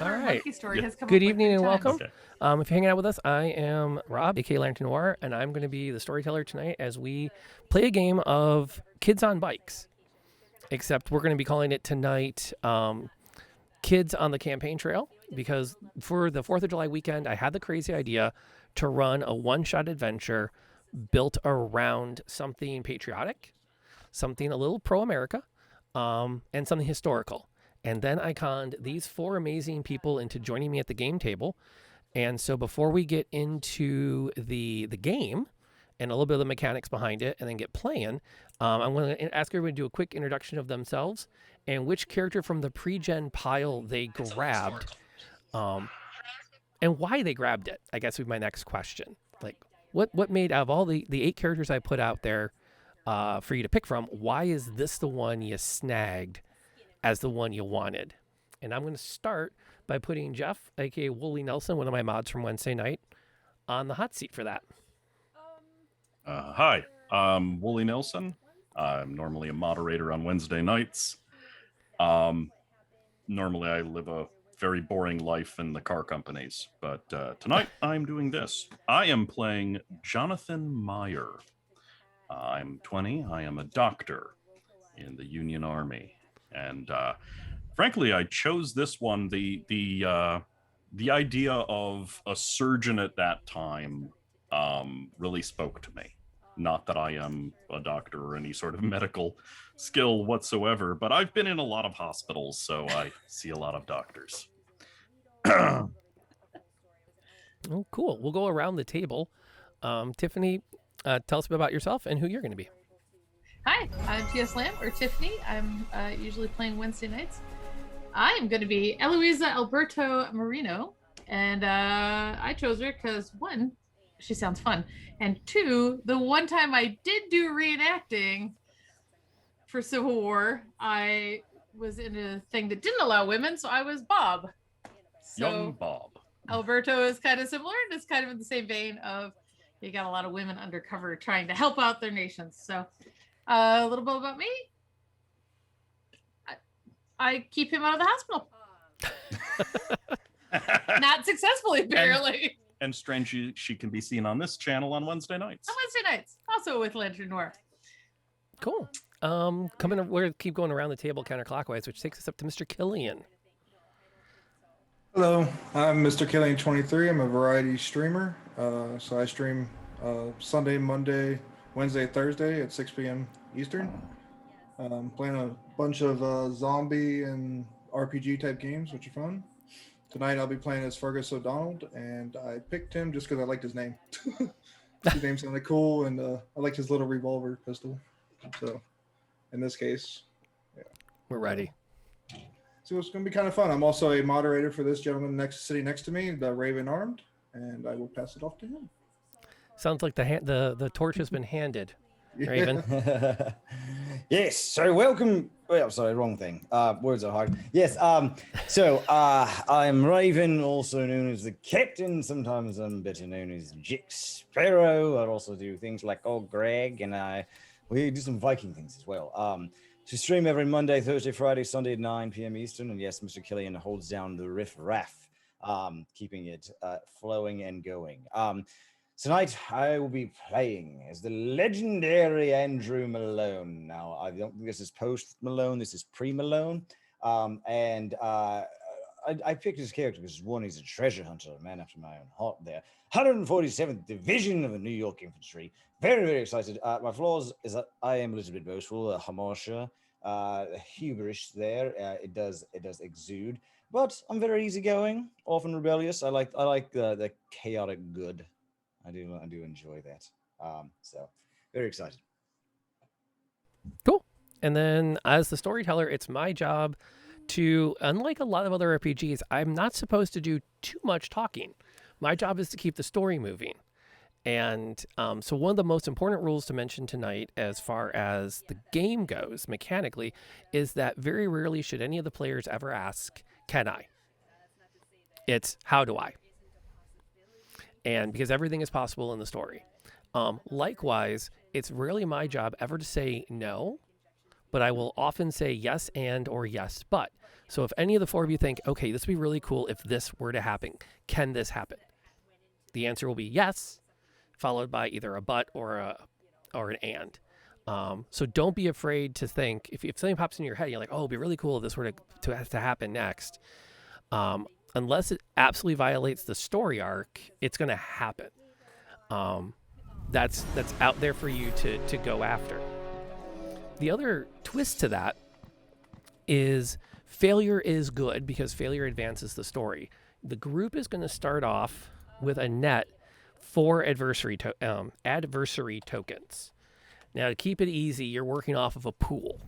All right. monkey story has come Good up with evening three and times. welcome. Okay. If you're hanging out with us, I am Rob, aka Lantern Noir, and I'm going to be the storyteller tonight as we play a game of Kids on Bikes. Except we're going to be calling it tonight Kids on the Campaign Trail because for the 4th of July weekend, I had the crazy idea to run a one-shot adventure built around something patriotic, something a little pro-America, and something historical. And then I conned these 4 amazing people into joining me at the game table. And so before we get into the game and a little bit of the mechanics behind it and then get playing, I'm going to ask everyone to do a quick introduction of themselves and which character from the pre-gen pile they grabbed and why they grabbed it, I guess would be my next question. Like, what made, out of all the 8 characters I put out there for you to pick from, why is this the one you snagged as the one you wanted? And I'm going to start by putting Jeff, aka WoolyNelson, one of my mods from Wednesday night, on the hot seat for that. Hi, I'm WoolyNelson. I'm normally a moderator on Wednesday nights. Normally I live a very boring life in the car companies, but tonight I'm doing this. I am playing Jonathan Meyer. I'm 20. I am a doctor in the Union Army, and frankly, I chose this one. The idea of a surgeon at that time really spoke to me. Not that I am a doctor or any sort of medical skill whatsoever, but I've been in a lot of hospitals, so I see a lot of doctors. Oh, cool. We'll go around the table. Tiffany, tell us a bit about yourself and who you're going to be. Hi, I'm TSLamb, or Tiffany. I'm usually playing Wednesday nights. I'm going to be Eloisa Alberto Marino, and I chose her because, 1, she sounds fun, and 2, the one time I did do reenacting for Civil War, I was in a thing that didn't allow women, so I was Bob. So Young Bob. Alberto is kind of similar, and it's kind of in the same vein of you got a lot of women undercover trying to help out their nations. So a little bit about me. I keep him out of the hospital. Not successfully, apparently. And strange, she can be seen on this channel on Wednesday nights. On Wednesday nights, also with Lantern Noir. Cool. We're going to keep going around the table counterclockwise, which takes us up to Mr. Killian. Hello, I'm Mr. Killian 23. I'm a variety streamer. So I stream Sunday, Monday, Wednesday, Thursday at 6 p.m. Eastern. Playing a bunch of zombie and RPG type games, which are fun. Tonight I'll be playing as Fergus O'Donnell, and I picked him just because I liked his name. His name sounded cool, and I liked his little revolver pistol. So, in this case, yeah. We're ready. So it's going to be kind of fun. I'm also a moderator for this gentleman sitting next to me, the Raven Armed, and I will pass it off to him. Sounds like the torch has been handed. Raven. Yes, so welcome. Well, sorry, wrong thing. Words are hard. Yes, so I'm Raven, also known as the Captain. Sometimes I'm better known as Jack Sparrow. I also do things like Old Greg, and we do some Viking things as well. So stream every Monday, Thursday, Friday, Sunday at 9 p.m. Eastern. And yes, Mr. Killian holds down the riff-raff, keeping it flowing and going. Tonight, I will be playing as the legendary Andrew Malone. Now, I don't think this is post-Malone. This is pre-Malone. And I picked his character because, 1, he's a treasure hunter, a man after my own heart there. 147th Division of the New York Infantry. Very, very excited. My flaws is that I am a little bit boastful, harsher, hubris there. It does exude. But I'm very easygoing, often rebellious. I like the chaotic good. I do enjoy that. So very excited. Cool. And then as the storyteller, it's my job to, unlike a lot of other RPGs, I'm not supposed to do too much talking. My job is to keep the story moving. And so one of the most important rules to mention tonight, as far as the game goes mechanically, is that very rarely should any of the players ever ask, can I? It's, how do I? And because everything is possible in the story. Likewise, it's rarely my job ever to say no, but I will often say yes and or yes but. So if any of the four of you think, okay, this would be really cool if this were to happen, can this happen? The answer will be yes, followed by either a but or an and. So don't be afraid to think, if something pops in your head, you're like, oh, it'd be really cool if this were to happen next. Unless it absolutely violates the story arc, it's going to happen. That's out there for you to go after. The other twist to that is failure is good because failure advances the story. The group is going to start off with a net 4 adversary tokens. Now, to keep it easy, you're working off of a pool.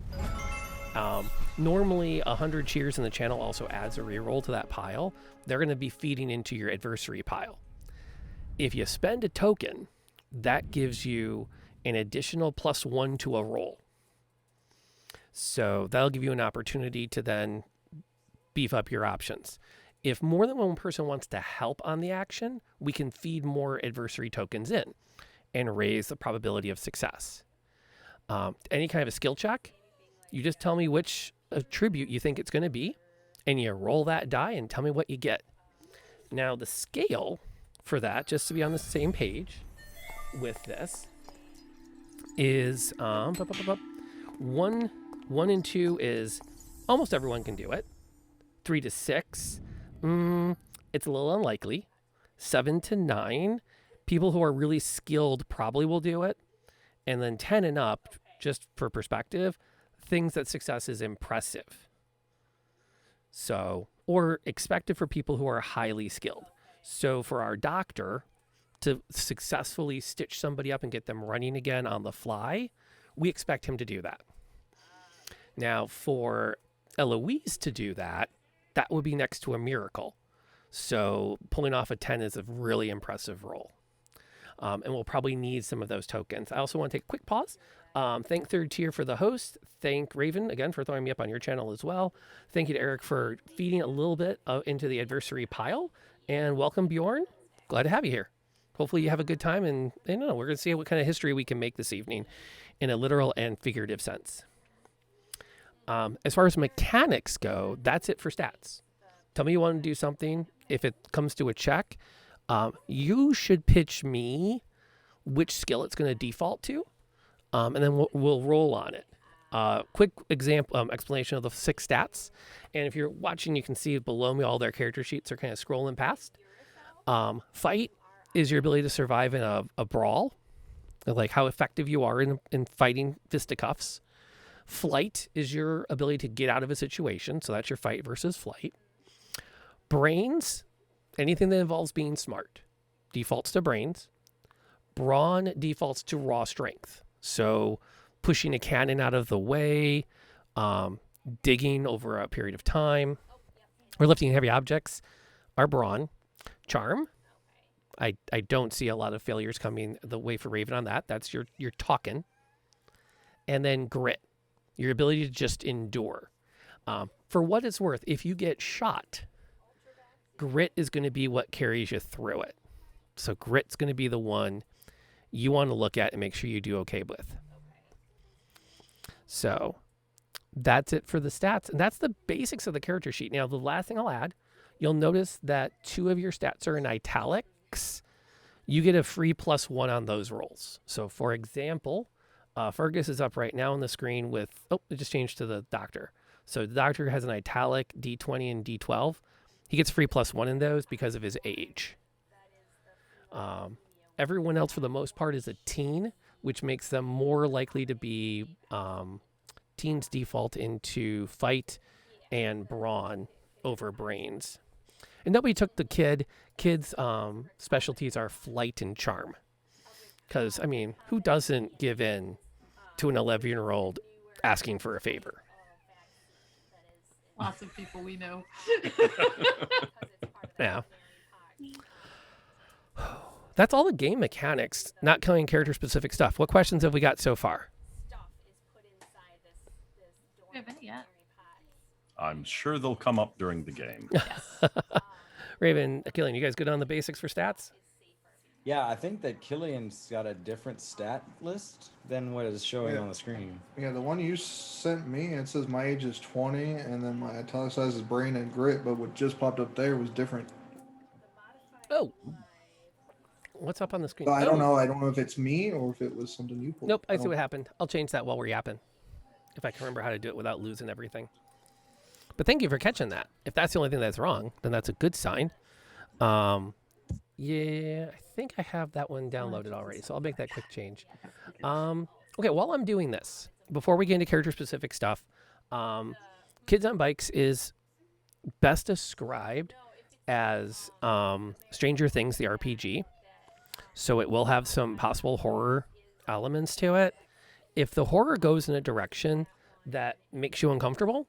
Normally, 100 cheers in the channel also adds a reroll to that pile. They're going to be feeding into your adversary pile. If you spend a token, that gives you an additional +1 to a roll. So that'll give you an opportunity to then beef up your options. If more than one person wants to help on the action, we can feed more adversary tokens in and raise the probability of success. Any kind of a skill check, you just tell me which attribute you think it's going to be, and you roll that die and tell me what you get. Now, the scale for that, just to be on the same page with this, is 1 and 2 is almost everyone can do it. 3 to 6, it's a little unlikely. 7 to 9, people who are really skilled probably will do it. And then 10 and up, just for perspective, things that success is impressive. So, or expected for people who are highly skilled. So for our doctor to successfully stitch somebody up and get them running again on the fly, we expect him to do that. Now, for Eloise to do that, that would be next to a miracle. So pulling off a 10 is a really impressive roll. And we'll probably need some of those tokens. I also want to take a quick pause. Thank Third Tier for the host. Thank Raven, again, for throwing me up on your channel as well. Thank you to Eric for feeding a little bit into the adversary pile. And welcome, Bjorn. Glad to have you here. Hopefully you have a good time. And I don't know, we're going to see what kind of history we can make this evening in a literal and figurative sense. As far as mechanics go, that's it for stats. Tell me you want to do something. If it comes to a check, you should pitch me which skill it's going to default to, and then we'll roll on it. Quick example, explanation of the 6 stats. And if you're watching, you can see below me all their character sheets are kind of scrolling past. Fight is your ability to survive in a brawl, like how effective you are in fighting fisticuffs. Flight is your ability to get out of a situation. So that's your fight versus flight. Brains, anything that involves being smart, defaults to brains. Brawn defaults to raw strength. So pushing a cannon out of the way, digging over a period of time, or lifting heavy objects are brawn. Charm, I don't see a lot of failures coming the way for Raven on that. That's your talking. And then grit, your ability to just endure. For what it's worth, if you get shot, grit is going to be what carries you through it. So grit's going to be the one you want to look at and make sure you do okay with. So that's it for the stats. And that's the basics of the character sheet. Now, the last thing I'll add, you'll notice that 2 of your stats are in italics. You get a free +1 on those rolls. So for example, Fergus is up right now on the screen with, it just changed to the doctor. So the doctor has an italic D20 and D12. He gets free +1 in those because of his age. Everyone else, for the most part, is a teen, which makes them more likely to be teens default into fight and brawn over brains. And nobody took the kids' specialties are flight and charm. Because, I mean, who doesn't give in to an 11-year-old asking for a favor? Lots of people we know. Yeah. That's all the game mechanics, not counting character-specific stuff. What questions have we got so far? Do we have any yet? I'm sure they'll come up during the game. Yes. Raven, Achillian, you guys good on the basics for stats? Yeah, I think that Killian's got a different stat list than what is showing Yeah. on the screen. Yeah, the one you sent me, it says my age is 20, and then my italicized is brain and grit, but what just popped up there was different. Oh, what's up on the screen? So I Oh, don't know. I don't know if it's me or if it was something you pulled. nope, I see what happened. I'll change that while we're yapping, if I can remember how to do it without losing everything. But thank you for catching that. If that's the only thing that's wrong, then that's a good sign. Yeah, I think I have that one downloaded already, so I'll make that quick change. Okay, while I'm doing this, before we get into character-specific stuff, Kids on Bikes is best described as Stranger Things, the RPG. So it will have some possible horror elements to it. If the horror goes in a direction that makes you uncomfortable,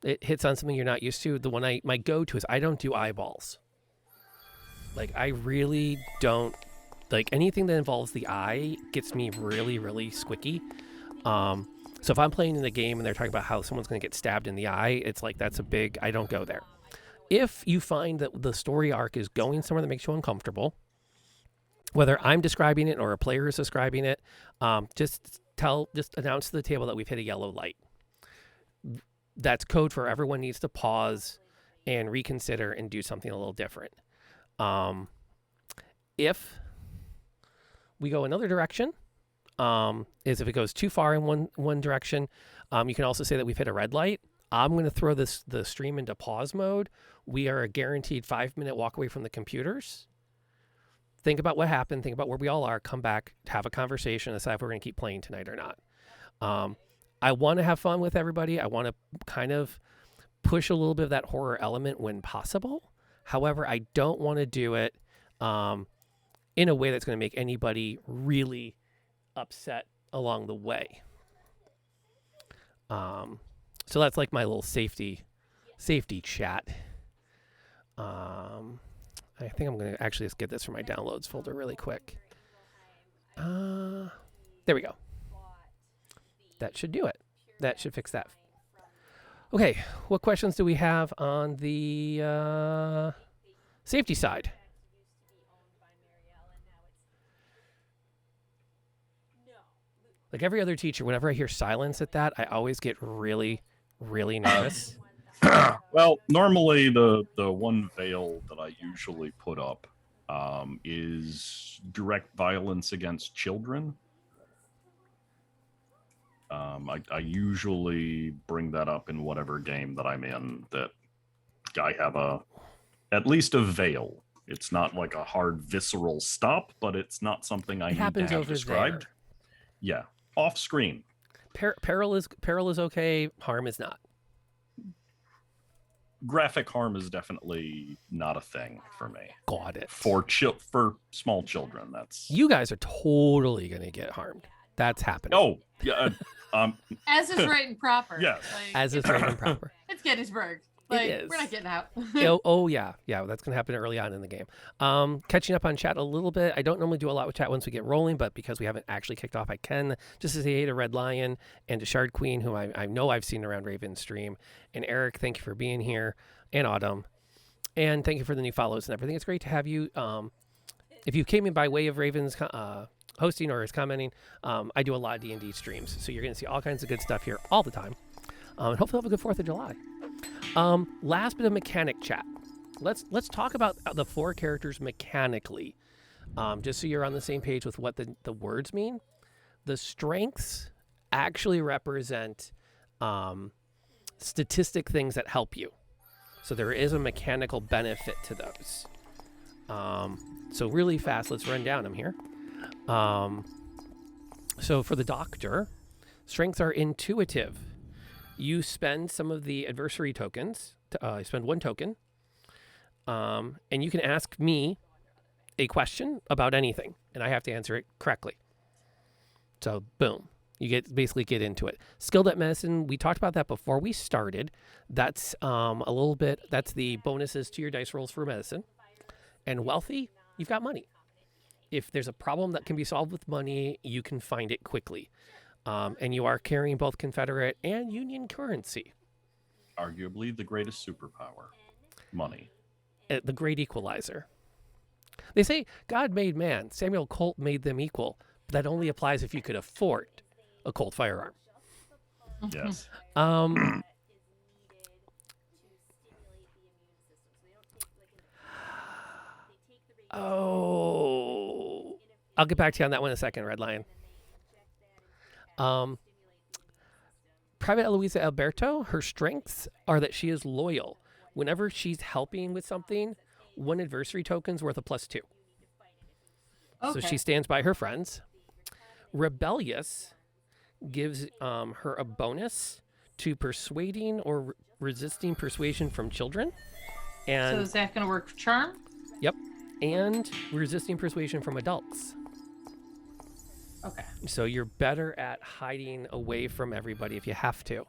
it hits on something you're not used to. The one my go-to is I don't do eyeballs. Like, I really don't, like, anything that involves the eye gets me really, really squicky. So if I'm playing in a game and they're talking about how someone's going to get stabbed in the eye, it's like, that's a big, I don't go there. If you find that the story arc is going somewhere that makes you uncomfortable, whether I'm describing it or a player is describing it, just announce to the table that we've hit a yellow light. That's code for everyone needs to pause and reconsider and do something a little different. If we go another direction, is if it goes too far in one direction, you can also say that we've hit a red light. I'm going to throw the stream into pause mode. We are a guaranteed 5-minute walk away from the computers. Think about what happened. Think about where we all are. Come back, have a conversation, decide if we're going to keep playing tonight or not. I want to have fun with everybody. I want to kind of push a little bit of that horror element when possible. However, I don't want to do it in a way that's going to make anybody really upset along the way. So that's like my little safety chat. I think I'm going to actually just get this from my downloads folder really quick. There we go. That should do it. That should fix that. Okay, what questions do we have on the safety side? Like every other teacher, whenever I hear silence at that, I always get really, really nervous. Well, normally the one veil that I usually put up is direct violence against children. I usually bring that up in whatever game that I'm in, that I have at least a veil. It's not like a hard visceral stop, but it's not something I need to have over described. there. Yeah, off screen. Peril is okay. Harm is not. Graphic harm is definitely not a thing for me. Got it. For small children, that's... You guys are totally going to get harmed. That's happening. Oh, yeah. As is right and proper. Yes. As is right and proper. It's Gettysburg. Like, is. we're not getting out. oh yeah. That's gonna happen early on in the game. Catching up on chat a little bit. I don't normally do a lot with chat once we get rolling, but because we haven't actually kicked off, I can just to say hey to Red Lion and to Shard Queen, who I know I've seen around Raven's stream, and Eric. Thank you for being here, and Autumn, and thank you for the new follows and everything. It's great to have you. If you came in by way of Raven's hosting or is commenting, I do a lot of D&D streams, so you're gonna see all kinds of good stuff here all the time, and hopefully have a good 4th of July. Last bit of mechanic chat. Let's talk about the 4 characters mechanically, just so you're on the same page with what the words mean. The strengths actually represent statistic things that help you. So there is a mechanical benefit to those. So really fast, let's run down them here. So for the doctor, strengths are intuitive. You spend some of the adversary tokens. You spend 1 token. And you can ask me a question about anything, and I have to answer it correctly. So, boom. You basically get into it. Skilled at medicine, we talked about that before we started. That's that's the bonuses to your dice rolls for medicine. And wealthy, you've got money. If there's a problem that can be solved with money, you can find it quickly. And you are carrying both Confederate and Union currency. Arguably the greatest superpower. Money. The great equalizer. They say God made man. Samuel Colt made them equal. But that only applies if you could afford a Colt firearm. Yes. Oh, I'll get back to you on that one in a second, Red Lion. Private Eloisa Alberto, her strengths are that she is loyal. Whenever she's helping with something, 1 adversary token's worth a +2. Okay. So she stands by her friends. Rebellious gives her a bonus to persuading or resisting persuasion from children. And So is that going to work for charm? Yep. And resisting persuasion from adults. Okay. So you're better at hiding away from everybody if you have to.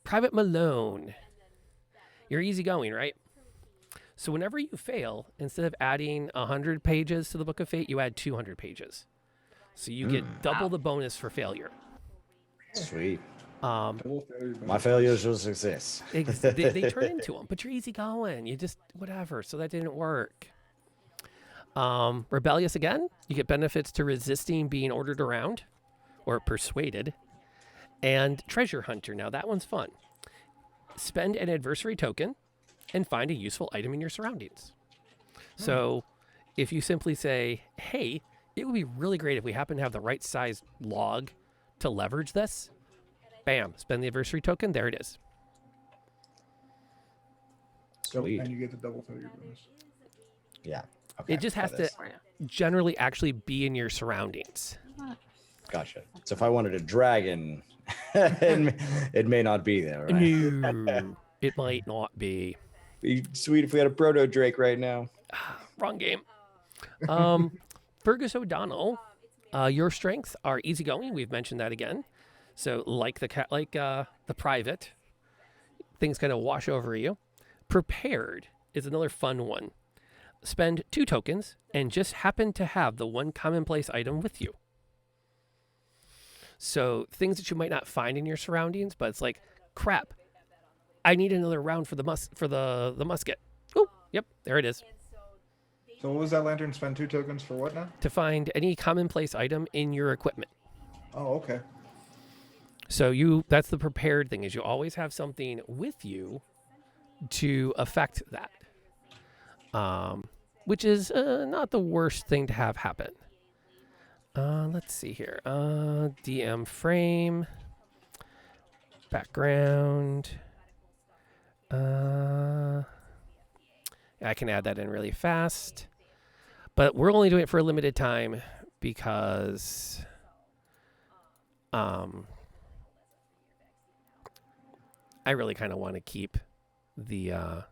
Private Malone. You're easygoing, right? So whenever you fail, instead of adding 100 pages to the Book of Fate, you add 200 pages. So you get double the bonus for failure. Sweet. Double failure My bonus. failures were a success. They turn into them, but you're easygoing. You just, whatever. So that didn't work. Rebellious again, you get benefits to resisting being ordered around or persuaded. And Treasure Hunter, now that one's fun. Spend an adversary token and find a useful item in your surroundings. So if you simply say, hey, it would be really great if we happen to have the right size log to leverage this, bam, spend the adversary token, there it is. Sweet. And you get the double failure bonus. Yeah. Okay. It just has got to this. generally actually be in your surroundings. Gotcha. So if I wanted a dragon, it may not be there, right? No, it might not be. Be sweet if we had a proto Drake right now. Wrong game. Fergus O'Donnell, your strengths are easygoing. We've mentioned that again. So like the private, things kind of wash over you. Prepared is another fun one. Spend 2 tokens and just happen to have the 1 commonplace item with you. So things that you might not find in your surroundings, but it's like, crap, I need another round for the musket. Oh, yep, there it is. So what was that, Lantern? Spend 2 tokens for what now? To find any commonplace item in your equipment. Oh, okay. So that's the prepared thing, is you always have something with you to affect that. Which is not the worst thing to have happen. Let's see here. DM frame. Background. I can add that in really fast. But we're only doing it for a limited time because I really kind of want to keep the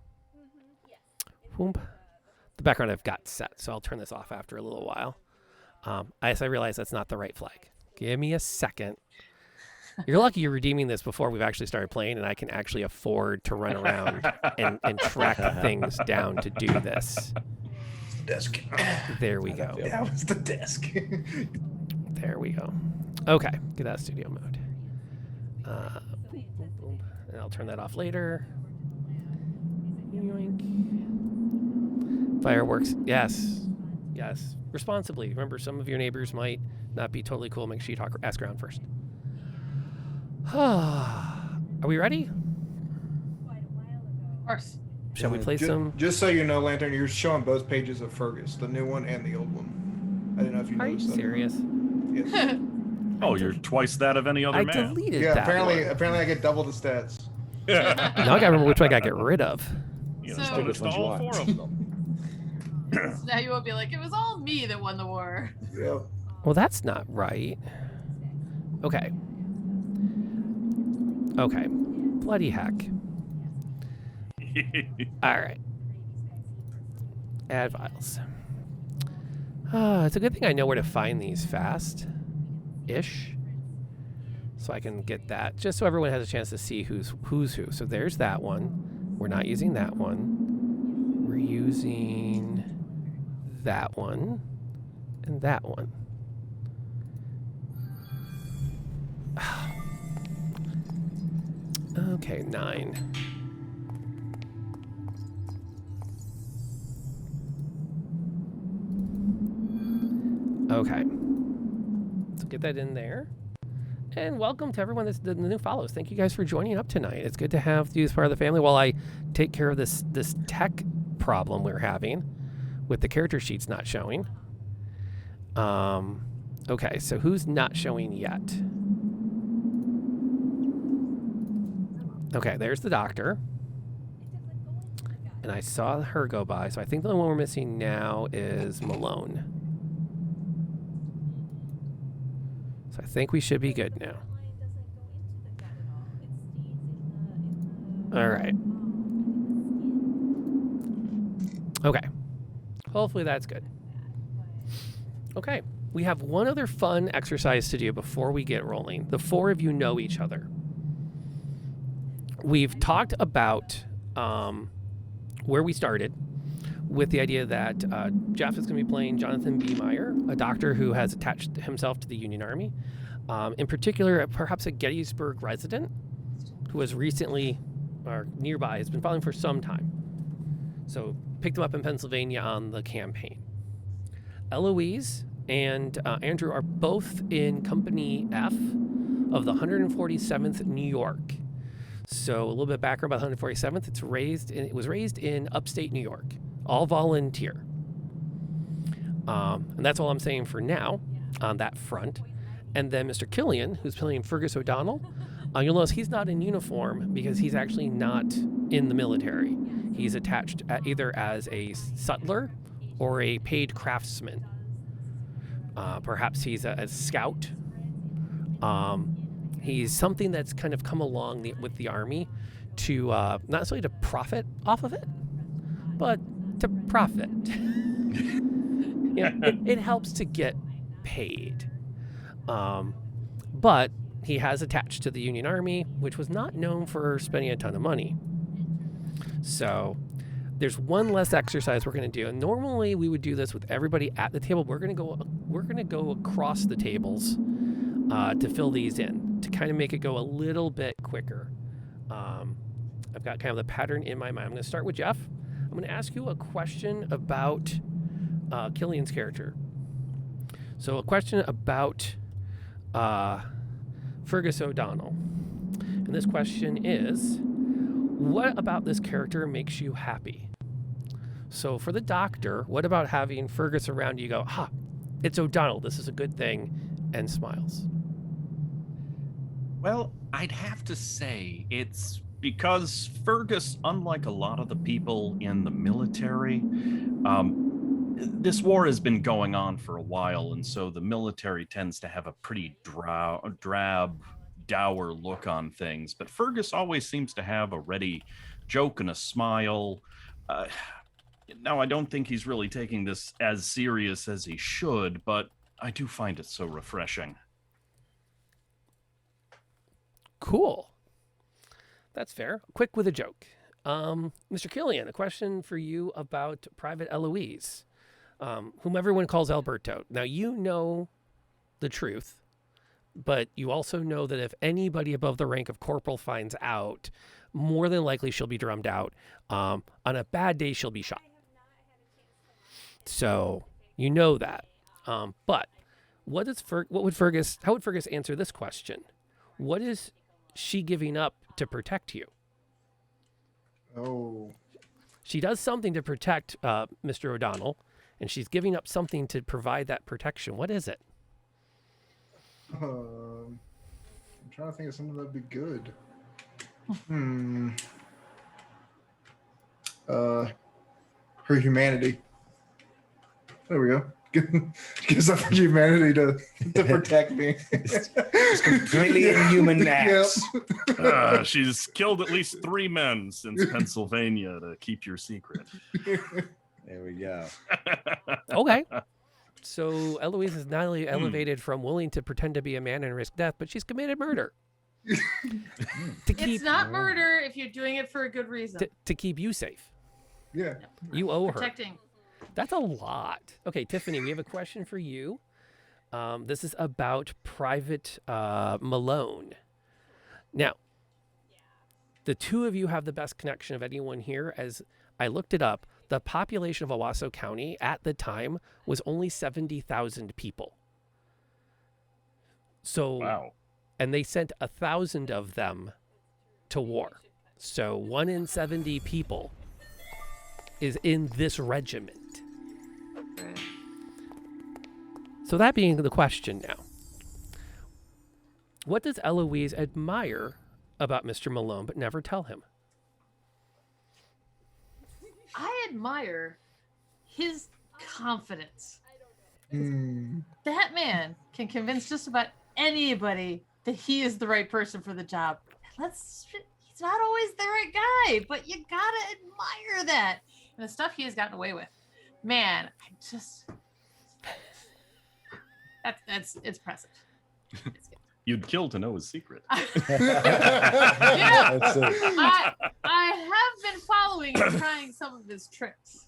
background I've got set. So I'll turn this off after a little while. I realize that's not the right flag. Give me a second. You're lucky you're redeeming this before we've actually started playing, and I can actually afford to run around and track things down to do this. Desk. There we go. That was the desk. There we go. Okay, get out of studio mode. Boom, boom, boom. And I'll turn that off later. Yoink. Fireworks. Yes. Yes. Responsibly. Remember, some of your neighbors might not be totally cool. Make sure you ask around first. Are we ready? Of course. Shall we play some? Just so you know, Lantern, you're showing both pages of Fergus, the new one and the old one. I didn't know if you Are you noticed that. serious? Yes. Oh, you're twice that of any other I man. deleted Yeah, that apparently I get double the stats. Now I gotta remember which one I gotta get rid of. You So- just Pick noticed which ones you all want. 4 of them. So now you won't be like, it was all me that won the war. Yep. Well, that's not right. Okay. Okay. Bloody heck. All right. Add files. It's a good thing I know where to find these fast-ish. So I can get that. Just so everyone has a chance to see who's who. So there's that one. We're not using that one. We're using that one. And that one. Okay, 9. Okay. So get that in there. And welcome to everyone that's the new follows. Thank you guys for joining up tonight. It's good to have you as part of the family while I take care of this tech problem we're having with the character sheets not showing. Okay, so who's not showing yet? Okay, there's the doctor. And I saw her go by, so I think the only one we're missing now is Malone. So I think we should be good now. All right. Okay. Hopefully that's good. Okay. We have one other fun exercise to do before we get rolling. The four of you know each other. We've talked about where we started with the idea that Jeff is going to be playing Jonathan B. Meyer, a doctor who has attached himself to the Union Army. In particular, perhaps a Gettysburg resident who has recently, or nearby, has been following for some time. So picked him up in Pennsylvania on the campaign. Eloise and Andrew are both in Company F of the 147th New York. So a little bit of background about the 147th. It was raised in upstate New York, all volunteer. And that's all I'm saying for now on that front. And then Mr. Killian, who's playing Fergus O'Donnell, you'll notice he's not in uniform because he's actually not in the military. He's attached either as a sutler or a paid craftsman. Perhaps he's a scout. He's something that's kind of come along with the Army to not necessarily to profit off of it, but to profit. It helps to get paid. But he has attached to the Union Army, which was not known for spending a ton of money. So there's one less exercise we're going to do. And normally we would do this with everybody at the table. We're going to go across the tables to fill these in, to kind of make it go a little bit quicker. I've got kind of the pattern in my mind. I'm going to start with Jeff. I'm going to ask you a question about Killian's character. So a question about Fergus O'Donnell. And this question is, what about this character makes you happy? So for the doctor, what about having Fergus around you go, it's O'Donnell, this is a good thing, and smiles? Well, I'd have to say it's because Fergus, unlike a lot of the people in the military, this war has been going on for a while, and so the military tends to have a pretty drab, dour look on things. But Fergus always seems to have a ready joke and a smile. Now, I don't think he's really taking this as serious as he should, but I do find it so refreshing. Cool. That's fair. Quick with a joke. Mr. Killian, a question for you about Private Eloise, whom everyone calls Alberto. Now, you know the truth, but you also know that if anybody above the rank of corporal finds out, more than likely she'll be drummed out. On a bad day, she'll be shot. So you know that. But how would Fergus answer this question? What is she giving up to protect you? Oh. She does something to protect Mr. O'Donnell, and she's giving up something to provide that protection. What is it? I'm trying to think of something that'd be good. Her humanity. There we go. Gives up her humanity to protect me. It's completely inhuman acts. Yep. She's killed at least 3 men since Pennsylvania to keep your secret. There we go. Okay. So Eloise is not only elevated from willing to pretend to be a man and risk death, but she's committed murder. It's not murder if you're doing it for a good reason. To keep you safe. Yeah. You owe her. Protecting. That's a lot. Okay, Tiffany, we have a question for you. This is about Private Malone. Now, the two of you have the best connection of anyone here. As I looked it up, the population of Owasso County at the time was only 70,000 people. So, Wow. and they sent 1,000 of them to war. So 1 in 70 people is in this regiment. Right. So that being the question now, what does Eloise admire about Mr. Malone but never tell him? I admire his confidence. Hmm. That man can convince just about anybody that he is the right person for the job. He's not always the right guy, but you gotta admire that. And the stuff he has gotten away with. Man, it's impressive. It's good. You'd kill to know his secret. Yeah. That's it. I have been following and trying some of his tricks.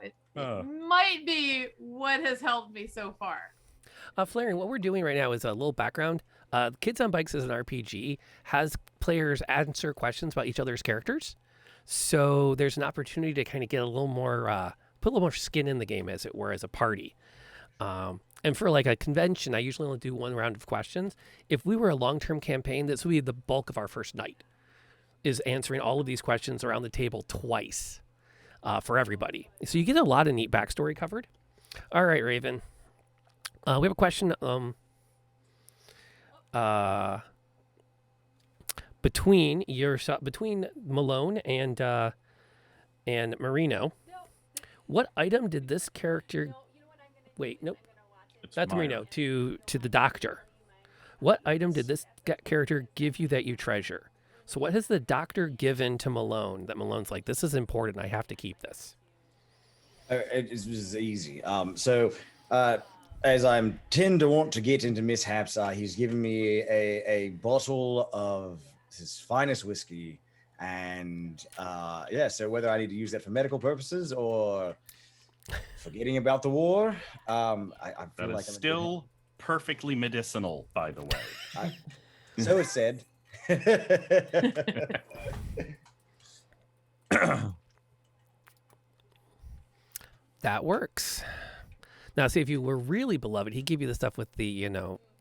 It might be what has helped me so far. Flaring, what we're doing right now is a little background. Kids on Bikes is an RPG, has players answer questions about each other's characters. So there's an opportunity to kind of get a little more, put a little more skin in the game, as it were, as a party. And for like a convention, I usually only do one round of questions. If we were a long-term campaign, this would be the bulk of our first night, is answering all of these questions around the table twice for everybody. So you get a lot of neat backstory covered. All right, Raven. We have a question. Between Malone and Marino, what item did this character? Wait, nope, It's not to Meyer. Marino. To the doctor. What item did this character give you that you treasure? So what has the doctor given to Malone that Malone's like, this is important, I have to keep this? It was easy. As I tend to want to get into mishaps, he's given me a bottle of his finest whiskey, and so whether I need to use that for medical purposes or forgetting about the war, I feel That like is still perfectly medicinal, by the way. So it said. That works. Now, see, if you were really beloved, he'd give you the stuff with the,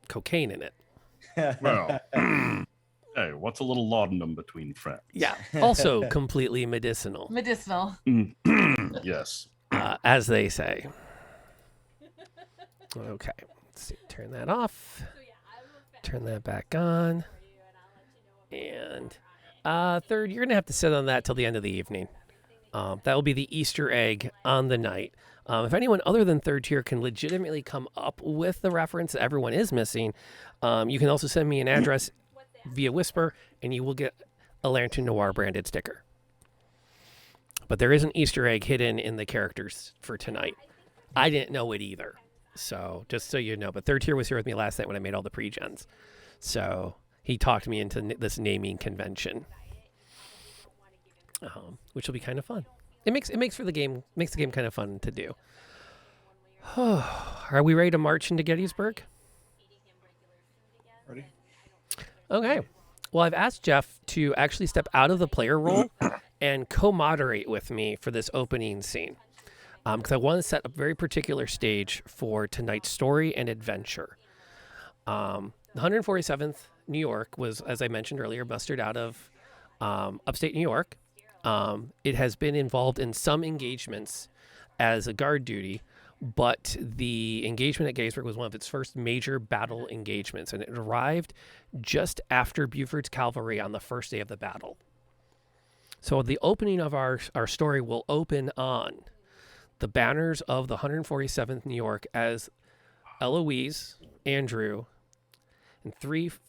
cocaine in it. Well, hey, what's a little laudanum between friends? Yeah. Also completely medicinal, Medicinal. Yes. as they say. Okay. Let's see. Turn that off. Turn that back on. And third, you're going to have to sit on that till the end of the evening. That will be the Easter egg on the night. If anyone other than third tier can legitimately come up with the reference that everyone is missing, you can also send me an address via Whisper, and you will get a Lantern Noir branded sticker. But there is an Easter egg hidden in the characters for tonight. I didn't know it either, so just so you know. But third tier was here with me last night when I made all the pre-gens, so he talked me into this naming convention, which will be kind of fun. It makes the game kind of fun to do. Are we ready to march into Gettysburg? Ready? Okay. Well, I've asked Jeff to actually step out of the player role and co-moderate with me for this opening scene, because I want to set a very particular stage for tonight's story and adventure. The 147th New York was, as I mentioned earlier, mustered out of upstate New York. It has been involved in some engagements as a guard duty, but the engagement at Gettysburg was one of its first major battle engagements, and it arrived just after Buford's cavalry on the first day of the battle. So the opening of our story will open on the banners of the 147th New York as Eloise, Andrew, and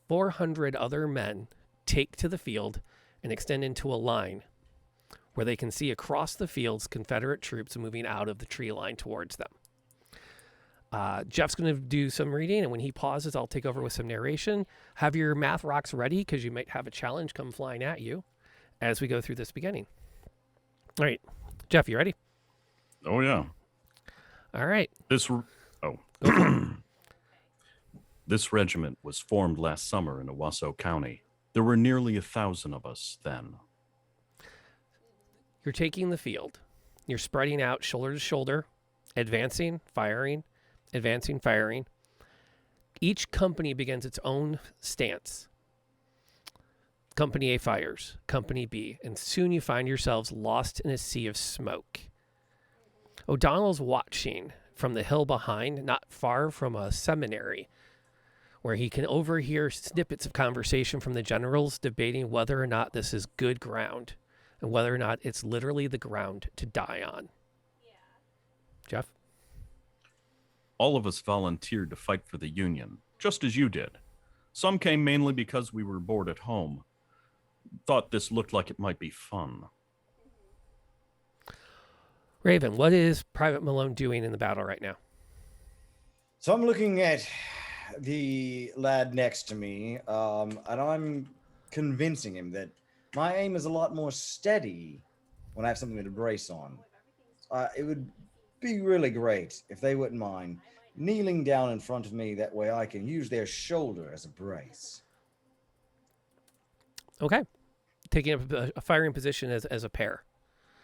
400 other men take to the field and extend into a line where they can see across the fields Confederate troops moving out of the tree line towards them. Jeff's going to do some reading, and when he pauses, I'll take over with some narration. Have your math rocks ready, because you might have a challenge come flying at you as we go through this beginning. All right, Jeff, you ready? Oh, yeah. All right. This regiment was formed last summer in Owasso County. There were nearly 1,000 of us then. You're taking the field. You're spreading out shoulder to shoulder, advancing, firing, advancing, firing. Each company begins its own stance. Company A fires, Company B, and soon you find yourselves lost in a sea of smoke. O'Donnell's watching from the hill behind, not far from a seminary, where he can overhear snippets of conversation from the generals debating whether or not this is good ground and whether or not it's literally the ground to die on. Jeff? All of us volunteered to fight for the Union, just as you did. Some came mainly because we were bored at home. Thought this looked like it might be fun. Raven, what is Private Malone doing in the battle right now? So I'm looking at the lad next to me, and I'm convincing him that my aim is a lot more steady when I have something to brace on. It would be really great if they wouldn't mind kneeling down in front of me. That way I can use their shoulder as a brace. Okay. Taking up a firing position as a pair.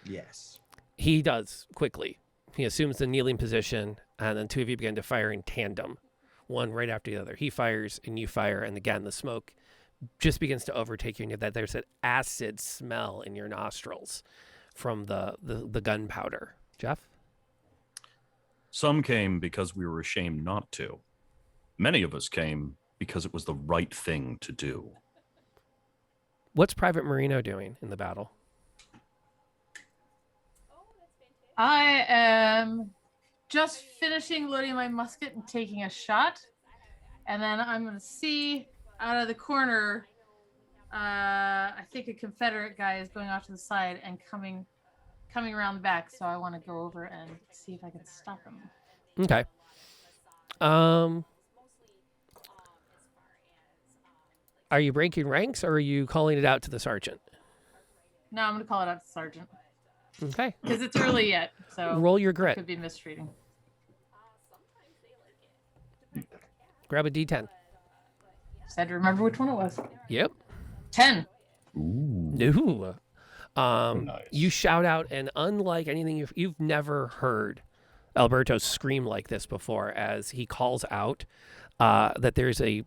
Yes. He does quickly. He assumes the kneeling position, and then two of you begin to fire in tandem, one right after the other. He fires and you fire, and again, the smoke just begins to overtake you, and that there's an acid smell in your nostrils from the gunpowder. Jeff? Some came because we were ashamed not to. Many of us came because it was the right thing to do. What's Private Marino doing in the battle? I am just finishing loading my musket and taking a shot. And then I'm going to see out of the corner, I think a Confederate guy is going off to the side and coming around the back. So I want to go over and see if I can stop him. Okay. Are you breaking ranks, or are you calling it out to the sergeant? No, I'm going to call it out to Sergeant. Okay. Because it's early yet. So Roll your it grit. could be mistreating. Grab a D10. Just had to remember which one it was. Yep. 10. Ooh. No. Nice. You shout out, and unlike anything you've never heard Alberto scream like this before, as he calls out that there's a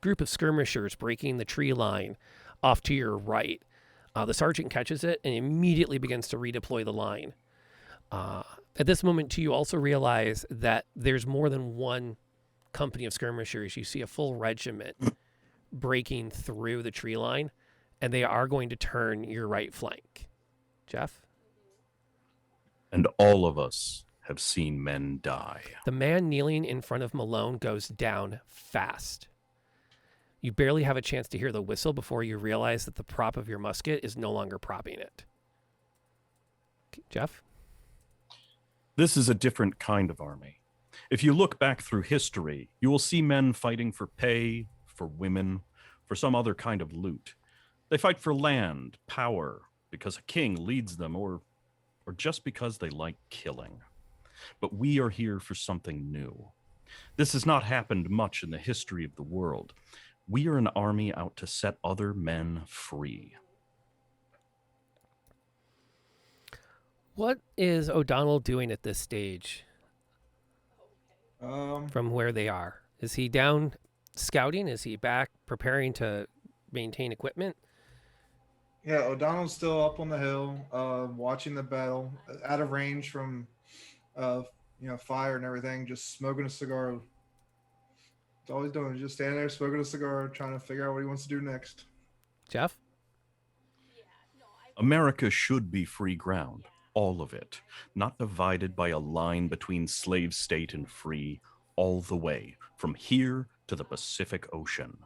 group of skirmishers breaking the tree line off to your right. The sergeant catches it and immediately begins to redeploy the line. At this moment, too, you also realize that there's more than one company of skirmishers. You see a full regiment breaking through the tree line, and they are going to turn your right flank. Jeff? And all of us have seen men die. The man kneeling in front of Malone goes down fast. You barely have a chance to hear the whistle before you realize that the prop of your musket is no longer propping it. Jeff? This is a different kind of army. If you look back through history, you will see men fighting for pay, for women, for some other kind of loot. They fight for land, power, because a king leads them, or just because they like killing. But we are here for something new. This has not happened much in the history of the world. We are an army out to set other men free. What is O'Donnell doing at this stage Um, from where they are? Is he down scouting? Is he back preparing to maintain equipment? yeah, O'Donnell's still up on the hill, watching the battle, out of range from, fire and everything, just smoking a cigar. That's all he's doing is just standing there smoking a cigar, trying to figure out what he wants to do next. Jeff? America should be free ground, all of it, not divided by a line between slave state and free, all the way, from here to the Pacific Ocean.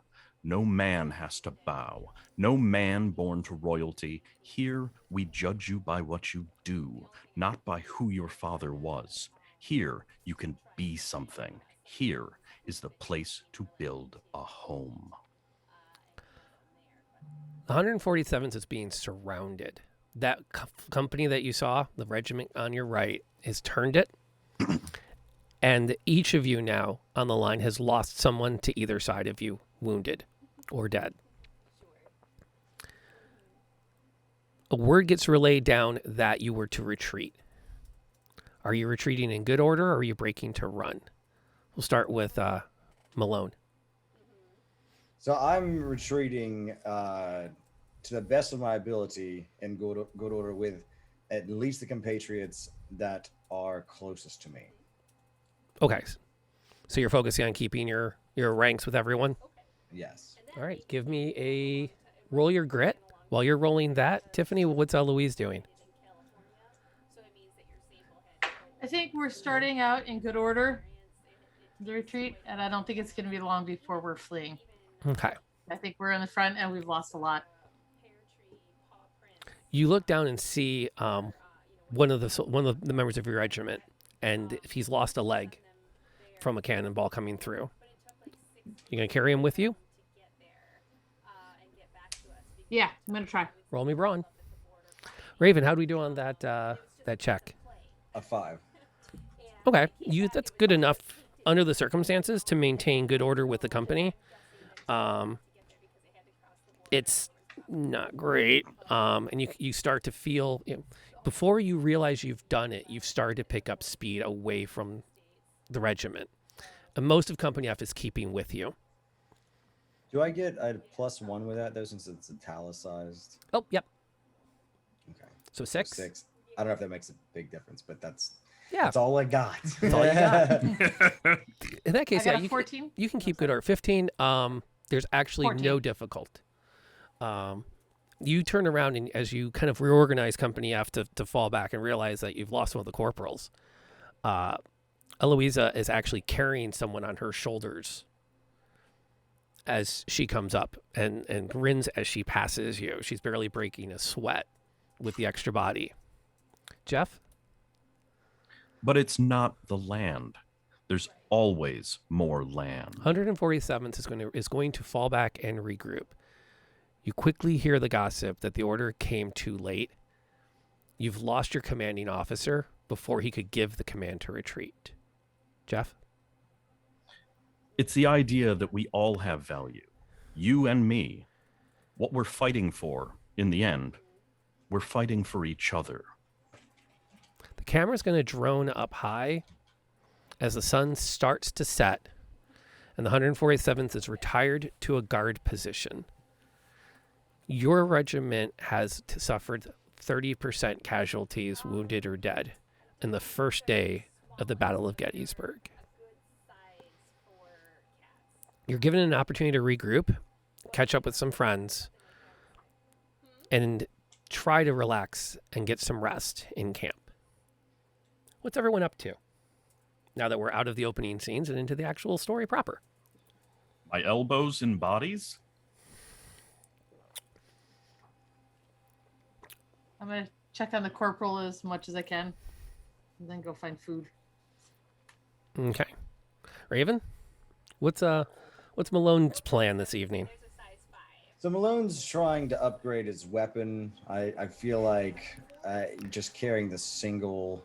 No man has to bow, no man born to royalty. Here we judge you by what you do, not by who your father was. Here you can be something. Here is the place to build a home. The 147th is being surrounded. That company that you saw, the regiment on your right, has turned it. And each of you now on the line has lost someone to either side of you, wounded or dead. a word gets relayed down that you were to retreat. Are you retreating in good order, or are you breaking to run? We'll start with Malone. So I'm retreating to the best of my ability in good order with at least the compatriots that are closest to me. Okay. So you're focusing on keeping your ranks with everyone? Yes. All right. Give me a roll your grit. While you're rolling that, Tiffany, what's Eloise doing? I think we're starting out in good order, the retreat, and I don't think it's going to be long before we're fleeing. Okay. I think we're in the front and we've lost a lot. You look down and see one of the members of your regiment, and if he's lost a leg from a cannonball coming through. You gonna carry him with you? Yeah, I'm going to try. Roll me brawn. Raven, how do we do on that check? A 5. Okay, that's good enough under the circumstances to maintain good order with the company. It's not great, and you start to feel, before you realize you've done it, you've started to pick up speed away from the regiment. And most of company F is keeping with you. Do I get a +1 with that though, since it's italicized? Oh, yep. Okay. So 6? 6. I don't know if that makes a big difference, but that's Yeah. all I got. That's all you got. In that case, I got yeah, a 14. you can keep good order. 15. There's actually 14. no difficult. You turn around and as you kind of reorganize Company F to fall back and realize that you've lost one of the corporals, Eloisa is actually carrying someone on her shoulders as she comes up and grins as she passes you. She's barely breaking a sweat with the extra body. Jeff? But it's not the land. There's always more land. 147th is going to fall back and regroup. You quickly hear the gossip that the order came too late. You've lost your commanding officer before he could give the command to retreat. Jeff? It's the idea that we all have value. You and me. What we're fighting for, in the end, we're fighting for each other. The camera's going to drone up high as the sun starts to set, and the 147th is retired to a guard position. Your regiment has suffered 30% casualties, wounded or dead, in the first day of the Battle of Gettysburg. You're given an opportunity to regroup, catch up with some friends, and try to relax and get some rest in camp. What's everyone up to now that we're out of the opening scenes and into the actual story proper? My elbows in bodies? I'm going to check on the corporal as much as I can and then go find food. Okay. Raven, what's Malone's plan this evening? So Malone's trying to upgrade his weapon. I feel like just carrying the single,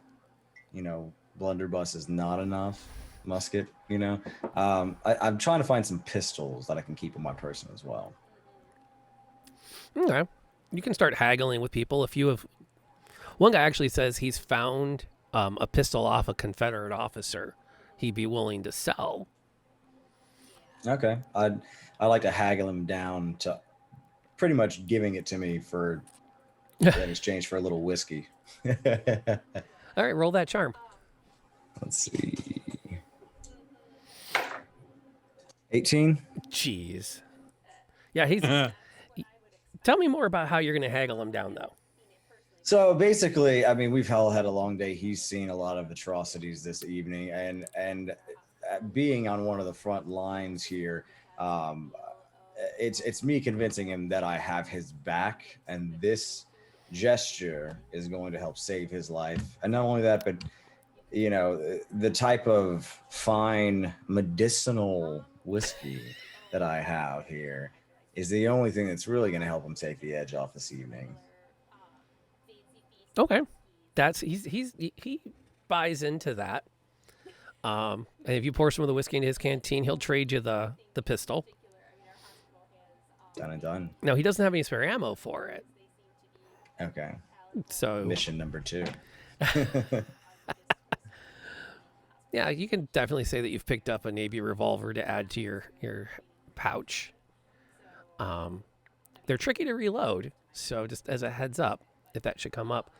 blunderbuss is not enough. Musket, I'm trying to find some pistols that I can keep on my person as well. Okay. You can start haggling with people. One guy actually says he's found a pistol off a Confederate officer he'd be willing to sell. Okay. I'd like to haggle him down to pretty much giving it to me in exchange for a little whiskey. All right, roll that charm. Let's see. 18. Jeez. Yeah, Tell me more about how you're going to haggle him down, though. So basically, we've all had a long day. He's seen a lot of atrocities this evening, and being on one of the front lines here, it's me convincing him that I have his back, and this gesture is going to help save his life. And not only that, but the type of fine medicinal whiskey that I have here is the only thing that's really going to help him take the edge off this evening. Okay, he buys into that. And if you pour some of the whiskey into his canteen, he'll trade you the pistol. Done and done. Now he doesn't have any spare ammo for it. Okay. So Mission number 2. yeah, you can definitely say that you've picked up a navy revolver to add to your pouch. They're tricky to reload, so just as a heads up, if that should come up,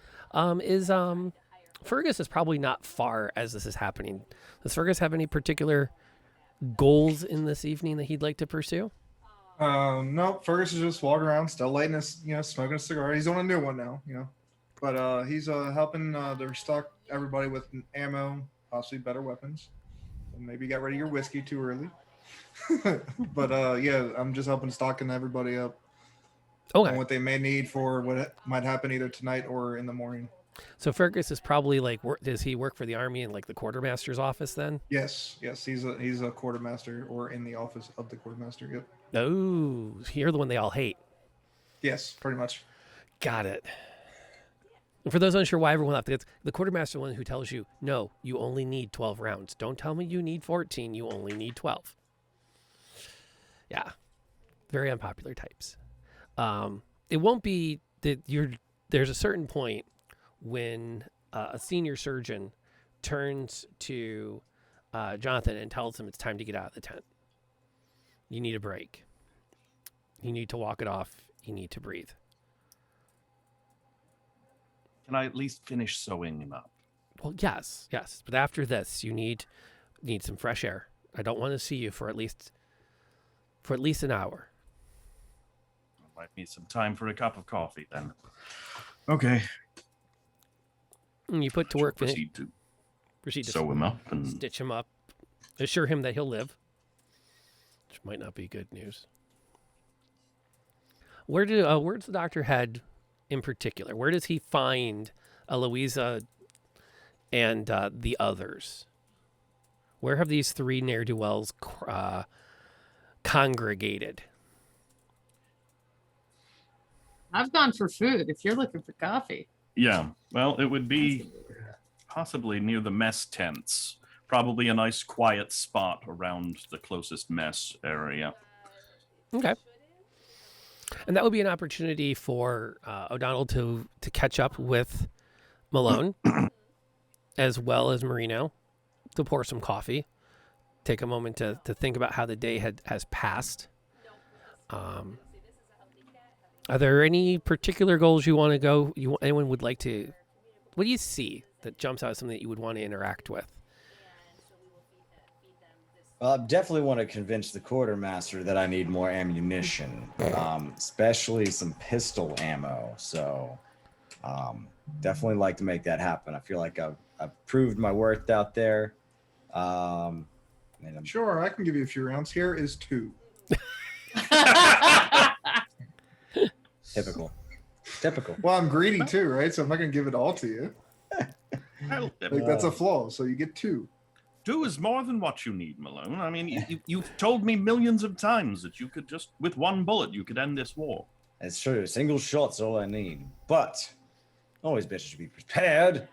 Fergus is probably not far as this is happening. Does Fergus have any particular goals in this evening that he'd like to pursue? No, Fergus is just walking around, still lighting his, smoking a cigar. He's on a new one now, but he's helping to restock everybody with ammo, possibly better weapons. Maybe you got rid of your whiskey too early. But yeah, I'm just helping stocking everybody up on Okay. what they may need for what might happen either tonight or in the morning. So Fergus is probably like, does he work for the army in like the quartermaster's office then? Yes, he's a quartermaster or in the office of the quartermaster. Yep. Oh, you're the one they all hate. Yes, pretty much. Got it. And for those unsure why everyone left, it's the quartermaster one who tells you, no, you only need 12 rounds. Don't tell me you need 14. You only need 12. Yeah. Very unpopular types. It won't be that there's a certain point when a senior surgeon turns to Jonathan and tells him it's time to get out of the tent. You need a break. You need to walk it off. You need to breathe. Can I at least finish sewing him up? Well, yes. But after this, you need some fresh air. I don't want to see you for at least an hour. Might need some time for a cup of coffee then. Okay. And you put to work, Proceed to sew him up and stitch him up, assure him that he'll live, which might not be good news. Where's the doctor head in particular? Where does he find Eloisa and the others? Where have these 3 ne'er-do-wells congregated? I've gone for food if you're looking for coffee. yeah. Well, it would be possibly near the mess tents. Probably a nice quiet spot around the closest mess area. Okay. And that would be an opportunity for O'Donnell to catch up with Malone, as well as Marino, to pour some coffee, take a moment to think about how the day has passed. Are there any particular goals you want to go? Anyone would like to? What do you see that jumps out as something that you would want to interact with? Well, I definitely want to convince the quartermaster that I need more ammunition, especially some pistol ammo. So definitely like to make that happen. I feel like I've proved my worth out there. Sure, I can give you a few rounds. Here is 2. Typical. Well, I'm greedy too, right? So I'm not going to give it all to you. Well, Like that's a flaw. So you get 2. 2 is more than what you need, Malone. I mean, you've told me millions of times that you could just, with 1 bullet, you could end this war. It's true. Single shot's all I need. But always better to be prepared.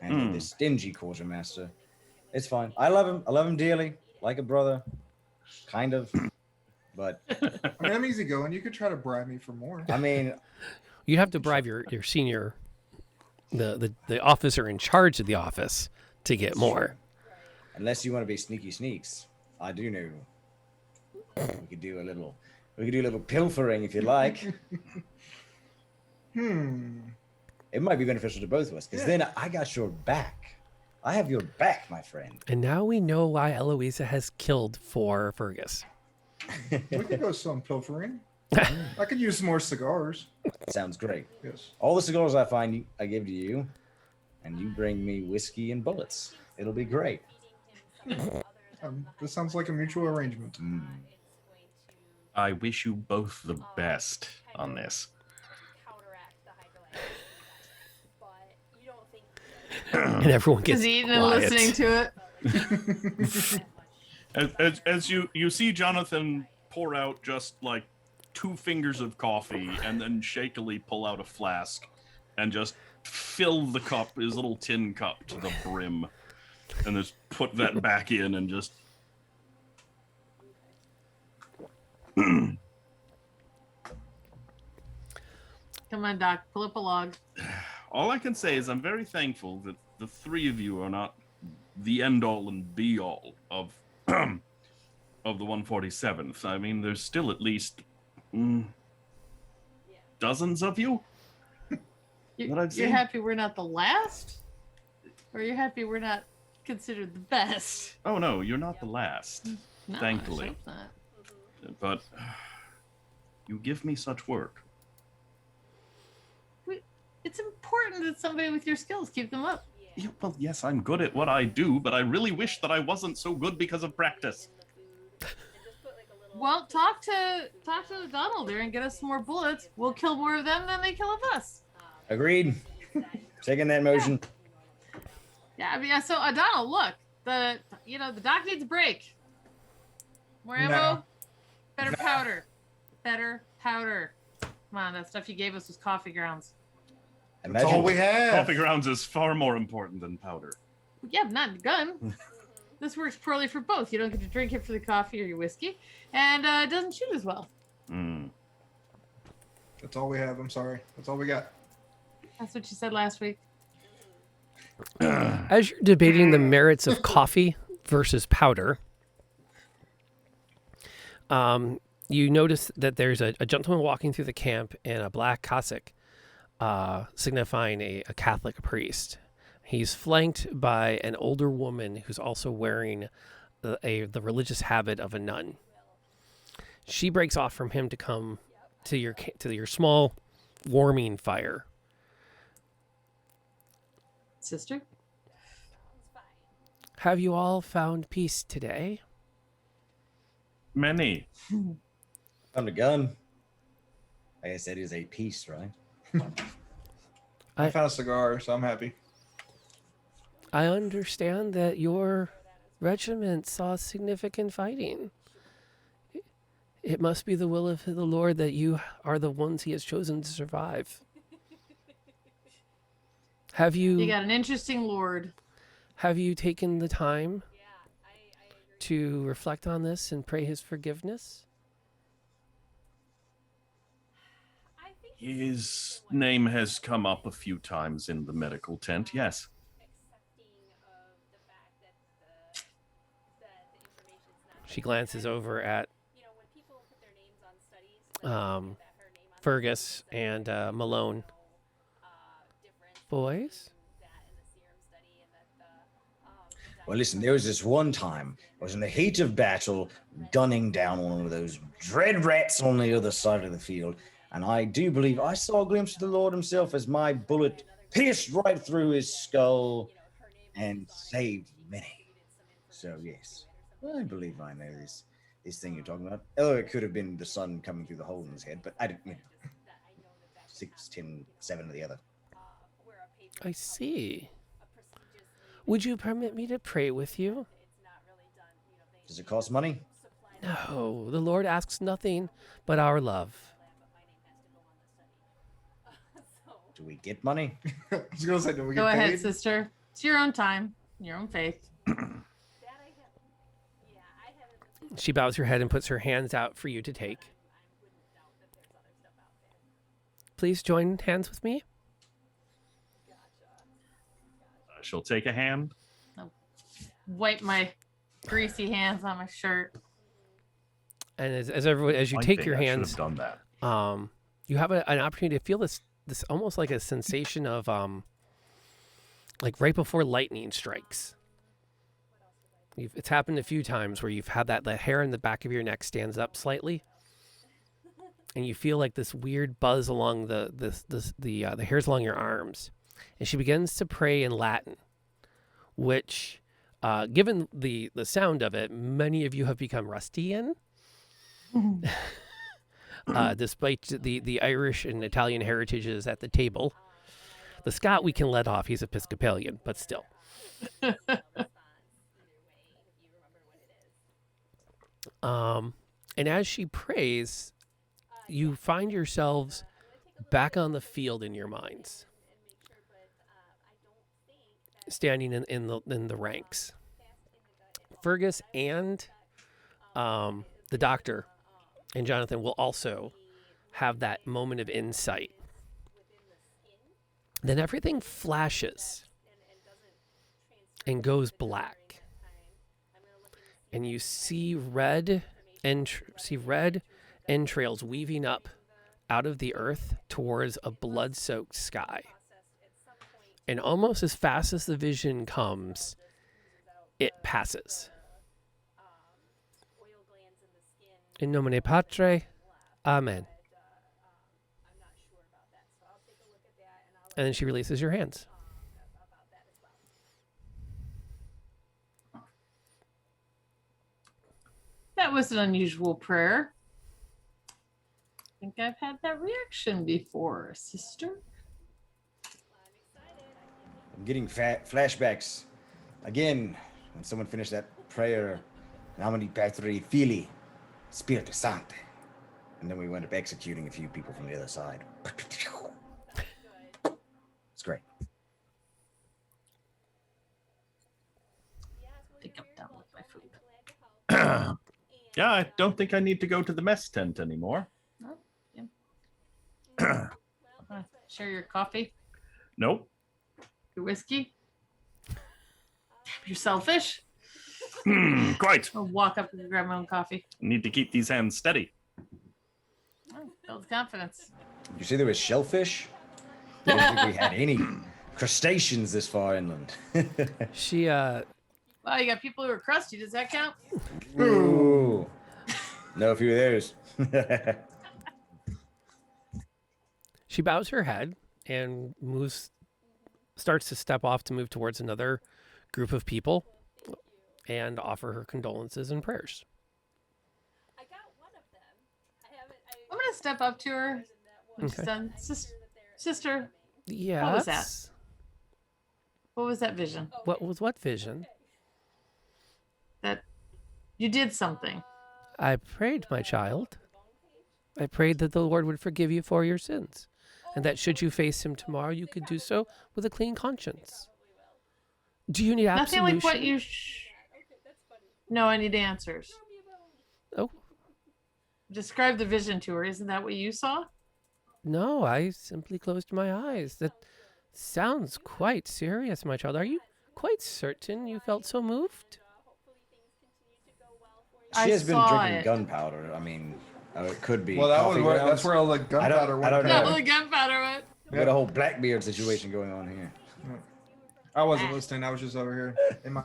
And this stingy quartermaster. It's fine. I love him. I love him dearly. Like a brother. Kind of. But I mean, I'm easygoing. You could try to bribe me for more. I mean, You have to bribe your senior, the officer in charge of the office, to get more. unless you want to be sneaky sneaks, I do know. We could do a little pilfering if you like. It might be beneficial to both of us, because then I got your back. I have your back, my friend. And now we know why Eloisa has killed for Fergus. We could go some pilfering. I could use some more cigars. Sounds great. Yes. All the cigars I find, I give to you, and you bring me whiskey and bullets. It'll be great. This sounds like a mutual arrangement. I wish you both the best on this. And everyone gets Is eating and quiet. listening to it. As you see Jonathan pour out just like 2 fingers of coffee and then shakily pull out a flask and just fill the cup, his little tin cup, to the brim, and just put that back in and just Come on, Doc. Pull up a log. All I can say is I'm very thankful that the three of you are not the end all and be all of of the 147th. I mean, there's still at least dozens of you. You're happy we're not the last? Or you're happy we're not considered the best? Oh no, you're not the last. No, Thankfully. I hope not. But you give me such work. It's important that somebody with your skills keep them up. Yeah, well, yes, I'm good at what I do, but I really wish that I wasn't so good because of practice. Well, talk to Donald there and get us some more bullets. We'll kill more of them than they kill of us. Agreed. Second that motion. Yeah, I mean, so Donald, look, the doc needs a break. More ammo, No. better powder, better powder. Come on, that stuff you gave us was coffee grounds. That's all we have. Coffee grounds is far more important than powder. Yeah, but not in a gun. This works poorly for both. You don't get to drink it for the coffee or your whiskey, and it doesn't shoot as well. That's all we have. I'm sorry. That's all we got. That's what you said last week. As you're debating the merits of coffee versus powder, you notice that there's a gentleman walking through the camp in a black cassock, signifying a Catholic priest. He's flanked by an older woman who's also wearing the religious habit of a nun. She breaks off from him to come to your small warming fire. Sister? Have you all found peace today? Many. Found a gun. I guess that is a piece, right? I found a cigar, so I'm happy. I understand that your regiment saw significant fighting. It must be the will of the Lord that you are the ones he has chosen to survive. You got an interesting lord. Have you taken the time to reflect on this and pray his forgiveness? His name has come up a few times in the medical tent, yes. She glances over at Fergus and Malone. Boys? Well, listen, there was this one time, I was in the heat of battle, gunning down one of those dread rats on the other side of the field, and I do believe I saw a glimpse of the Lord himself as my bullet pierced right through his skull and saved many. So, yes, I believe I know this thing you're talking about. Although it could have been the sun coming through the hole in his head, but I didn't, 6, 10, 7 of the other. I see. Would you permit me to pray with you? Does it cost money? No, the Lord asks nothing but our love. Do we get money? I was gonna say, do we get Go ahead, paid? sister. It's your own time, your own faith. She bows her head and puts her hands out for you to take. Please join hands with me. She'll take a hand. Wipe my greasy hands on my shirt. And as you take your hands, I should have done that. you have an opportunity to feel this almost like a sensation of like right before lightning strikes. It's happened a few times where you've had the hair in the back of your neck stands up slightly, and you feel like this weird buzz along the hairs along your arms. And she begins to pray in Latin, which, given the sound of it, many of you have become rusty in. Despite the Irish and Italian heritages at the table. The Scot we can let off. He's Episcopalian, but still. And as she prays, you find yourselves back on the field in your minds, standing in the ranks. Fergus and the doctor and Jonathan will also have that moment of insight Then everything flashes and goes black. And you see red entrails weaving up out of the earth towards a blood-soaked sky. And almost as fast as the vision comes, it passes. In nomine Patre, Amen. And then she releases your hands. That was an unusual prayer. I think I've had that reaction before, sister. I'm getting flashbacks. Again, when someone finished that prayer, Nomine Patri Filii, Spiritus Sancti. And then we went up executing a few people from the other side. It's great. I think I'm done with my food. Yeah, I don't think I need to go to the mess tent anymore. Oh, yeah. Share your coffee, Nope. your whiskey. You're selfish. Quite. I'll walk up and grab my own coffee. Need to keep these hands steady. Oh, builds confidence. Did you see there was shellfish? I don't think we had any crustaceans this far inland. She Wow, you got people who are crusty. Does that count? Ooh. Know a few of theirs. She bows her head and starts to step off to move towards another group of people and offer her condolences and prayers. I'm gonna step up to her. When she's Okay. done. Sister, Yes. was that? what was that vision? What was what vision? That you did something. I prayed, my child. I prayed that the Lord would forgive you for your sins, and that should you face him tomorrow, you could do so with a clean conscience. Do you need Nothing absolution? like what you. No, I need answers. Oh, Describe the vision to her. Isn't that what you saw? no, I simply closed my eyes. That sounds quite serious, my child. Are you quite certain you felt so moved? I She has been saw drinking it. gunpowder. I mean, it could be. Well, that was coffee where, grounds. that's where all the gunpowder I don't went. know. No, the gunpowder went. We got a whole Blackbeard situation going on here. I wasn't listening. I was just over here in my.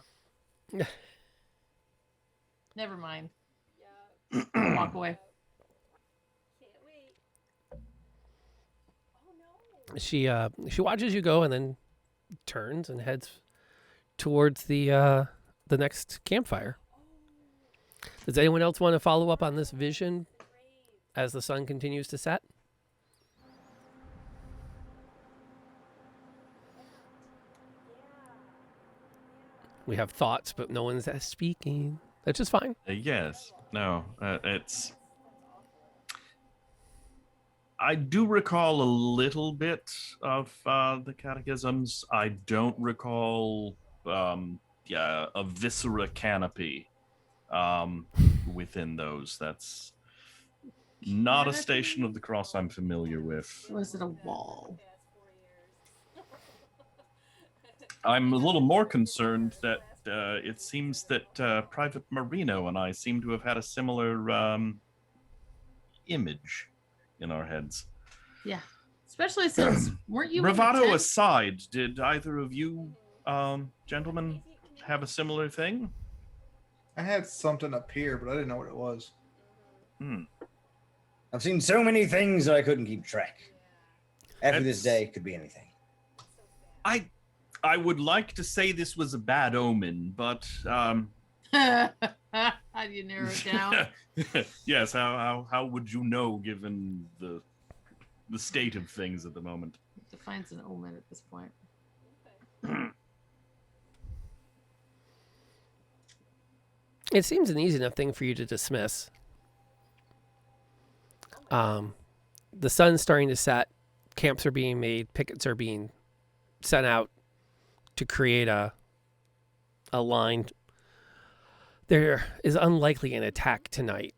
Never mind. Walk away. She watches you go and then turns and heads towards the next campfire. Does anyone else want to follow up on this vision as the sun continues to set? We have thoughts, but no one's speaking. That's just fine. Yes. No. It's. I do recall a little bit of the catechisms. I don't recall a viscera canopy within those. That's not a Station of the Cross I'm familiar with. Was it a wall? I'm a little more concerned that it seems that Private Marino and I seem to have had a similar image in our heads. Yeah. Especially since weren't you in the Bravado tent? aside, did either of you gentlemen have a similar thing? I had something up here, but I didn't know what it was. I've seen so many things that I couldn't keep track. After this That's- day, it could be anything. I would like to say this was a bad omen, but How do you narrow it down? yes. How would you know given the state of things at the moment? Defines an omen at this point. It seems an easy enough thing for you to dismiss. The sun's starting to set. Camps are being made. Pickets are being sent out to create a line. There is unlikely an attack tonight.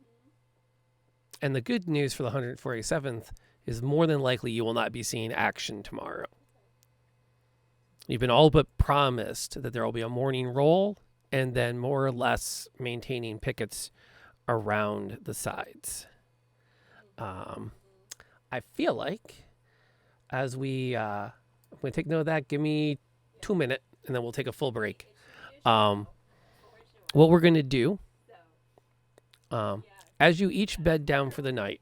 And the good news for the 147th is more than likely you will not be seeing action tomorrow. You've been all but promised that there will be a morning roll and then more or less maintaining pickets around the sides. I feel like as we take note of that, give me 2 minutes and then we'll take a full break. What we're going to do, as you each bed down for the night.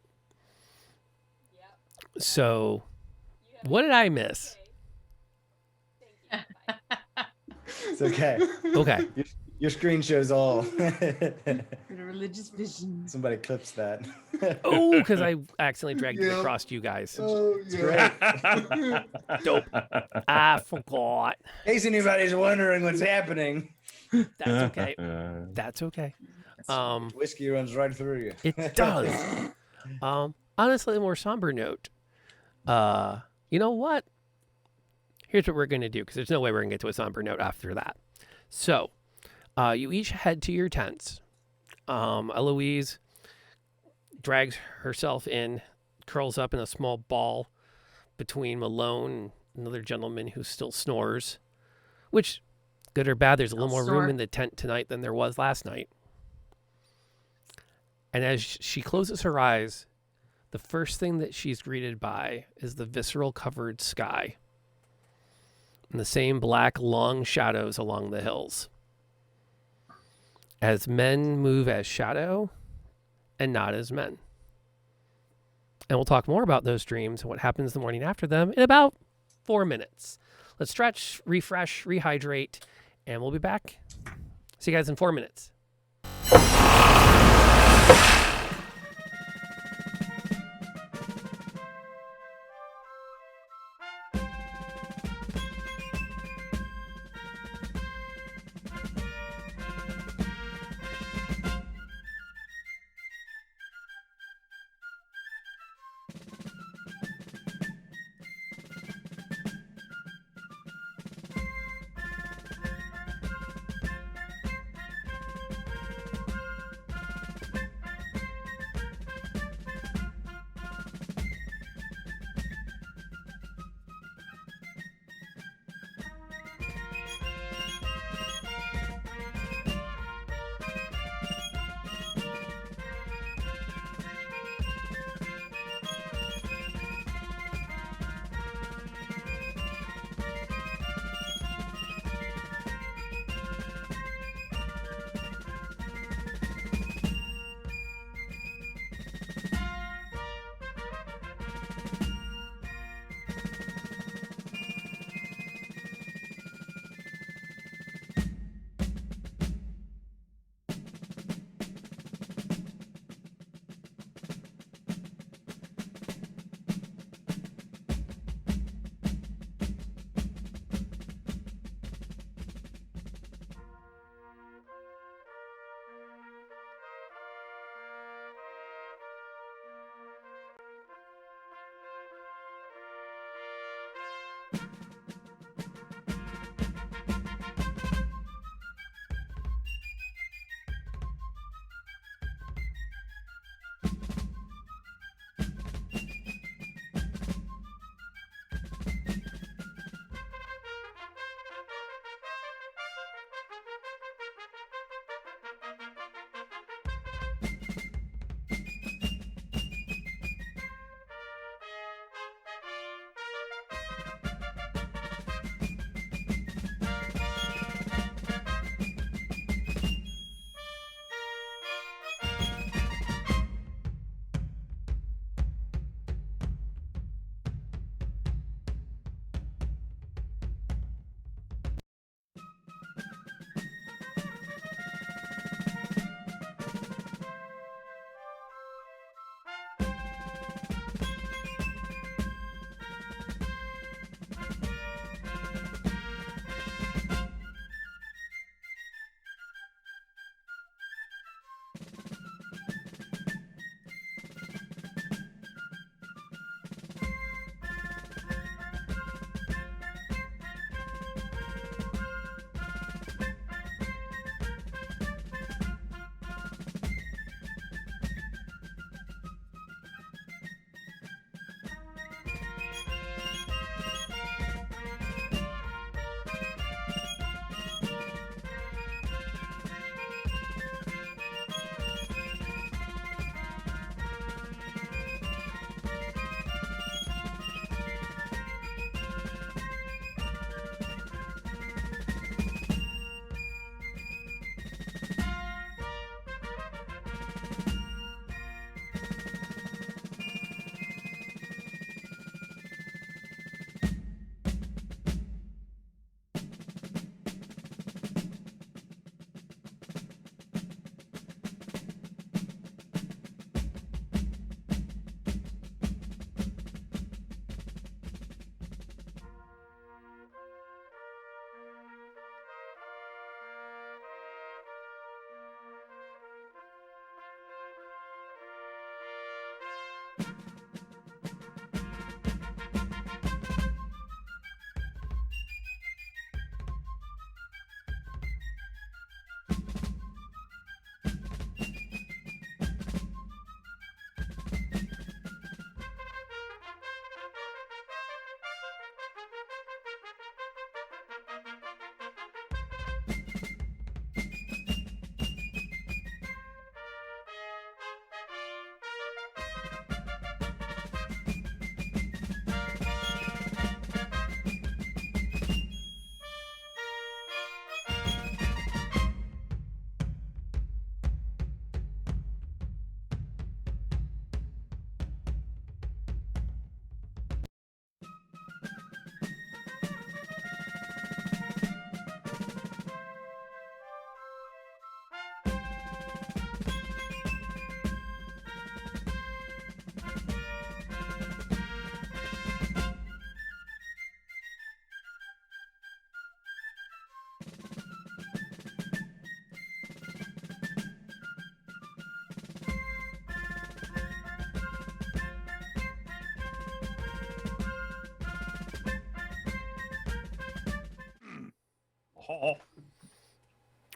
So, what did I miss? It's okay. Okay. Your screen shows all. Religious vision. Somebody clips that. Oh, because I accidentally dragged it across to you guys. Oh, Great. Dope. I forgot. In case anybody's wondering what's happening, That's okay. That's okay. whiskey runs right through you. It does. Honestly, a more somber note. You know what? Here's what we're going to do, because there's no way we're going to get to a somber note after that. So, you each head to your tents. Eloise drags herself in, curls up in a small ball between Malone and another gentleman who still snores, which, good or bad, there's a little more room in the tent tonight than there was last night. And as she closes her eyes, the first thing that she's greeted by is the visceral covered sky and the same black long shadows along the hills. As men move as shadow and not as men. And we'll talk more about those dreams and what happens the morning after them in about 4 minutes. Let's stretch, refresh, rehydrate, and we'll be back. See you guys in 4 minutes.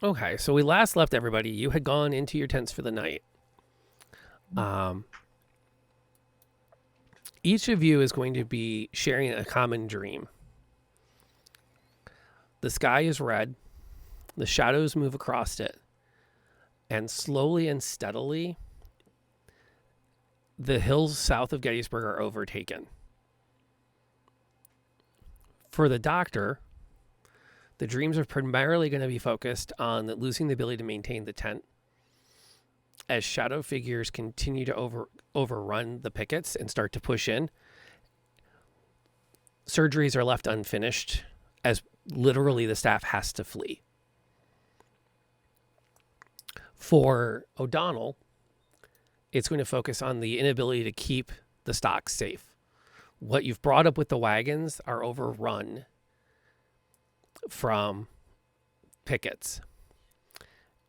Okay, so we last left everybody. You had gone into your tents for the night. Each of you is going to be sharing a common dream. The sky is red. The shadows move across it. And slowly and steadily, the hills south of Gettysburg are overtaken. For the doctor, the dreams are primarily going to be focused on losing the ability to maintain the tent as shadow figures continue to overrun the pickets and start to push in. Surgeries are left unfinished as literally the staff has to flee. For O'Donnell, it's going to focus on the inability to keep the stock safe. What you've brought up with the wagons are overrun from pickets.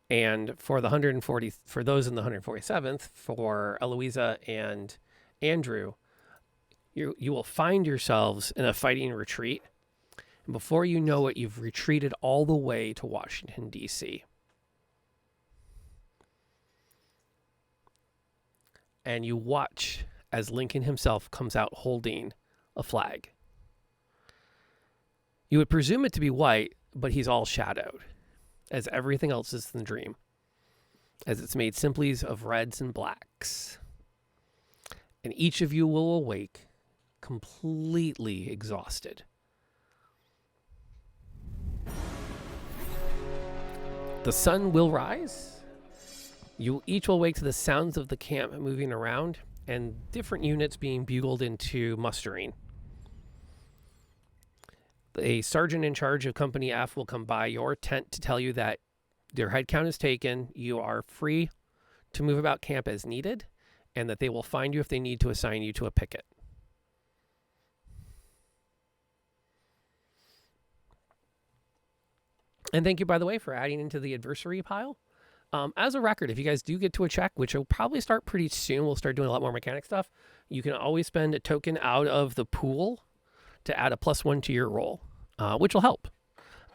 And for the 140, for those in the 147th, for Eloisa and Andrew, you will find yourselves in a fighting retreat. And before you know it, you've retreated all the way to Washington, D.C. And you watch as Lincoln himself comes out holding a flag. You would presume it to be white, but he's all shadowed, as everything else is in the dream, as it's made simply of reds and blacks. And each of you will awake completely exhausted. The sun will rise. You each will wake to the sounds of the camp moving around and different units being bugled into mustering. A sergeant in charge of Company F will come by your tent to tell you that your head count is taken, you are free to move about camp as needed, and that they will find you if they need to assign you to a picket. And thank you, by the way, for adding into the adversary pile. As a record, if you guys do get to a check, which will probably start pretty soon, we'll start doing a lot more mechanic stuff. You can always spend a token out of the pool to add a +1 to your roll, which will help.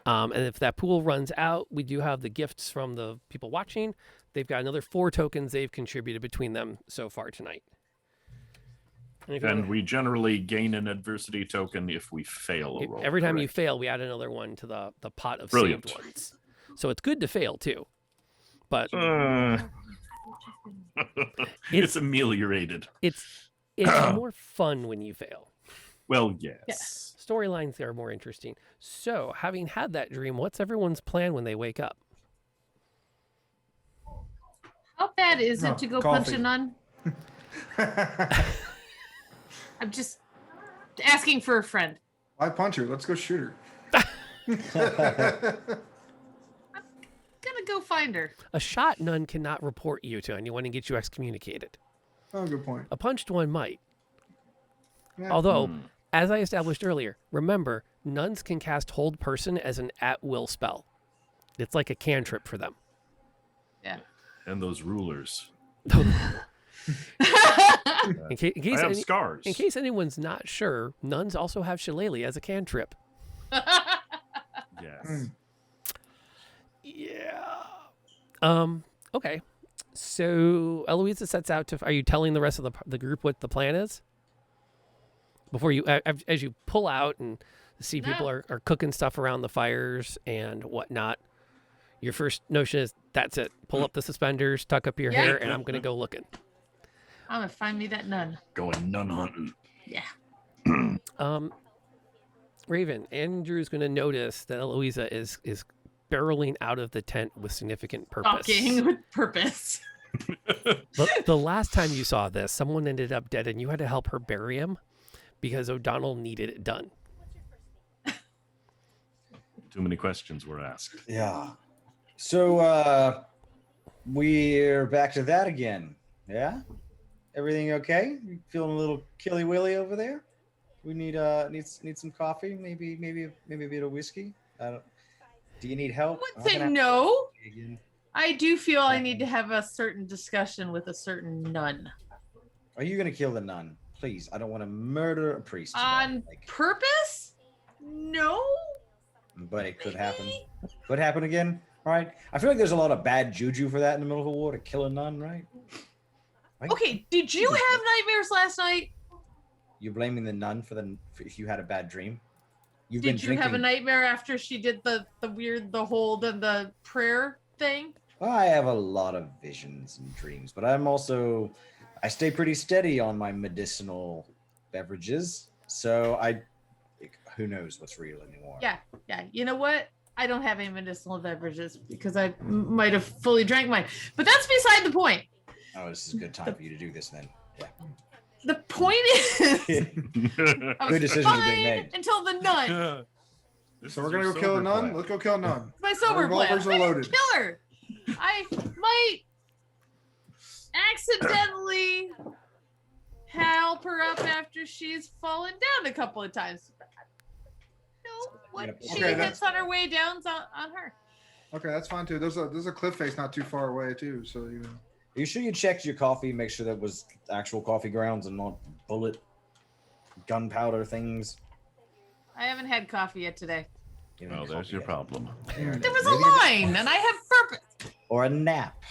And if that pool runs out, we do have the gifts from the people watching. They've got another 4 tokens they've contributed between them so far tonight. And we generally gain an adversity token if we fail a roll. Every time you fail, we add another one to the pot of saved ones. So it's good to fail too. But it's ameliorated. It's more fun when you fail. Well, yes. Storylines are more interesting. So, having had that dream, what's everyone's plan when they wake up? How bad is it to go punch coffee. a nun? I'm just asking for a friend. Why punch her? Let's go shoot her. Gonna go find her. A shot nun cannot report you to anyone and get you excommunicated. Oh, good point. A punched one might. Yeah. Although, as I established earlier, remember, nuns can cast Hold Person as an at-will spell. It's like a cantrip for them. Yeah. And those rulers. In I have scars. In case anyone's not sure, nuns also have shillelagh as a cantrip. Yes. Yeah. Okay. So Eloisa sets out to. Are you telling the rest of the group what the plan is? Before you, as you pull out and see people are cooking stuff around the fires and whatnot, your first notion is that's it. Pull up the suspenders, tuck up your hair, and I'm gonna go looking. I'm gonna find me that nun. Going nun hunting. Yeah. Raven, Andrew's gonna notice that Eloisa is barreling out of the tent with significant purpose. Talking with purpose. The last time you saw this, someone ended up dead, and you had to help her bury him because O'Donnell needed it done. Too many questions were asked. Yeah. So we're back to that again. Yeah. Everything okay? You feeling a little killy willy over there? We need some coffee, maybe a bit of whiskey. Do you need help? I would say no. I do feel I need to have a certain discussion with a certain nun. Are you gonna kill the nun? Please, I don't want to murder a priest. On purpose? No. but it could happen. Could happen again, right? I feel like there's a lot of bad juju for that in the middle of a war to kill a nun, right? Okay, did you have nightmares last night? You're blaming the nun for if you had a bad dream? Did you have a nightmare after she did the the hold and the prayer thing? I have a lot of visions and dreams, but I stay pretty steady on my medicinal beverages, so who knows what's real anymore. Yeah. You know what? I don't have any medicinal beverages because I might have fully drank mine. But that's beside the point. Oh, this is a good time for you to do this then. Yeah. The point is, good decisions are being made until the nun. So we're gonna go kill a nun. Let's go kill a nun. My sober plan. Revolvers are loaded. Kill her. I might accidentally help her up after she's fallen down a couple of times. What she hits on her way down's on her. Okay, that's fine too. There's a cliff face not too far away too, so you know. Are you sure you checked your coffee, make sure that was actual coffee grounds and not bullet gunpowder things? I haven't had coffee yet today. Well, there's your problem. There was a line, and I have purpose. Or a nap.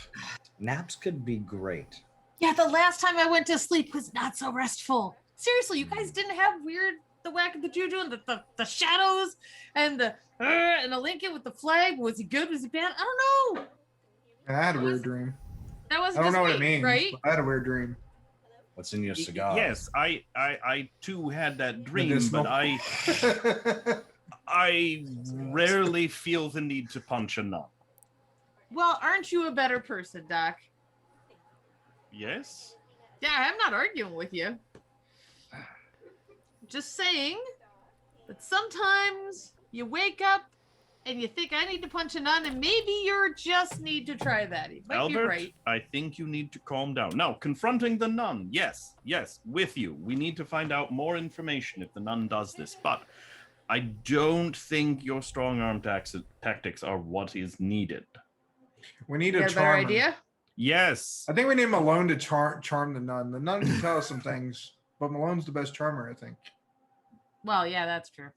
Naps could be great. Yeah, the last time I went to sleep was not so restful. Seriously, you guys didn't have the whack of the juju and the shadows and the Lincoln with the flag. Was he good? Was he bad? I don't know. I had a weird dream. That wasn't I don't know what me, it means, right? but I had a weird dream. What's in your cigar? Yes, I too had that dream, but I rarely feel the need to punch a nun. Well, aren't you a better person, Doc? Yes? Yeah, I'm not arguing with you. Just saying that sometimes you wake up and you think I need to punch a nun, and maybe you just need to try that. You might Albert, be right. I think you need to calm down. Now, confronting the nun. Yes, with you. We need to find out more information if the nun does this. But I don't think your strong arm tactics are what is needed. We need You a have a better charmer. idea? Yes. I think we need Malone to charm the nun. The nun can tell us some things, but Malone's the best charmer, I think. Well, yeah, that's true.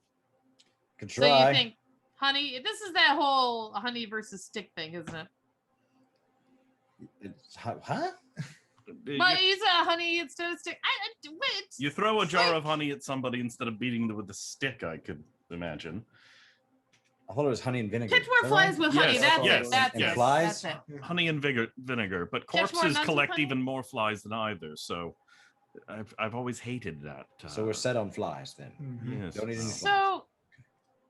Could So try. you think honey? This is that whole honey versus stick thing, isn't it? Huh? But you said honey instead of stick. Wait. You throw a jar of honey at somebody instead of beating them with a stick, I could imagine. I thought it was honey and vinegar. Catch more flies with honey. Yes, That's yes, it. That's yes. it. Flies? That's it. Honey and vinegar, but Catch more corpses nuns with collect honey? even more flies than either, so I've always hated that. So we're set on flies then. Mhm. Yes. Don't need any So,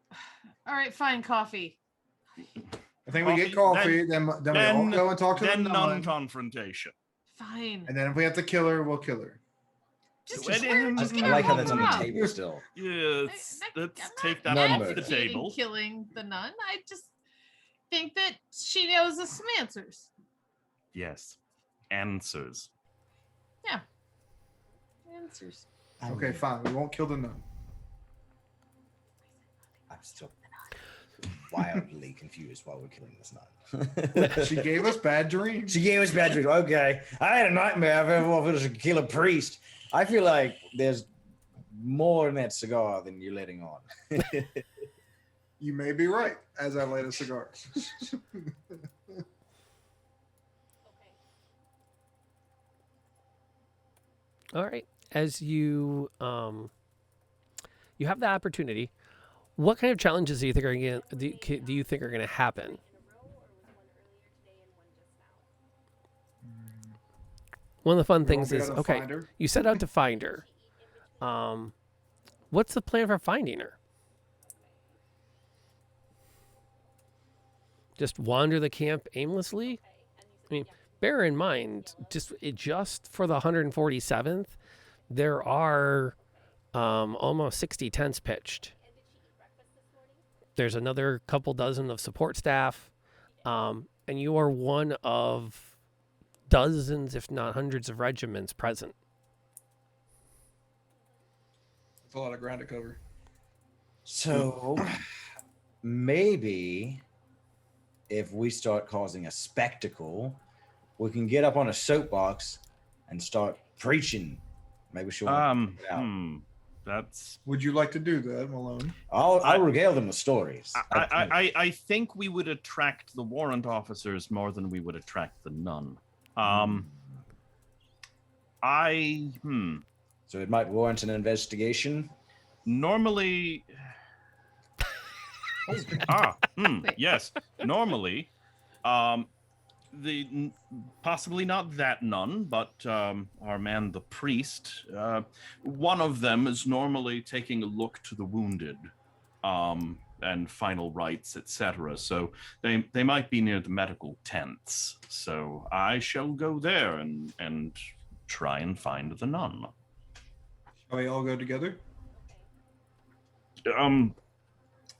flies. all right, fine, coffee. I think we get coffee, then we all go and talk to the then nun. non-confrontation. Fine. And then if we have to kill her, we'll kill her. Just I get I her like how home that's on the up. table still. Yes, let's I'm take not that Nun off the mode. advocating table. killing the nun. I just think that she knows us some answers. Yes, answers. Answers. Okay, fine. We won't kill the nun. I'm still wildly confused while we're killing this nun. She gave us bad dreams. She gave us bad dreams. Okay. I had a nightmare. I've ever wanted to kill a priest. I feel like there's more in that cigar than you're letting on. You may be right, as I light a cigar. All right. As you you have the opportunity, what kind of challenges do you think are going to happen? One of the fun things won't be is able to okay. find her. You set out to find her. What's the plan for finding her? Just wander the camp aimlessly? I mean, bear in mind, just for the 147th, there are almost 60 tents pitched. There's another couple dozen of support staff, and you are one of dozens, if not hundreds, of regiments present. It's a lot of ground to cover. So maybe if we start causing a spectacle, we can get up on a soapbox and start preaching. Maybe she'll want to check it out. That's. Would you like to do that, Malone? I'll regale them with stories. I think we would attract the warrant officers more than we would attract the nun. So it might warrant an investigation. Normally. Yes. Normally, possibly not that nun, but our man, the priest. One of them is normally taking a look to the wounded, and final rites, etc. So they might be near the medical tents. So I shall go there and try and find the nun. Shall we all go together?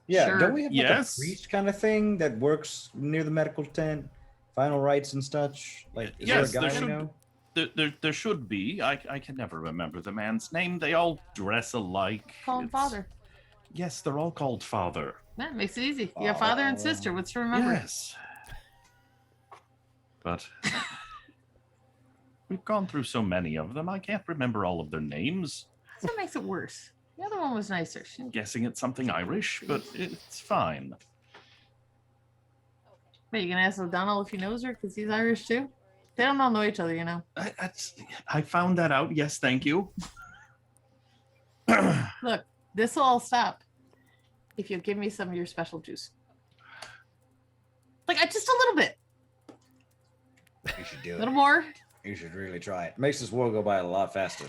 Yeah, Sure. don't we have like Yes. a priest kind of thing that works near the medical tent, final rites and such? Like, is Yes, there a there guy we should- know? There should be. I can never remember the man's name. They all dress alike. Call him Father. Yes, they're all called Father. That makes it easy. You got father and sister. What's to remember? Yes. But we've gone through so many of them, I can't remember all of their names. That's what makes it worse. The other one was nicer. I'm guessing it's something Irish, but it's fine. Wait, you gonna ask O'Donnell if he knows her because he's Irish too? They don't all know each other, you know. I found that out. Yes, thank you. Look, this will all stop if you'll give me some of your special juice. Like just a little bit, You should do a it. little more. You should really try it. Makes this war go by a lot faster.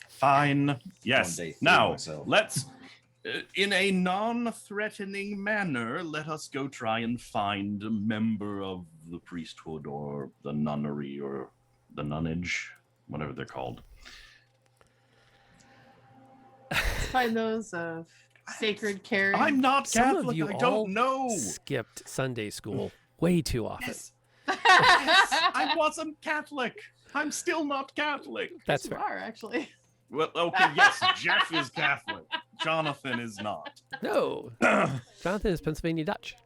Fine. Yes. One day through Now, myself. let's, in a non-threatening manner, let us go try and find a member of the priesthood or the nunnery or the nunnage, whatever they're called. Find those of sacred care. I'm not Some Catholic. of you I all don't know. skipped Sunday school way too often. Yes. Yes, I wasn't Catholic. I'm still not Catholic. That's you fair. are actually. Well, okay, yes, Jeff is Catholic. Jonathan is not. No, Jonathan is Pennsylvania Dutch.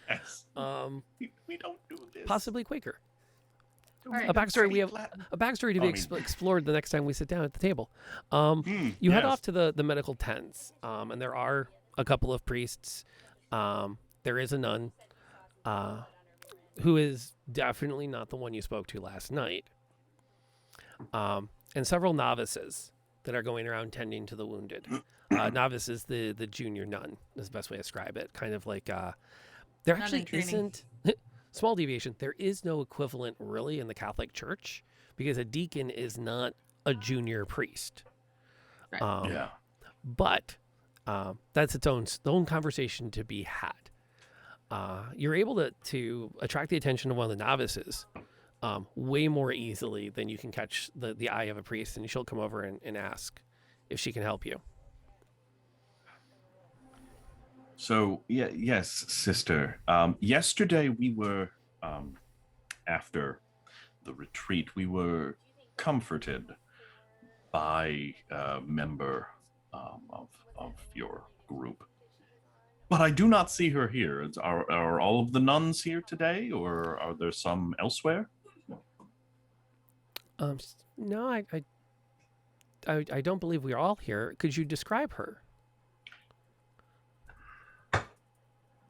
Yes. We don't do this. Possibly Quaker. All right. A backstory we Speak have. Latin. A backstory to I be mean- explored the next time we sit down at the table. You head yes. off to the medical tents, and there are a couple of priests. There is a nun, who is definitely not the one you spoke to last night, and several novices that are going around tending to the wounded. Novice is the junior nun, is the best way to describe it. Kind of like there Nun in actually training. isn't. Small deviation. There is no equivalent really in the Catholic Church because a deacon is not a junior priest. Right. Yeah. But that's its own conversation to be had. You're able to attract the attention of one of the novices way more easily than you can catch the eye of a priest, and she'll come over and ask if she can help you. So, yes, sister. Yesterday we were, after the retreat, we were comforted by a member of your group. But I do not see her here. Are all of the nuns here today, or are there some elsewhere? No, I don't believe we are all here. Could you describe her?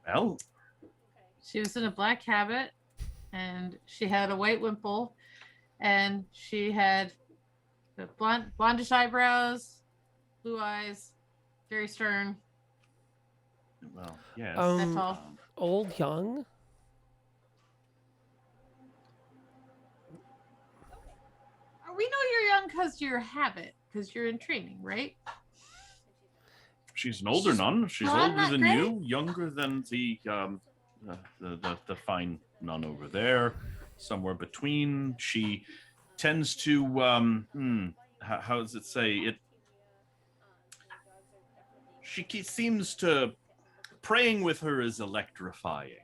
Well, She was in a black habit, and she had a white wimple, and she had the blondish eyebrows, blue eyes, very stern. well, yes. That's all. Old, young? We know you're young because your habit, because you're in training, right? She's an older nun. She's Well, I'm older not than great. you, younger than the fine nun over there, somewhere between. She tends to how does it say it? She seems to praying with her is electrifying.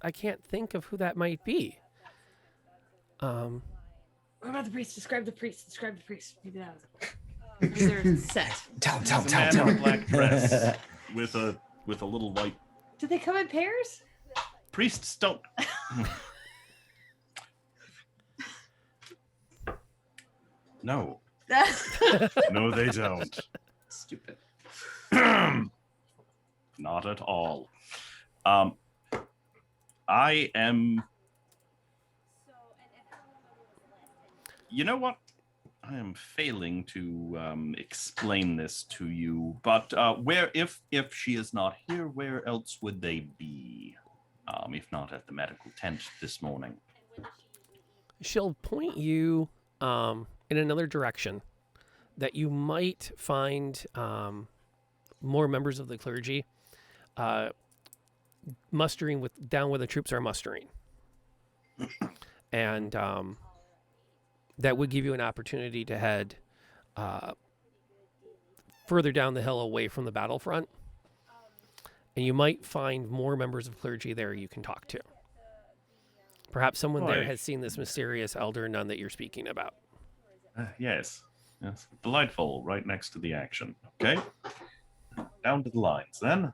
I can't think of who that might be. What about the priest? Describe the priest. Describe the priest. Maybe that was it. They're set. Tell It's a man in a black dress with a little white. Did they come in pairs? Priests don't. No. No, they don't. Stupid. Not at all. I am. You know what? I am failing to explain this to you, but where, if she is not here, where else would they be? If not at the medical tent this morning. She'll point you in another direction that you might find more members of the clergy mustering down where the troops are mustering. And that would give you an opportunity to head further down the hill away from the battlefront. And you might find more members of clergy there you can talk to. Perhaps someone there has seen this mysterious elder nun that you're speaking about. Yes. Delightful, right next to the action. Okay. Down to the lines, then.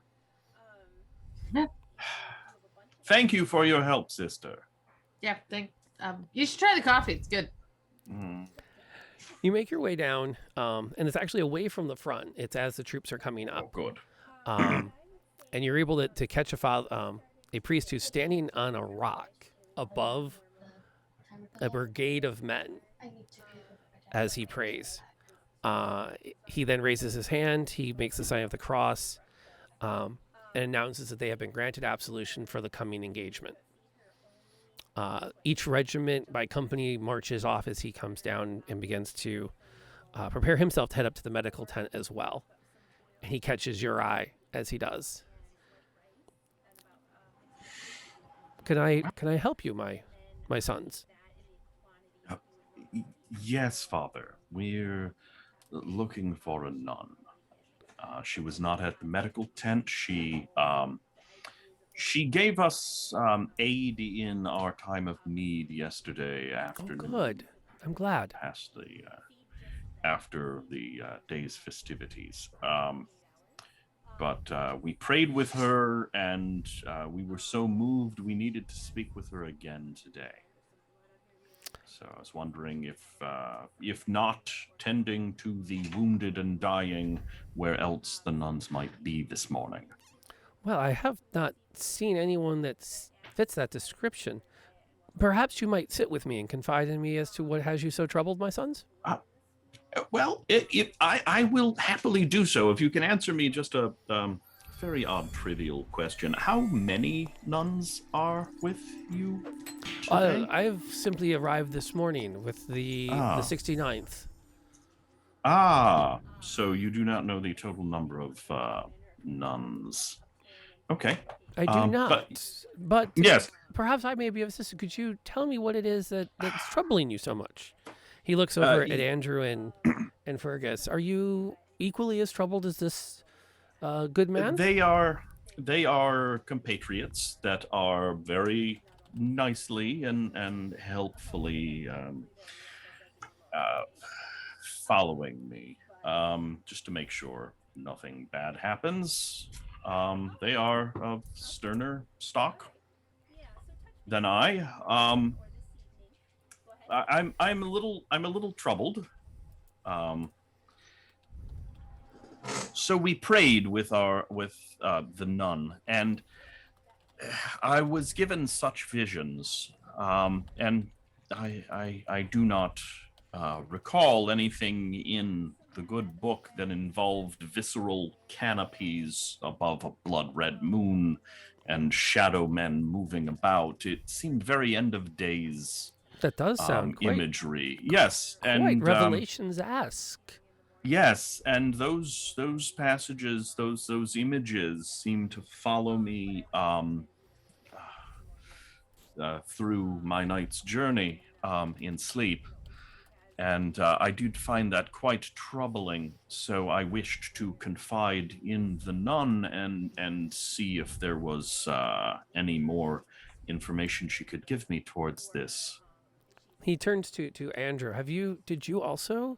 Thank you for your help, sister. Yeah, you should try the coffee. It's good. You make your way down, and it's actually away from the front. It's as the troops are coming up. Oh, good. And you're able to catch a priest who's standing on a rock above a brigade of men as he prays. He then raises his hand. He makes the sign of the cross and announces that they have been granted absolution for the coming engagement. Each regiment by company marches off as he comes down and begins to prepare himself to head up to the medical tent as well. And he catches your eye as he does. Can I help you, my sons? Yes, Father. We're looking for a nun. She was not at the medical tent. She gave us aid in our time of need yesterday afternoon. Oh, good. I'm glad. Past after the day's festivities. But we prayed with her, and we were so moved we needed to speak with her again today. So I was wondering if not tending to the wounded and dying, where else the nuns might be this morning. Well, I have not seen anyone that fits that description. Perhaps you might sit with me and confide in me as to what has you so troubled, my sons? Well, I will happily do so if you can answer me just a very odd, trivial question. How many nuns are with you today? I've simply arrived this morning with the 69th. So you do not know the total number of nuns. Okay. I do not. But yes. Perhaps I may be of assistance. Could you tell me what it is that's troubling you so much? He looks over at Andrew and Fergus. Are you equally as troubled as this good man? They are compatriots that are very nicely and helpfully following me, just to make sure nothing bad happens. They are of sterner stock than I. I'm a little troubled. So we prayed with the nun, and I was given such visions, and I do not recall anything in the good book that involved visceral canopies above a blood-red moon and shadow men moving about. It seemed very end of days. That does sound quite, imagery. Yes, quite and Revelations-esque. Yes, and those passages, those images seem to follow me through my night's journey in sleep. And I did find that quite troubling, so I wished to confide in the nun and see if there was any more information she could give me towards this. He turns to Andrew. Did you also?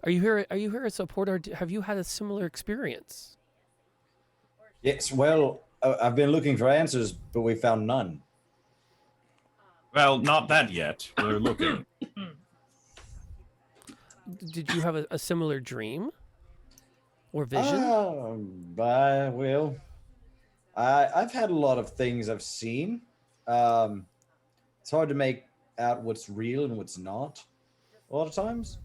Are you here as support, or have you had a similar experience? Yes, well, I've been looking for answers, but we found none. Well, not that yet. We're looking. Did you have a similar dream or vision? Well, I've had a lot of things I've seen. It's hard to make out what's real and what's not. A lot of times,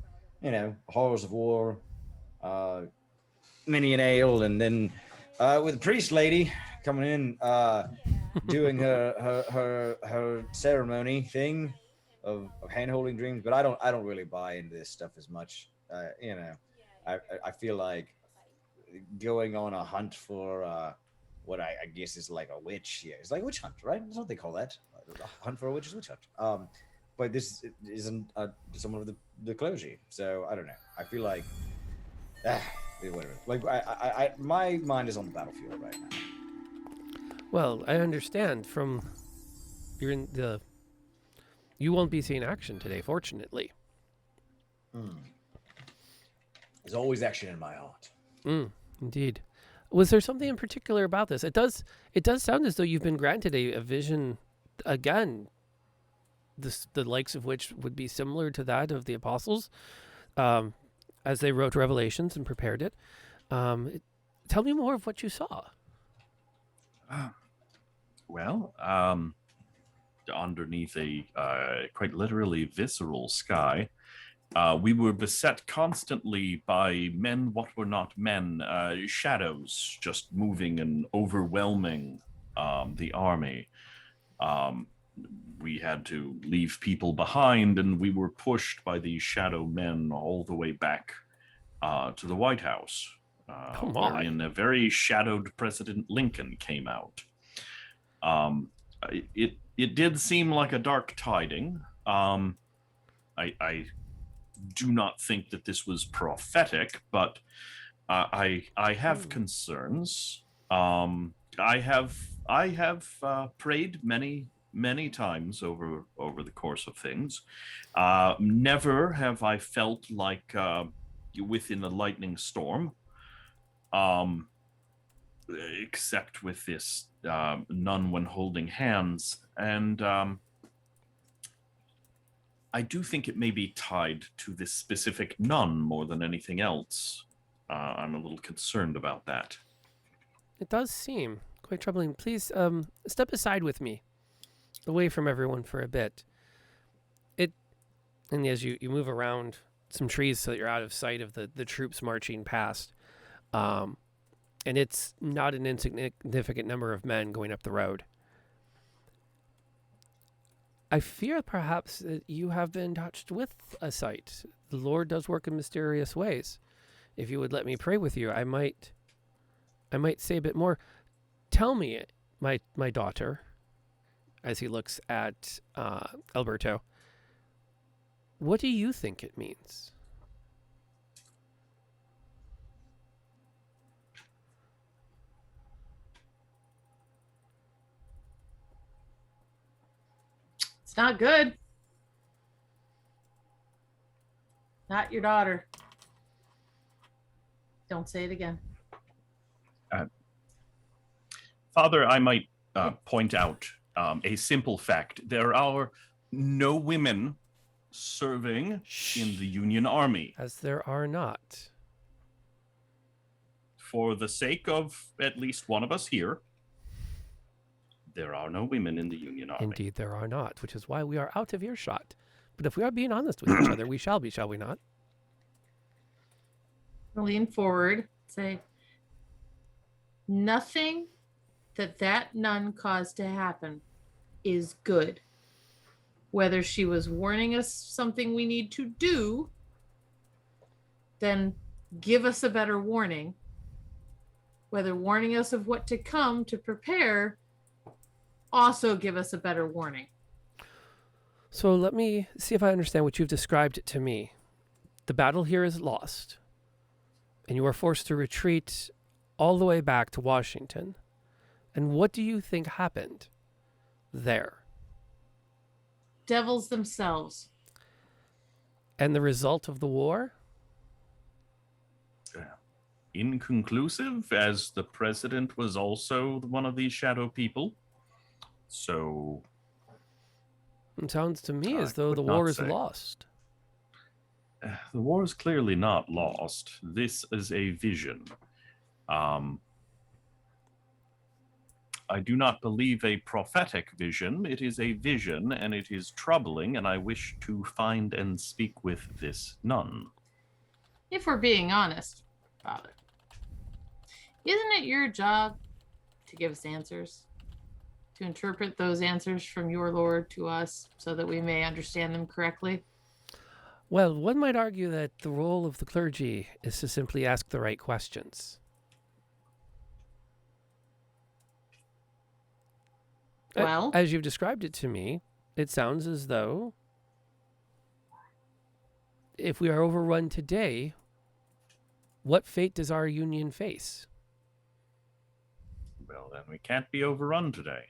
horrors of war, many an ale, and then with the priest lady coming in, doing her ceremony thing of hand holding dreams. But I don't really buy into this stuff as much. I feel like going on a hunt for what I guess is like a witch. Yeah, it's like a witch hunt, right? That's what they call that. A hunt for a witch is witch hunt. But this isn't someone of the clergy, so I don't know. I feel like whatever. Like my mind is on the battlefield right now. Well, I understand from you won't be seeing action today, fortunately. There's always action in my heart. Indeed. Was there something in particular about this? It does sound as though you've been granted a vision again, the likes of which would be similar to that of the apostles, as they wrote Revelations and prepared it. Tell me more of what you saw. Well, underneath a quite literally visceral sky, we were beset constantly by men what were not men, shadows just moving and overwhelming the army. We had to leave people behind, and we were pushed by these shadow men all the way back to the White House, wherein a very shadowed President Lincoln came out. It did seem like a dark tiding. I do not think that this was prophetic, but I have concerns. I have prayed many times over the course of things. Never have I felt like within a lightning storm, except with this nun when holding hands. And I do think it may be tied to this specific nun more than anything else. I'm a little concerned about that. It does seem quite troubling. Please step aside with me, away from everyone for a bit. And as you move around some trees so that you're out of sight of the troops marching past, and it's not an insignificant number of men going up the road. I fear perhaps that you have been touched with a sight. The Lord does work in mysterious ways. If you would let me pray with you, I might say a bit more. Tell me, my daughter, as he looks at Alberto, what do you think it means? It's not good. Not your daughter. Don't say it again. Father, I might point out a simple fact. There are no women serving in the Union Army. As there are not. For the sake of at least one of us here, there are no women in the Union Army. Indeed, there are not, which is why we are out of earshot. But if we are being honest with each other, we shall be, shall we not? Lean forward, say, nothing that nun caused to happen is good. Whether she was warning us something we need to do, then give us a better warning. Whether warning us of what to come to prepare, also give us a better warning. So let me see if I understand what you've described to me. The battle here is lost, and you are forced to retreat all the way back to Washington. And what do you think happened there? Devils themselves. And the result of the war? inconclusive, as the president was also one of these shadow people. So It sounds to me I as though could the not war is say. lost. The war is clearly not lost. This is a vision. I do not believe a prophetic vision. It is a vision, and it is troubling, and I wish to find and speak with this nun. If we're being honest, Father, isn't it your job to give us answers? To interpret those answers from your Lord to us so that we may understand them correctly? Well, one might argue that the role of the clergy is to simply ask the right questions. Well, As you've described it to me, it sounds as though if we are overrun today, what fate does our union face? Well, then we can't be overrun today.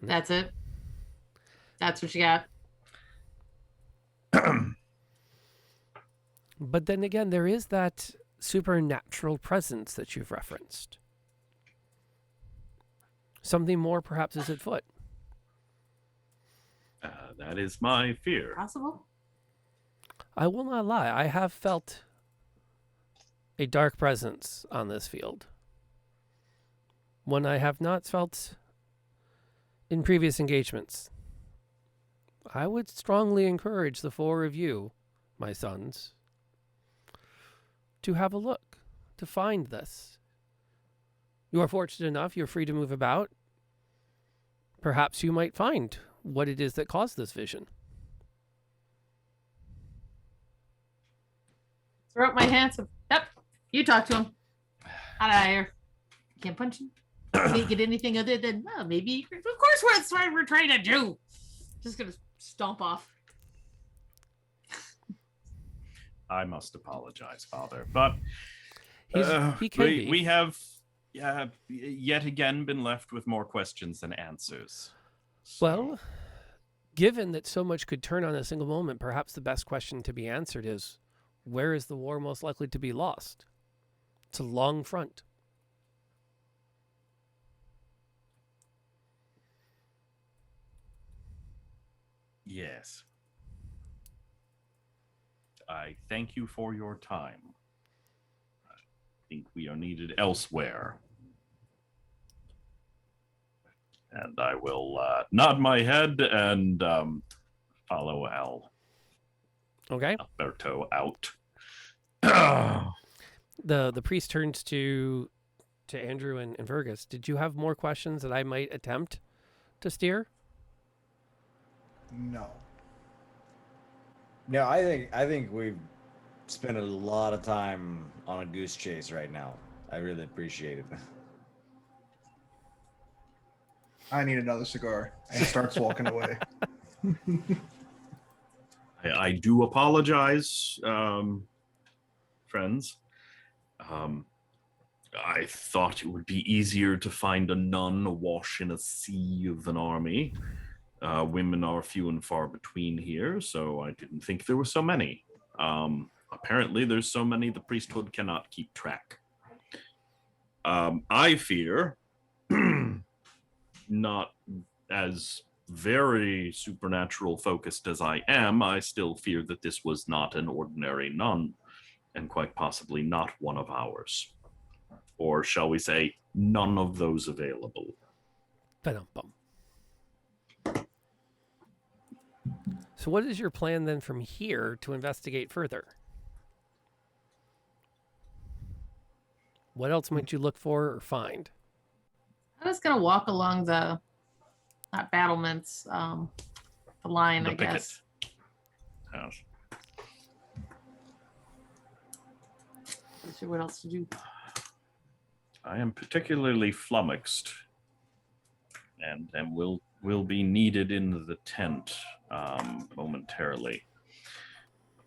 that's it. That's what you got. But then again, there is that supernatural presence that you've referenced. Something more perhaps is afoot. That is my fear. Possible? I will not lie, I have felt a dark presence on this field. One I have not felt in previous engagements. I would strongly encourage the four of you, my sons, to have a look, to find this. You are fortunate enough, you're free to move about. Perhaps you might find what it is that caused this vision. Throw up my hands. Yep. You talk to him. Out of here. Can't punch him. Can't get anything other than, well, maybe. Of course, that's what we're trying to do. Just gonna stomp off. I must apologize, Father, but He could be. we have yet again been left with more questions than answers. So, Well, given that so much could turn on a single moment, perhaps the best question to be answered is, where is the war most likely to be lost? It's a long front. yes. I thank you for your time. I think we are needed elsewhere. And I will nod my head and follow Okay. Alberto out. The priest turns to Andrew and Fergus. Did you have more questions that I might attempt to steer? No. No, I think we've spent a lot of time on a goose chase right now. I really appreciate it. I need another cigar. And starts walking away. I do apologize, friends. I thought it would be easier to find a nun awash in a sea of an army. Women are few and far between here, so I didn't think there were so many. Apparently, there's so many the priesthood cannot keep track. I fear, not as very supernatural focused as I am, I still fear that this was not an ordinary nun, and quite possibly not one of ours. Or shall we say, none of those available. Ba-dum-bum. So what is your plan then from here to investigate further? What else might you look for or find? I was gonna walk along the not battlements, the line, The I picket. guess. Yes. Not sure what else to do. I am particularly flummoxed, and will be needed in the tent momentarily.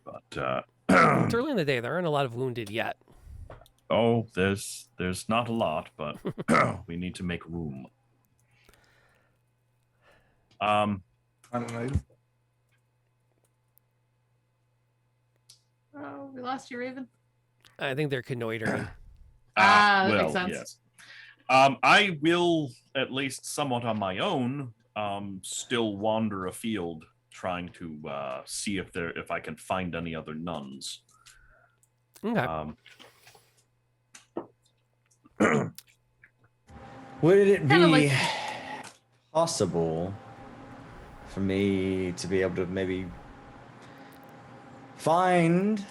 But It's early in the day. There aren't a lot of wounded yet. oh, there's not a lot, but we need to make room. I don't know. Oh, we lost you, Raven. I think they're connoitering. That well, makes sense. yes. I will, at least somewhat on my own, still wander afield, trying to see if I can find any other nuns. Okay. Would it Kinda be like- possible for me to be able to maybe find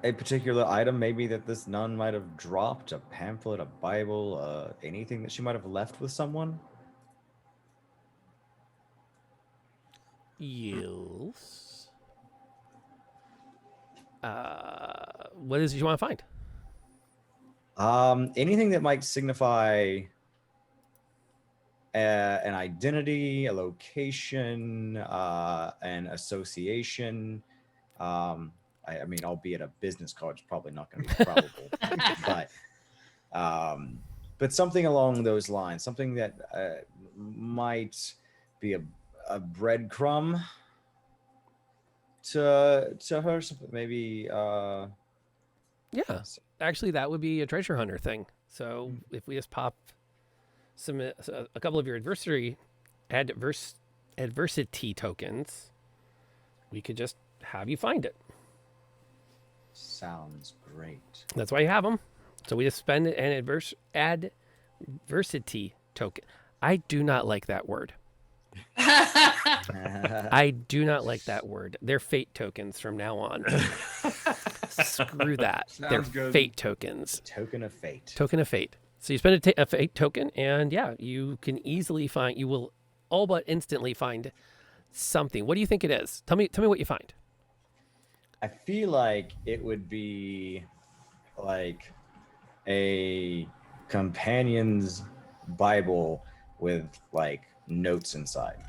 a particular item, maybe that this nun might have dropped, a pamphlet, a Bible, anything that she might have left with someone? Yes. What is it you want to find? Anything that might signify an identity, a location, an association. I mean, albeit a business card's probably not going to be probable, but something along those lines, something that might be a breadcrumb to her, maybe. Yeah. Actually, that would be a treasure hunter thing. So if we just pop a couple of your adversity tokens, we could just have you find it. Sounds great. That's why you have them. So we just spend an adversity token. I do not like that word. I do not like that word. They're fate tokens from now on. Screw that. They're good. fate tokens. Token of fate. Token of fate. So you spend a fate token, and yeah, you can easily find. You will all but instantly find something. What do you think it is? Tell me what you find. I feel like it would be like a companion's Bible with like notes inside.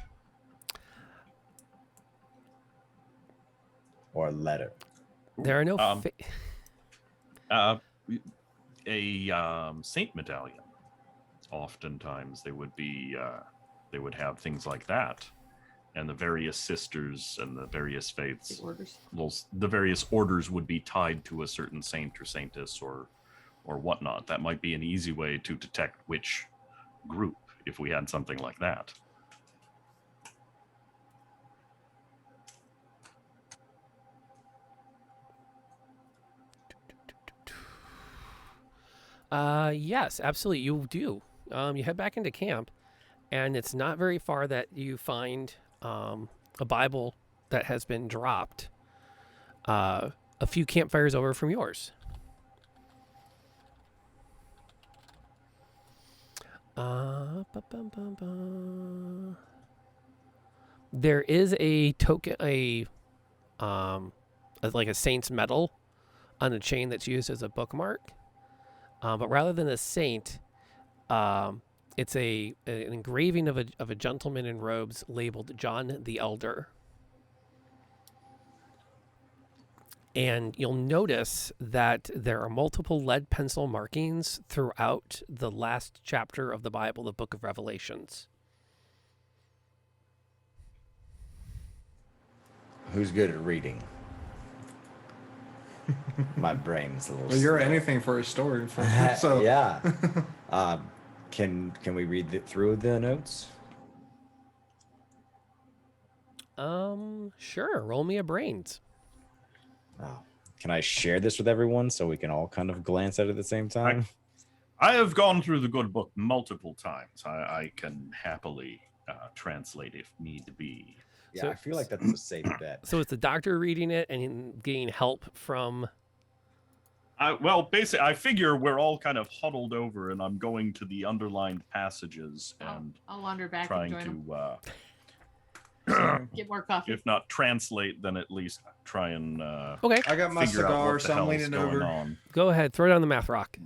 Or a letter. There are no. A saint medallion. Oftentimes they would be they would have things like that, and the various sisters and the various faiths, the various orders would be tied to a certain saint or saintess or whatnot. That might be an easy way to detect which group if we had something like that. Yes, absolutely. You do. You head back into camp, and it's not very far that you find a Bible that has been dropped a few campfires over from yours. There is a token, like a saint's medal on a chain that's used as a bookmark. But rather than a saint, it's an engraving of a gentleman in robes labeled John the Elder. And you'll notice that there are multiple lead pencil markings throughout the last chapter of the Bible, the Book of Revelations. Who's good at reading? My brain's a little Well, you're slow. anything for a story. So Yeah. Can we read through the notes? Sure. Roll me a brains. Oh. Can I share this with everyone so we can all kind of glance at it at the same time? I have gone through the good book multiple times. I can happily translate if need be. Yeah, So- I feel like that's a safe bet. So it's the doctor reading it and getting help from. Well, basically, I figure we're all kind of huddled over, and I'm going to the underlined passages and I'll wander back trying and join to, them. Get more coffee. if not translate, then at least try and Okay. I got my figure out cigar, what the so I'm hell is leaning going over. on. Go ahead. Throw down the math rock.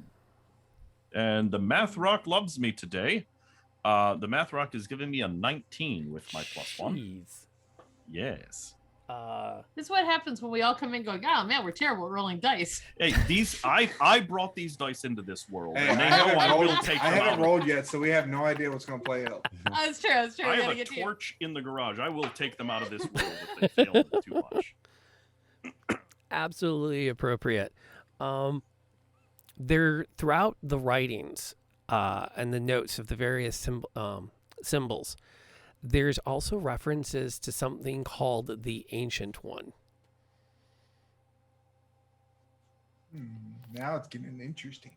And the math rock loves me today. The math rock is giving me a 19 with my +1. Jeez. Yes. This is what happens when we all come in going, oh man, we're terrible at rolling dice. Hey, I brought these dice into this world, Hey, and they know I will take I them haven't out. rolled yet, so we have no idea what's going to play out. That's true. That's true. I We have gotta a get to you. torch in the garage. I will take them out of this world if they fail it too much. Absolutely appropriate. They're throughout the writings and the notes of the various symbols. There's also references to something called the Ancient One. Now it's getting interesting.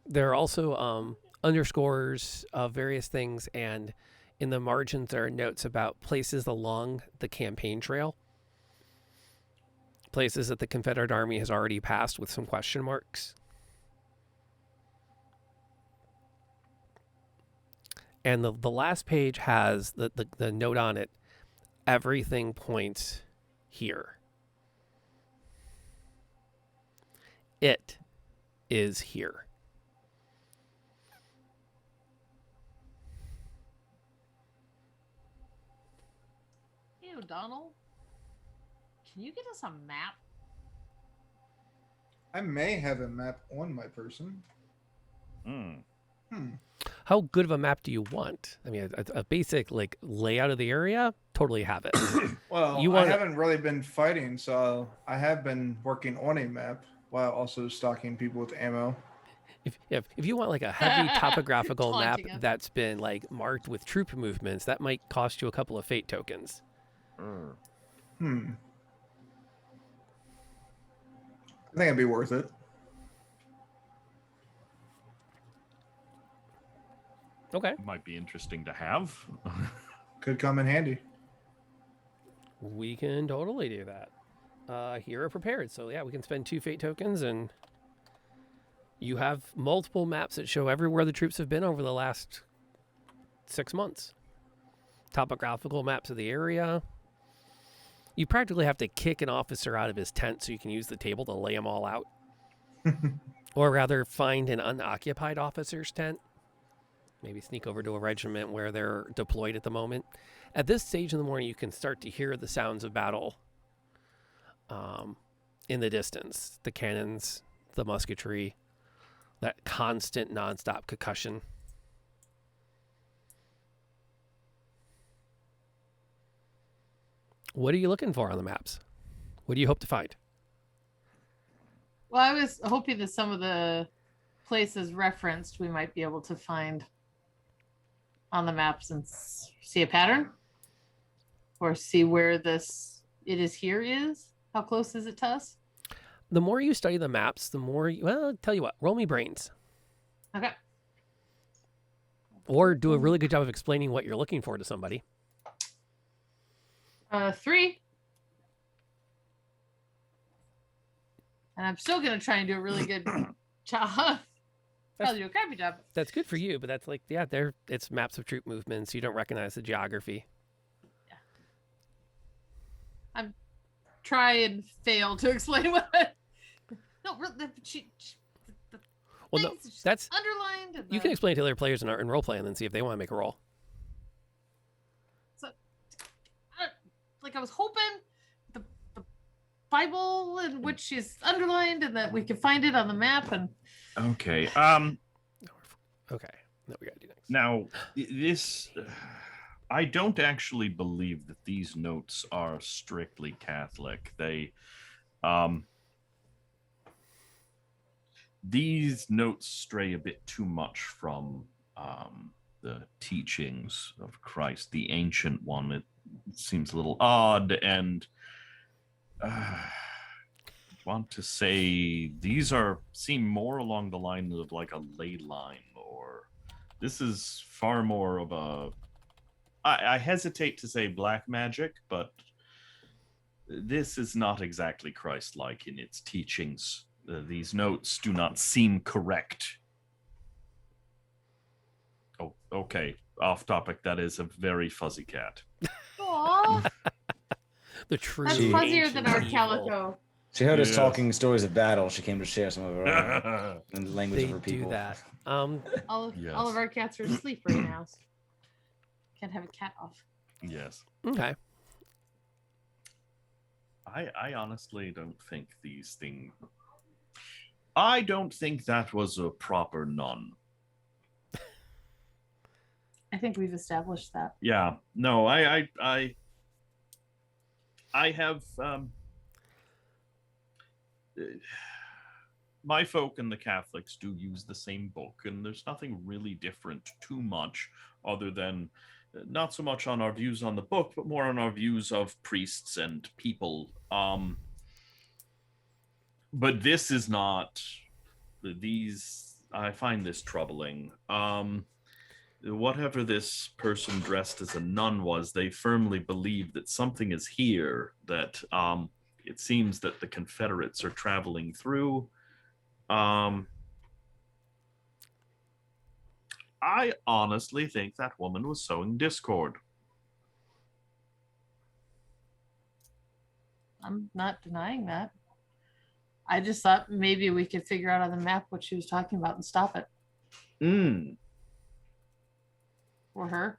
There are also underscores of various things, and in the margins there are notes about places along the campaign trail, places that the Confederate Army has already passed with some question marks. And the last page has the note on it, everything points here. It is here. Hey, O'Donnell, can you get us a map? I may have a map on my person. How good of a map do you want? I mean, a basic like layout of the area, totally have it. Well, You want- I haven't really been fighting, so I have been working on a map while also stocking people with ammo. If you want like a heavy topographical map Taunting us. that's been like marked with troop movements, that might cost you a couple of fate tokens. I think it'd be worth it. Okay. Might be interesting to have. Could come in handy. We can totally do that. Here are prepared. So yeah, we can spend 2 fate tokens, and you have multiple maps that show everywhere the troops have been over the last 6 months. Topographical maps of the area. You practically have to kick an officer out of his tent so you can use the table to lay them all out. Or rather, find an unoccupied officer's tent. Maybe sneak over to a regiment where they're deployed at the moment. At this stage in the morning, you can start to hear the sounds of battle in the distance. The cannons, the musketry, that constant, nonstop concussion. What are you looking for on the maps? What do you hope to find? Well, I was hoping that some of the places referenced we might be able to find on the maps and see a pattern, or see where this "it is here" is. How close is it to us? The more you study the maps, the more you, well, I'll tell you what, roll me brains. Okay. Or do a really good job of explaining what you're looking for to somebody. 3. And I'm still gonna try and do a really good job. Probably do a crappy job. That's good for you, but that's like, yeah, it's maps of troop movements. You don't recognize the geography. I'm try and fail to explain what. No, the Well, no, things just that's underlined. And you can explain it to other players in role play and then see if they want to make a roll. So, like I was hoping the Bible in which is underlined and that we can find it on the map and. Okay. Okay, what we gotta do next? Now, this, I don't actually believe that these notes are strictly Catholic. These notes stray a bit too much from the teachings of Christ, the Ancient One. It seems a little odd, and want to say these seem more along the lines of like a ley line, or this is far more of a. I hesitate to say black magic, but this is not exactly Christ-like in its teachings. These notes do not seem correct. Oh, okay. Off topic. That is a very fuzzy cat. Aww, The true that's She- fuzzier than our ancient calico. She heard us Yes. talking stories of battle. She came to share some of her own in the language They of her people. do that. All Yes. of our cats are asleep right now. So can't have a cat off. Yes. Okay. I honestly don't think these things. I don't think that was a proper nun. I think we've established that. Yeah. No. I have my folk and the Catholics do use the same book, and there's nothing really different too much other than not so much on our views on the book, but more on our views of priests and people. But this is not these. I find this troubling. Whatever this person dressed as a nun was, they firmly believe that something is here that it seems that the Confederates are traveling through. I honestly think that woman was sowing discord. I'm not denying that. I just thought maybe we could figure out on the map what she was talking about and stop it. Or her.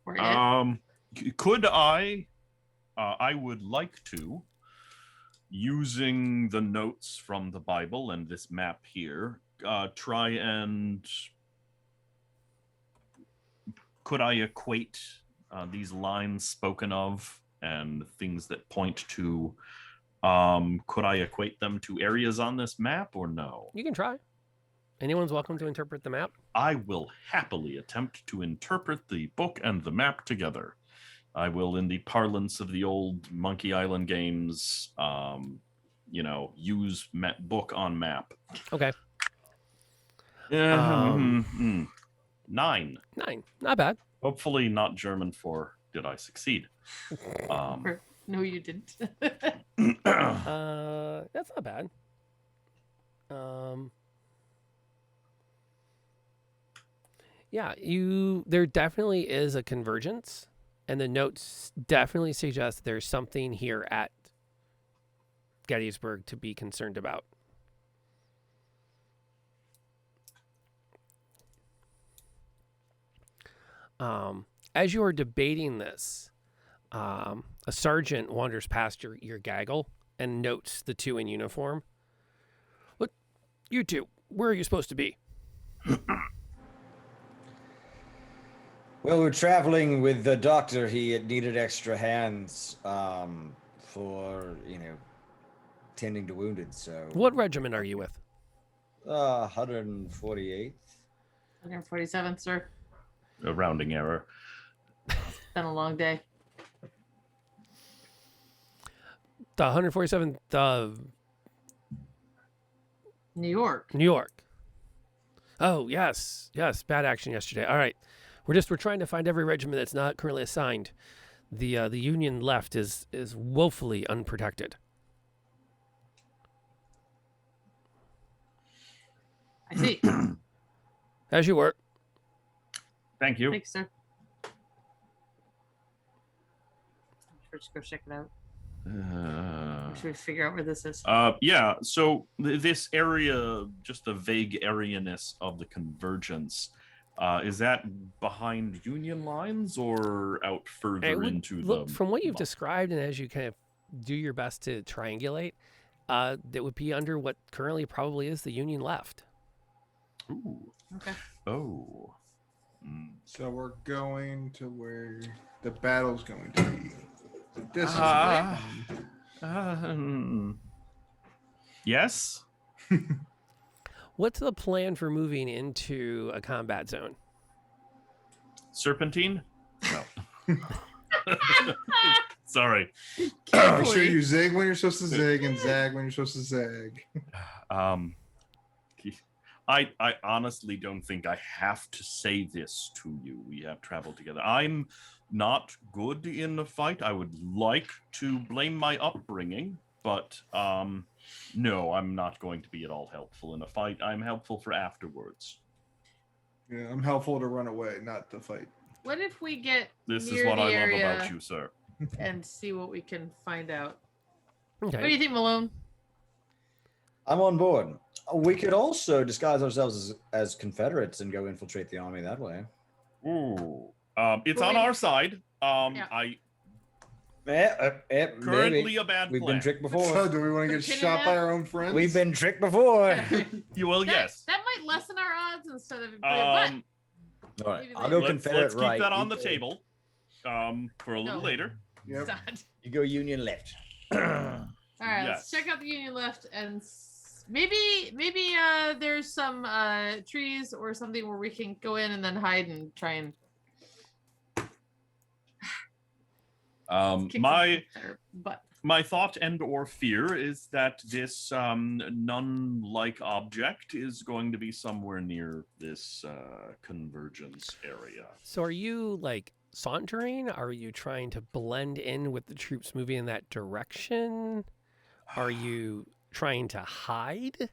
Or it. Could I would like to, using the notes from the Bible and this map here, try and could I equate these lines spoken of and things that point to, could I equate them to areas on this map or no? You can try. Anyone's welcome to interpret the map. I will happily attempt to interpret the book and the map together. I will, in the parlance of the old Monkey Island games, use book on map. Okay. 9. 9. Not bad. Hopefully not German for did I succeed. No, you didn't. That's not bad. Yeah, there definitely is a convergence, and the notes definitely suggest there's something here at Gettysburg to be concerned about. As you are debating this, a sergeant wanders past your gaggle and notes the two in uniform. Look, you two, where are you supposed to be? Well, we're traveling with the doctor. He needed extra hands for, tending to wounded. So, What regiment are you with? 148th. 147th, sir. A rounding error. It's been a long day. The 147th, New York. New York. Oh, yes. Bad action yesterday. All right. We're trying to find every regiment that's not currently assigned. The Union left is woefully unprotected. I see. As you were. Thank you. Thanks, sir. Just go check it out. Should we figure out where this is? Yeah, so this area, just the vague areaness of the convergence, is that behind Union lines or out further into look, the... From what you've described and as you kind of do your best to triangulate, that would be under what currently probably is the Union left. Ooh. Okay. Oh. So we're going to where the battle's going to be. This is yes. What's the plan for moving into a combat zone? Serpentine? No. Sorry. Make sure you zig when you're supposed to zig and zag when you're supposed to zag. I honestly don't think I have to say this to you. We have traveled together. I'm not good in the fight. I would like to blame my upbringing, but no, I'm not going to be at all helpful in a fight. I'm helpful for afterwards. Yeah, I'm helpful to run away, not to fight. What if we get This near is what the I love area about you, sir. and see what we can find out? Okay. What do you think, Malone? I'm on board. We could also disguise ourselves as Confederates and go infiltrate the army that way. Ooh. It's on our side. Yeah. Currently Maybe. a bad We've plan. been tricked before. So, do we want to get Pin it shot by out. our own friends? We've been tricked before. You will, yes. That might lessen our odds instead of All right, I'll go Let's Confederate keep right. that on You the go- table for a little No. later. Yep. You go Union left. All right, let's Yes. check out the Union left and Yes. Maybe there's some trees or something where we can go in and then hide and try and kick My their butt. my thought and or fear is that this nun-like object is going to be somewhere near this convergence area. So are you like sauntering? Are you trying to blend in with the troops moving in that direction? Are you trying to hide? I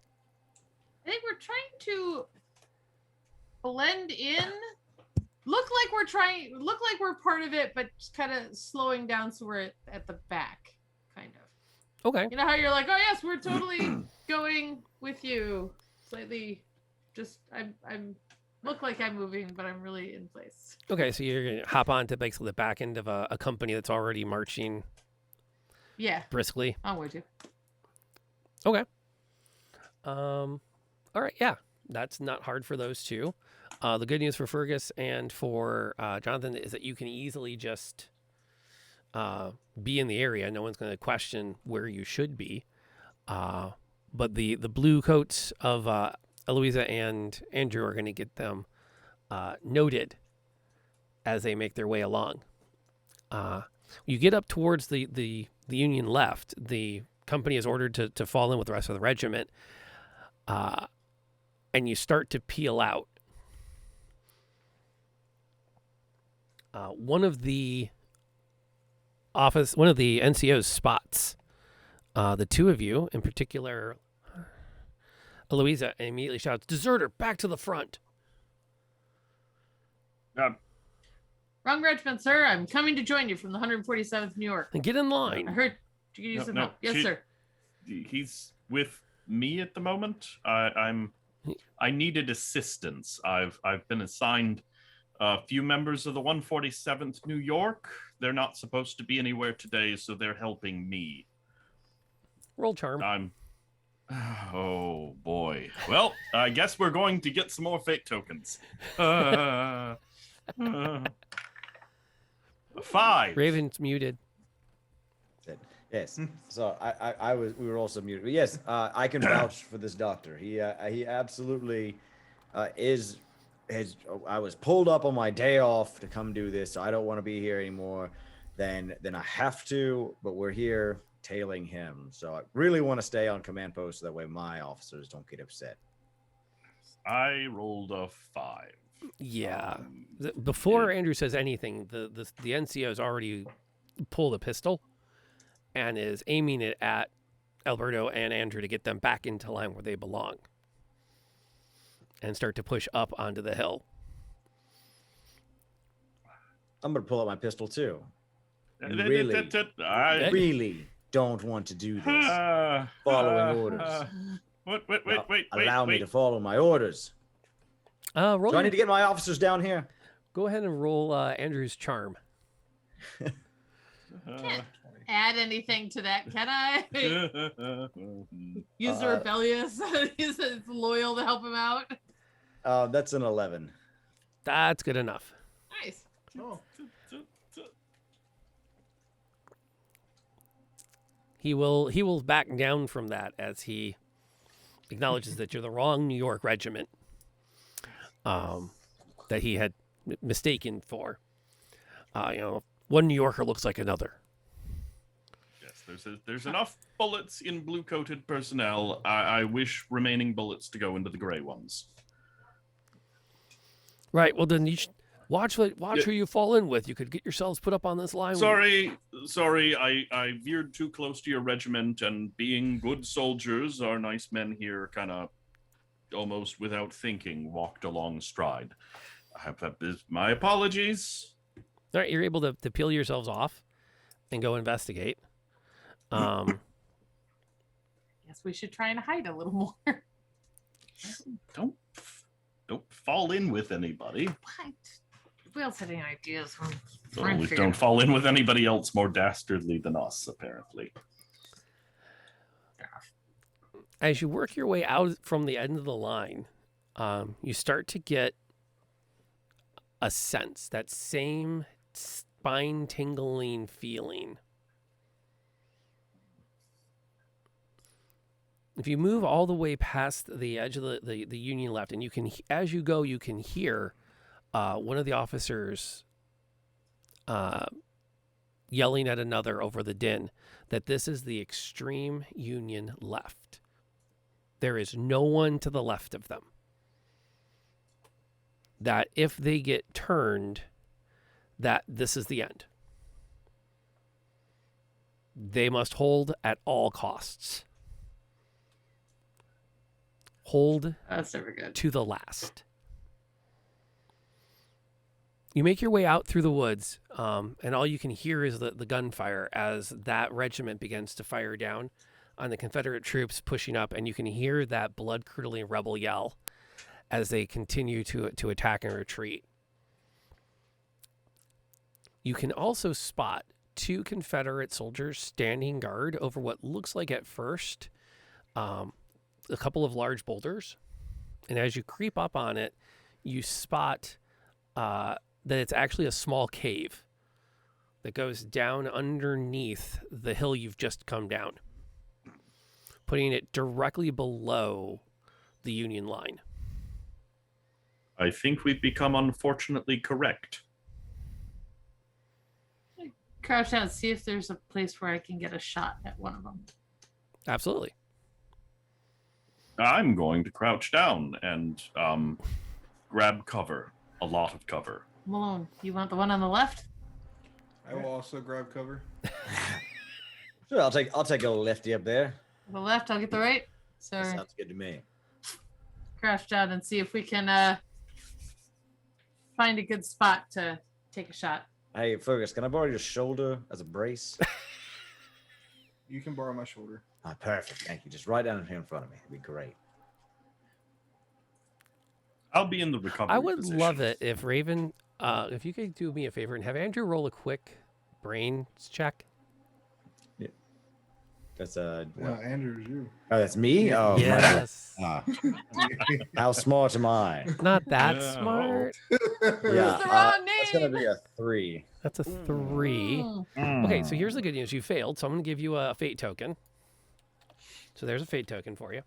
think we're trying to blend in. Look like we're part of it, but just kind of slowing down so we're at the back, kind of. Okay. You know how you're like, oh yes, we're totally going with you. Slightly, just I'm look like I'm moving, but I'm really in place. Okay, so you're going to hop onto basically the back end of a company that's already marching Yeah, briskly. I'm with you. Okay. All right, yeah. That's not hard for those two. The good news for Fergus and for Jonathan is that you can easily just be in the area. No one's going to question where you should be. But the blue coats of Eloisa and Andrew are going to get them noted as they make their way along. You get up towards the Union left. The company is ordered to fall in with the rest of the regiment. And you start to peel out. One of the NCO's spots the two of you, in particular, Eloisa, immediately shouts, "Deserter, back to the front!" Wrong regiment, sir. I'm coming to join you from the 147th New York. And get in I line. heard you could use some help. Yes, sir. He's with me at the moment. I needed assistance. I've been assigned a few members of the 147th New York. They're not supposed to be anywhere today, so they're helping me. Roll charm. Oh boy. Well, I guess we're going to get some more fate tokens. 5. Raven's muted. Yes. So we were also muted. But yes, I can vouch for this doctor. He absolutely I was pulled up on my day off to come do this. So I don't want to be here anymore than I have to, but we're here tailing him. So I really want to stay on command post so that way my officers don't get upset. I rolled a 5. Yeah. Before Andrew says anything, the NCO's already pulled a pistol and is aiming it at Alberto and Andrew to get them back into line where they belong and start to push up onto the hill. I'm going to pull out my pistol too. I Really don't want to do this. Following orders. Wait. Allow me to follow my orders. Roll. Do I need to get my officers down here? Go ahead and roll Andrew's charm. Can't add anything to that, can I? Use the rebellious. He's loyal to help him out. That's an 11. That's good enough. Nice. Oh, He will back down from that as he acknowledges that you're the wrong New York regiment that he had mistaken for. One New Yorker looks like another. Yes, there's enough bullets in blue-coated personnel. I wish remaining bullets to go into the gray ones. Right. Well, then you should watch who you fall in with. You could get yourselves put up on this line. Sorry. I veered too close to your regiment, and being good soldiers, our nice men here kind of almost without thinking walked along stride. My apologies. All right, you're able to peel yourselves off and go investigate. Yes, we should try and hide a little more. Don't fall in with anybody. What? We else had any ideas? Don't fall in with anybody else more dastardly than us, apparently. As you work your way out from the end of the line, you start to get a sense, that same spine-tingling feeling. If you move all the way past the edge of the Union left, and you can, as you go, you can hear one of the officers yelling at another over the din that this is the extreme Union left. There is no one to the left of them. That if they get turned, that this is the end. They must hold at all costs. Hold That's never good. to the last. You make your way out through the woods, and all you can hear is the gunfire as that regiment begins to fire down on the Confederate troops pushing up, and you can hear that blood-curdling rebel yell as they continue to attack and retreat. You can also spot 2 Confederate soldiers standing guard over what looks like at first a couple of large boulders. And as you creep up on it, you spot that it's actually a small cave that goes down underneath the hill you've just come down, putting it directly below the Union line. I think we've become unfortunately correct. Crouch down, see if there's a place where I can get a shot at one of them. Absolutely. I'm going to crouch down and grab cover, a lot of cover. Malone, you want the one on the left? I will also grab cover. Sure, I'll take a lefty up there. The left, I'll get the right. So That sounds good to me. crouch down and see if we can find a good spot to take a shot. Hey, Fergus, can I borrow your shoulder as a brace? You can borrow my shoulder. Ah, perfect. Thank you. Just right down here in front of me. It'd be great. I'll be in the recovery I would position. love it if Raven, if you could do me a favor and have Andrew roll a quick brains check. That's Yeah, Andrew's you. Oh, that's me. Oh, Yes. my God. How smart am I? Not that Yeah. smart. Yeah, the wrong that's gonna name. be a 3. That's a 3. Mm. Okay, so here's the good news. You failed, so I'm going to give you a fate token. So there's a fate token for you.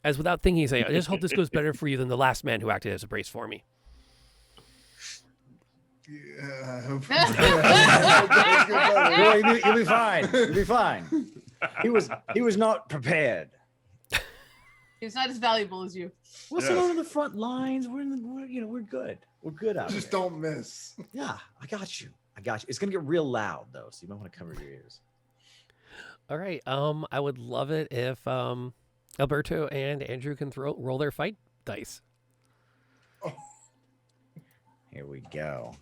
As without thinking, you say, I just hope this goes better for you than the last man who acted as a brace for me. Yeah, I hope. Yeah, you'll be fine. You'll be fine. He was not prepared. He's not as valuable as you. We're Yes. still on the front lines. We're good. We're good out Just here. don't miss. Yeah, I got you. It's gonna get real loud though, so you might want to cover your ears. All right. I would love it if Alberto and Andrew can roll their fight dice. Here we go.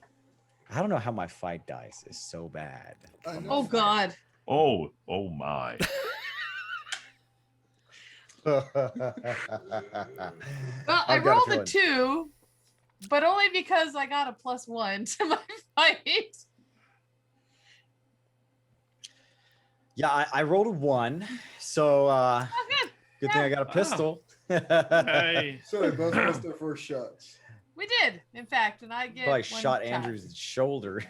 I don't know how my fight dice is so bad. I know. Oh God. Oh my. Well, I I've got a rolled a feeling. 2, but only because I got a +1 to my fight. Yeah, I rolled a 1, so Oh, good. good thing I got a pistol. Hey. So they both missed their first shots. We did, in fact, and I get Probably one shot shot. Andrew's shoulder.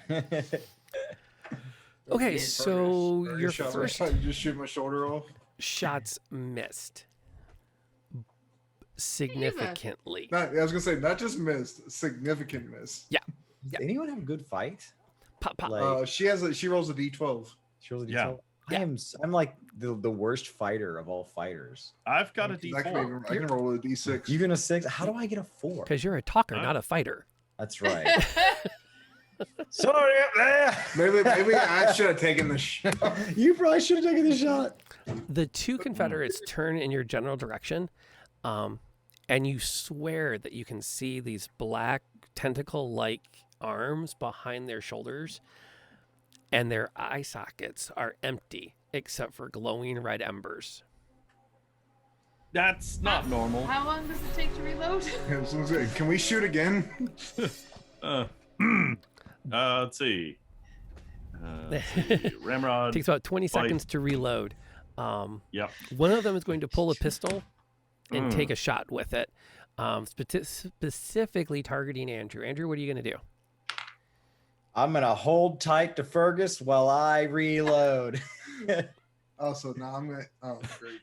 Okay, Yeah, so Fergus. your Shot my first shot, you just shoot my shoulder off. shots missed significantly. Not, I was gonna say not just missed, significant miss. Yeah. Does anyone have a good fight? Pop, pop. Like, She rolls a d12. she rolls a Yeah. D12? I'm like the worst fighter of all fighters. I've got a I D4. can roll a d6. Even a 6? How do I get a 4? Because you're a talker, not a fighter. That's right. Sorry up there. Maybe I should have taken the shot. You probably should have taken the shot. The 2 Confederates turn in your general direction, and you swear that you can see these black tentacle-like arms behind their shoulders, and their eye sockets are empty except for glowing red embers. That's not normal. How long does it take to reload? I was gonna say, can we shoot again? Let's see. Ramrod. Takes about 20 Fight. seconds to reload. Yep. One of them is going to pull a pistol and take a shot with it, specifically targeting Andrew. Andrew, what are you going to do? I'm going to hold tight to Fergus while I reload. Oh, so now I'm gonna. Oh, great.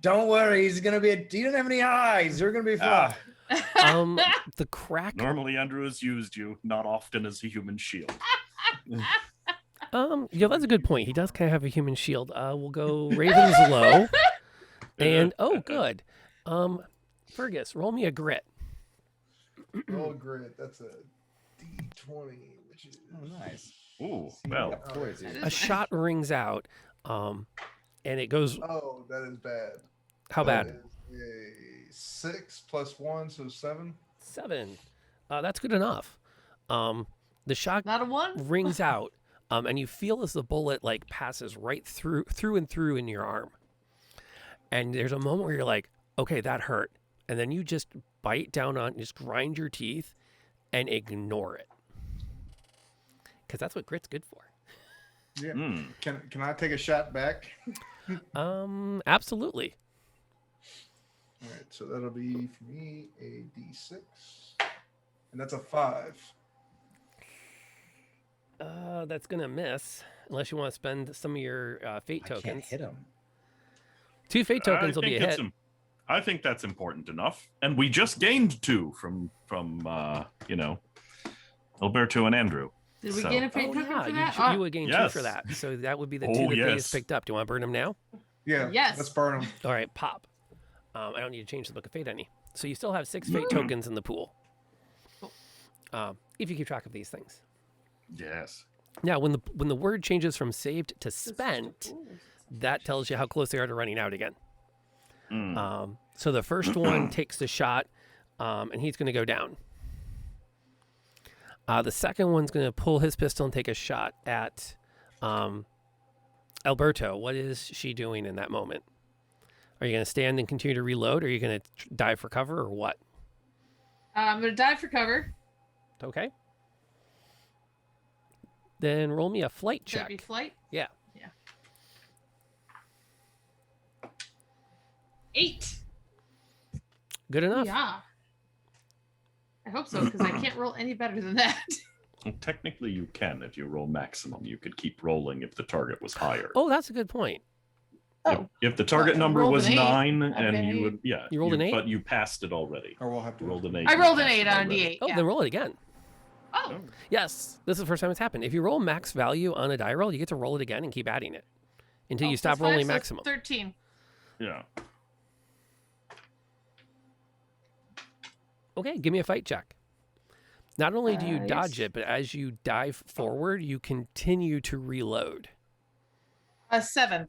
Don't worry, he doesn't have any eyes. You're gonna be fine. The crack. Normally, Andrew has used you, not often as a human shield. Yeah, that's a good point. He does kind of have a human shield. We'll go Ravens low. And good. Fergus, roll me a grit. Oh, great. That's a D20, which is Nice. Ooh, well. A shot rings out, and it goes. Oh, that is bad. How bad? That is a 6 + 1, so 7. 7. That's good enough. The shot Not a 1? rings out, and you feel as the bullet like passes right through in your arm. And there's a moment where you're like, okay, that hurt. And then you just bite down on, just grind your teeth and ignore it. Because that's what grit's good for. Yeah. Can I take a shot back? Absolutely. All right, so that'll be for me a D6, and that's a 5. That's going to miss, unless you want to spend some of your fate I tokens. can't hit him. 2 fate tokens will be a hit. I think that's important enough. And we just gained 2 from Alberto and Andrew. Did we So- gain a fate token for that? You would gain 2 yes. for that. So that would be the 2 Oh, that yes. Pays picked up. Do you want to burn them now? Yeah. Yes. Let's burn them. All right, pop. I don't need to change the book of fate any. So you still have 6 fate tokens in the pool. If you keep track of these things. Yes. Now, when the word changes from saved to spent, that tells you how close they are to running out again. So the first one takes the shot, and he's going to go down. The second one's going to pull his pistol and take a shot at Alberto. What is she doing in that moment? Are you going to stand and continue to reload, or are you going to dive for cover, or what? I'm going to dive for cover. Okay. Then roll me a flight Should that check. be flight? Yeah. Yeah. 8. Good enough. Yeah. I hope so, because I can't roll any better than that. Well, technically, you can. If you roll maximum, you could keep rolling if the target was higher. Oh, that's a good point. If the target Well, number rolled was an 8. 9, and Okay. you would, You rolled an 8? But you passed it already. Or we'll have to You rolled an 8. I you rolled an passed 8 it on a already. D8. Oh, Yeah. then roll it again. Oh. Yes, this is the first time it's happened. If you roll max value on a die roll, you get to roll it again and keep adding it until you stop Plus 5, rolling so maximum. 13. Yeah. Okay, give me a fight check. Not only do you dodge yes. it, but as you dive forward, you continue to reload. 7.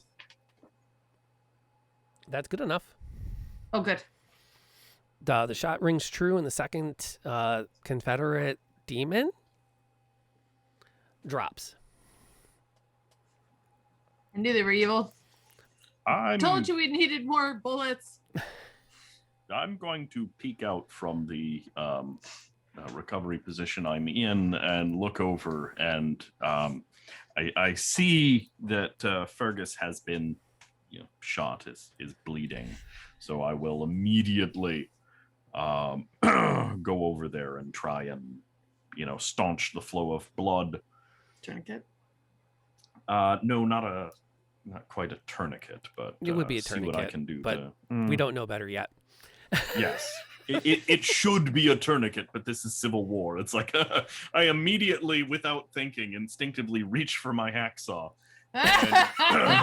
That's good enough. Oh, good. The shot rings true, and the second Confederate demon drops. I knew they were evil. I'm Told you we needed more bullets. I'm going to peek out from the recovery position I'm in and look over, and I see that Fergus has been, shot, is bleeding. So I will immediately go over there and try and, staunch the flow of blood. Tourniquet. No, not quite a tourniquet, but It would be a see what I tourniquet, can do. but we don't know better yet. Yes. It should be a tourniquet, but this is Civil War. It's like I immediately, without thinking, instinctively reach for my hacksaw. And,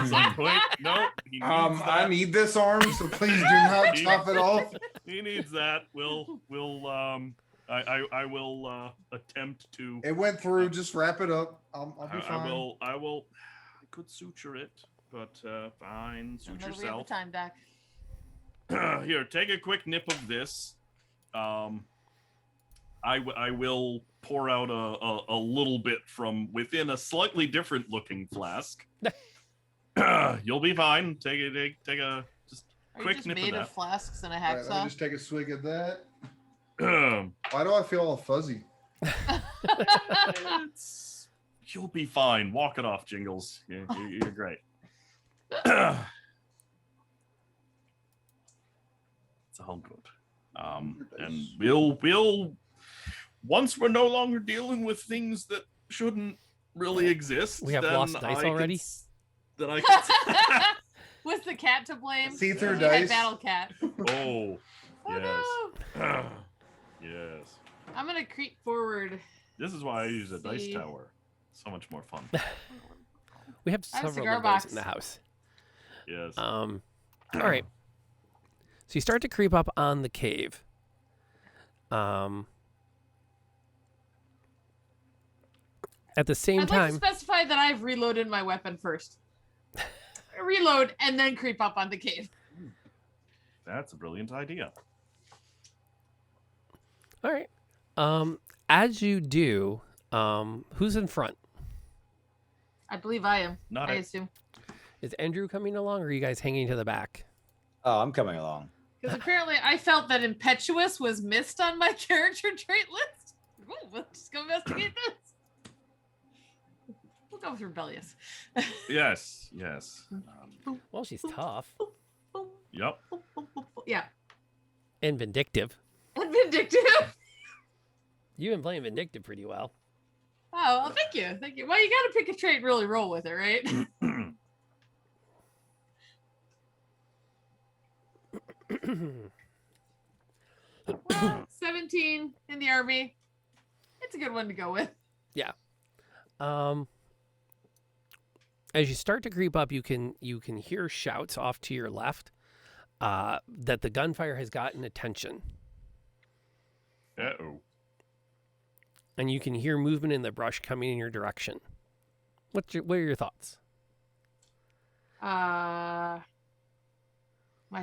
it's like, wait, no, he needs I that. need this arm, so please do not chop it off. He needs that. I will attempt to. It went through. Just wrap it up. I'll be fine. I could suture it, but fine. Suture Another we have the yourself. time, Doc. Here, take a quick nip of this. I will pour out a little bit from within a slightly different looking flask. You'll be fine. Take a just Are quick you just nip made of of that. flasks and a All right, let me hacksaw? just take a swig of that. Why do I feel all fuzzy? You'll be fine. Walk it off, Jingles. You're great. It's all good. And we'll once we're no longer dealing with things that shouldn't really exist. We have then lost dice I can already? Then I can Was the cat to blame? See-through You had dice. Battle Cat. Oh, Oh yes. no! Yes. I'm gonna creep forward. This is why I use a dice See. tower. So much more fun. We have I have a several cigar of those box. in the house. Yes. All right. So you start to creep up on the cave. At the same I'd like time, to specify that I've reloaded my weapon first. Reload and then creep up on the cave. That's a brilliant idea. all right. As you do, who's in front? I believe I am. Not I a- assume. Is Andrew coming along, or are you guys hanging to the back? Oh, I'm coming along. Because apparently I felt that impetuous was missed on my character trait list. Ooh, let's just go investigate this. We'll go with rebellious. Yes. Well, she's tough Yep. Yeah. and vindictive. And vindictive. You've been playing vindictive pretty well. Oh, well, thank you. Thank you. Well, you got to pick a trait and really roll with it, right? 17 in the army. It's a good one to go with. As you start to creep up, you can hear shouts off to your left that the gunfire has gotten attention, Uh-oh. and you can hear movement in the brush coming in your direction. What are your thoughts? My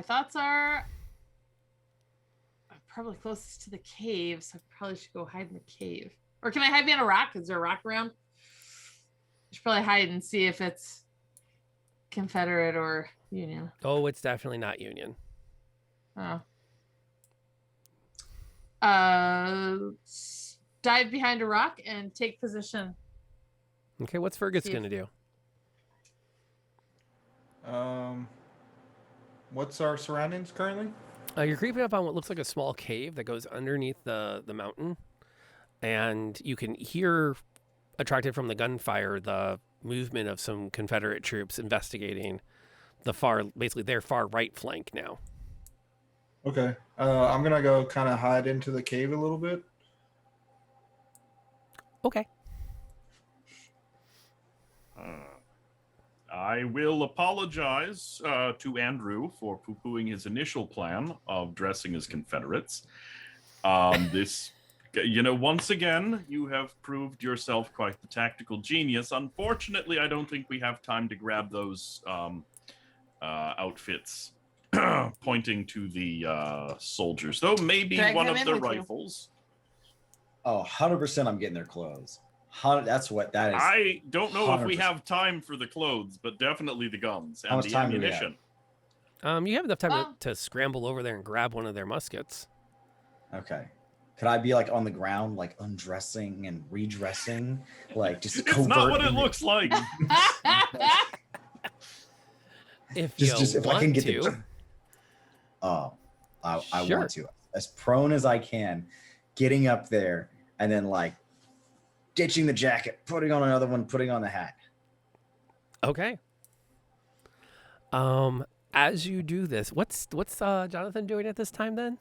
thoughts are I'm probably closest to the cave, so I probably should go hide in the cave. Or can I hide behind a rock? Is there a rock around? I should probably hide and see if it's Confederate or Union. Oh, it's definitely not Union. Oh. Dive behind a rock and take position. Okay, what's Fergus See if- going to do? What's our surroundings currently? You're creeping up on what looks like a small cave that goes underneath the mountain, and you can hear, attracted from the gunfire, the movement of some Confederate troops investigating basically their far right flank now. Okay. I'm gonna go kind of hide into the cave a little bit. Okay. I will apologize to Andrew for poo-pooing his initial plan of dressing as Confederates. Once again, you have proved yourself quite the tactical genius. Unfortunately, I don't think we have time to grab those outfits pointing to the soldiers, though maybe Drag one them of in the with you. rifles. Oh, 100% I'm getting their clothes. That's what that is. I don't know if we 100%. have time for the clothes, but definitely the guns How and much the time do we have? ammunition. You have enough time Oh. to scramble over there and grab one of their muskets. Okay. Could I be like on the ground, like undressing and redressing? Like just It's not what it covertly- looks like. If Just you if want I can get to. the. Oh, I Sure. want to. As prone as I can, getting up there and then like ditching the jacket, putting on another one, putting on the hat. Okay. As you do this, what's Jonathan doing at this time then?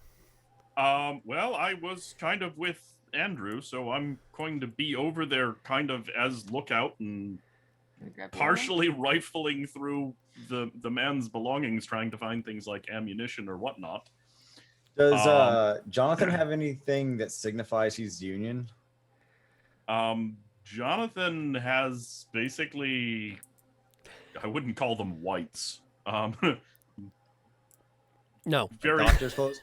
Well, I was kind of with Andrew, so I'm going to be over there kind of as lookout and partially rifling through the man's belongings, trying to find things like ammunition or whatnot. Does Jonathan have anything that signifies he's Union? Jonathan has basically, I wouldn't call them whites. No. Very. Doctor's clothes?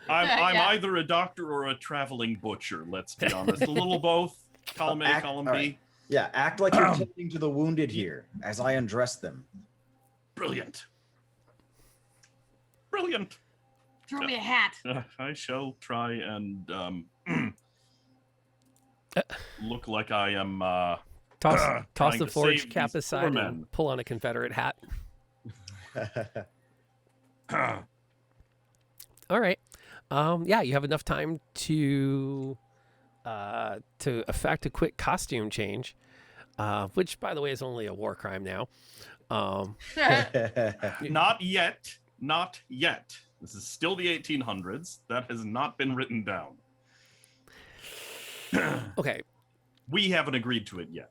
I'm Yeah. either a doctor or a traveling butcher. Let's be honest. A little both. Column A, column B. Alright. Yeah, act like you're tending to the wounded here as I undress them. Brilliant. Brilliant. Throw me a hat. I shall try and look like I am. Toss trying the to forge save cap these poor aside men. and pull on a Confederate hat. All right. Yeah, you have enough time to effect a quick costume change. which, by the way, is only a war crime now. Not yet. Not yet. This is still the 1800s. That has not been written down. Okay. We haven't agreed to it yet.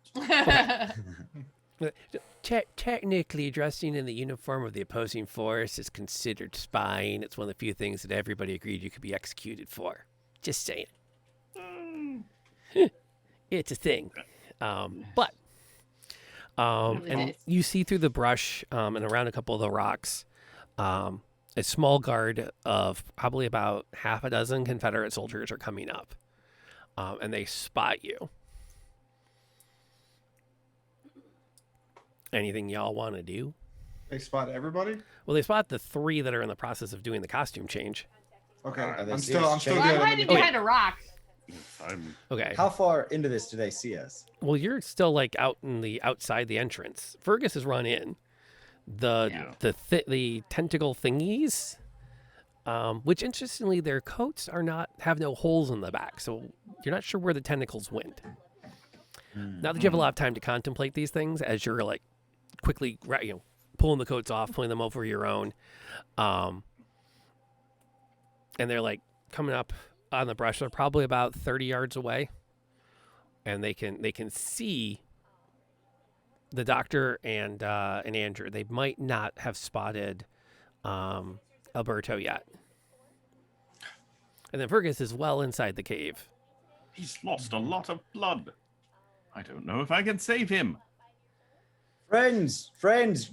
Technically, dressing in the uniform of the opposing force is considered spying. It's one of the few things that everybody agreed you could be executed for. Just saying. It's a thing. But and you see through the brush and around a couple of the rocks a small guard of probably about half a dozen Confederate soldiers are coming up. And they spot you. Anything y'all want to do? They spot everybody. Well, they spot the 3 that are in the process of doing the costume change. Okay, Are they I'm seeing still us good. change? I'm hiding behind a rock. Okay. How far into this do they see us? Well, you're still like out in the outside the entrance. Fergus has run in. The tentacle thingies, which interestingly, their coats have no holes in the back, so you're not sure where the tentacles went. Now that you have a lot of time to contemplate these things, as you're like quickly, pulling the coats off, pulling them over your own, and they're like coming up on the brush. They're probably about 30 yards away, and they can see the doctor and Andrew. They might not have spotted Alberto yet. And then Fergus is well inside the cave. He's lost a lot of blood. I don't know if I can save him. Friends,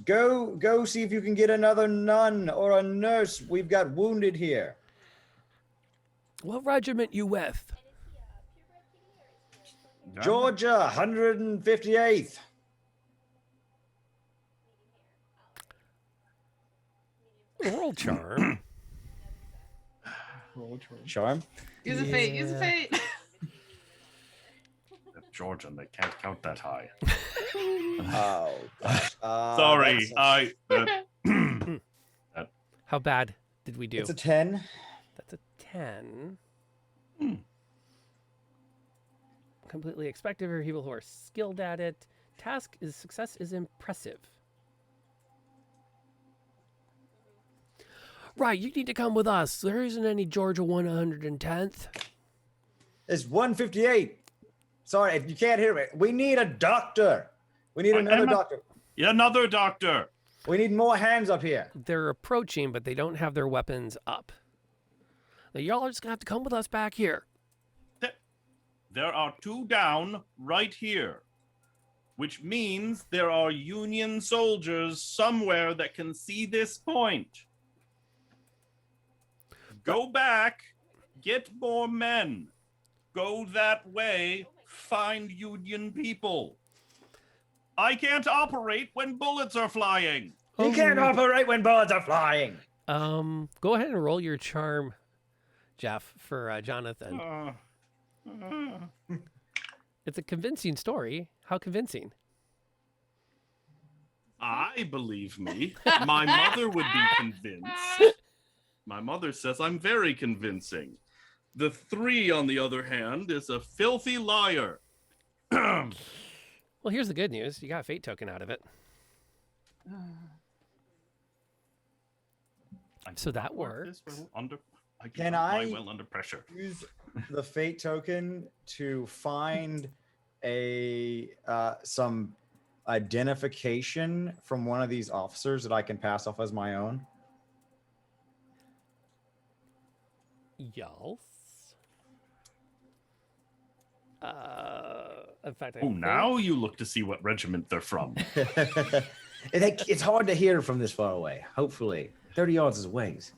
go see if you can get another nun or a nurse. We've got wounded here. What regiment you with? Georgia, 158th. Roll charm. Charm? Use a fate. Use a fate. Georgian, they can't count that high. Oh, gosh. Sorry, How bad did we do? It's a 10. That's a 10. Completely expected for people who are skilled at it. Success is impressive. Right, you need to come with us. There isn't any Georgia 110th. It's 158. Sorry, if you can't hear me. We need a doctor. We need another doctor. Another doctor. We need more hands up here. They're approaching, but they don't have their weapons up. Now, y'all are just going to have to come with us back here. There are 2 down right here, which means there are Union soldiers somewhere that can see this point. Go back, get more men. Go that way, find Union people. I can't operate when bullets are flying. You can't operate when bullets are flying. Go ahead and roll your charm, Jeff, for Jonathan. It's a convincing story. How convincing? I believe me. My mother would be convinced. My mother says I'm very convincing. The 3, on the other hand, is a filthy liar. Well, here's the good news. You got a fate token out of it. So that works. Can I well under pressure? Use the fate token to find some identification from one of these officers that I can pass off as my own? Yes. In fact, Now you look to see what regiment they're from. It's hard to hear from this far away. Hopefully, 30 yards is a ways.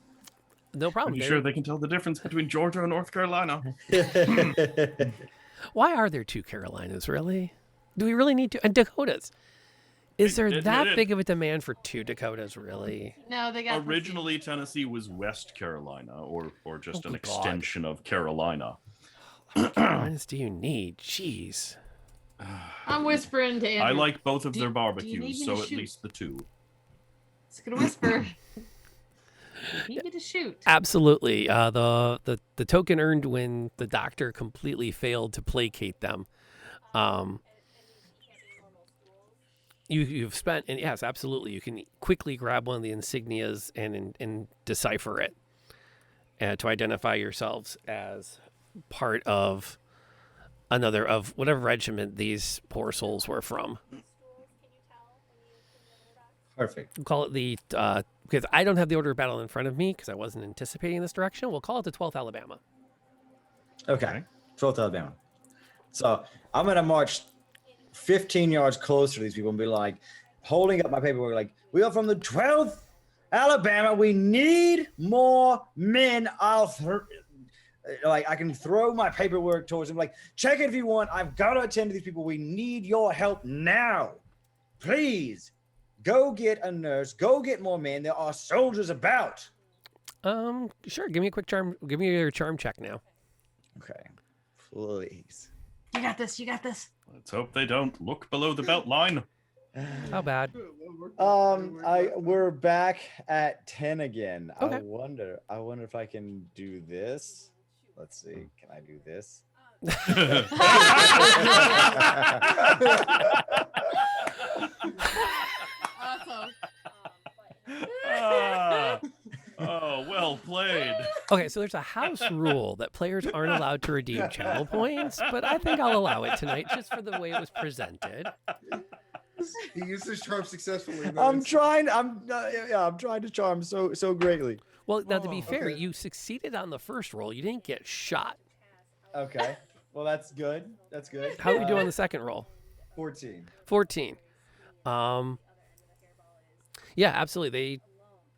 No problem. Are you sure they can tell the difference between Georgia and North Carolina? Why are there 2 Carolinas, really? Do we really need to? And Dakotas. Is there that big of a demand for 2 Dakotas, really? No, they got Originally, Tennessee was West Carolina, or just an extension of Carolina. How many Carolinas do you need? Jeez. I'm whispering to Andrew. I like both of Do their you need barbecues, me so to at shoot? least the 2. It's gonna whisper. You need me to shoot. Absolutely. The token earned when the doctor completely failed to placate them. you've spent, and yes, absolutely, you can quickly grab one of the insignias and decipher it, to identify yourselves as part of another of whatever regiment these poor souls were from. Perfect. We'll call it the because I don't have the order of battle in front of me because I wasn't anticipating this direction. We'll call it the 12th Alabama. Okay. 12th Alabama. So I'm gonna march 15 yards closer to these people and be like, holding up my paperwork, like, we are from the 12th Alabama. We need more men. I can throw my paperwork towards them, like, check it if you want. I've got to attend to these people. We need your help now. Please go get a nurse. Go get more men. There are soldiers about. Sure. Give me a quick charm. Give me your charm check now. Okay. Please. You got this. You got this. Let's hope they don't look below the belt line. How bad? We're back at 10 again. Okay. I wonder if I can do this. Let's see. Can I do this? Awesome. Oh, well played. Okay, so there's a house rule that players aren't allowed to redeem channel points, but I think I'll allow it tonight just for the way it was presented. He used his charm successfully. I'm trying to charm so greatly. Well, now to be fair, okay. you succeeded on the first roll. You didn't get shot. Okay. Well, that's good. That's good. How do we do on the second roll? 14. 14. Yeah, absolutely.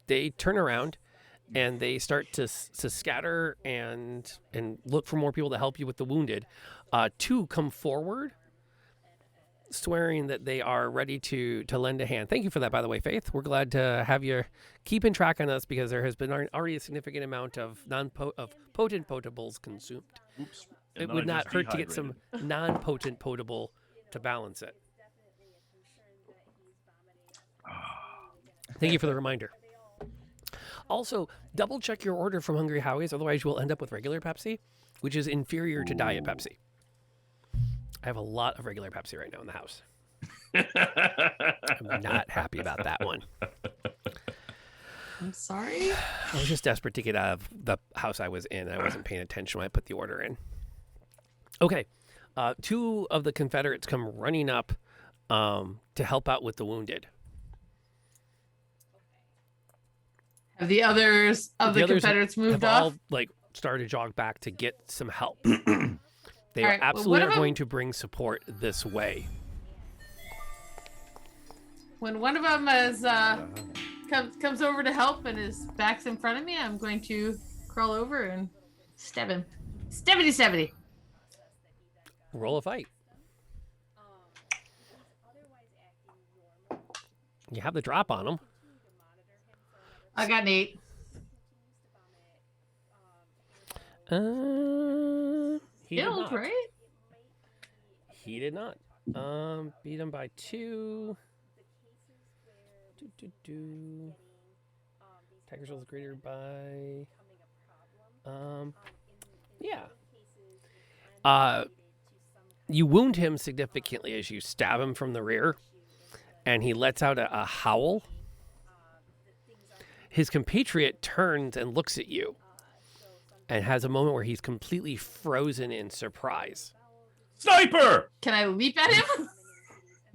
They turn around and they start to scatter and look for more people to help you with the wounded. Two come forward, swearing that they are ready to lend a hand. Thank you for that, by the way, Faith. We're glad to have you keeping track on us because there has been already a significant amount of potent potables consumed. Oops. It would not hurt to get some non-potent potable to balance it. Thank you for the reminder. Also, double check your order from Hungry Howie's, otherwise you will end up with regular Pepsi, which is inferior to Diet Pepsi. I have a lot of regular Pepsi right now in the house. I'm not happy about that one. I'm sorry. I was just desperate to get out of the house I was in. I wasn't paying attention when I put the order in. Okay. Two of the Confederates come running up to help out with the wounded. Have the others of the Confederates moved have off? all started to jog back to get some help. They All are right, well, absolutely one are of them- going to bring support this way. When one of them is comes over to help and his back's in front of me, I'm going to crawl over and stab him. Stebbity. Roll a fight. You have the drop on him. I got an 8. He did Killed, not. right? He did not. Beat him by 2. Tiger's roll is greater by. Yeah. You wound him significantly as you stab him from the rear, and he lets out a howl. His compatriot turns and looks at you and has a moment where he's completely frozen in surprise. Sniper! Can I leap at him?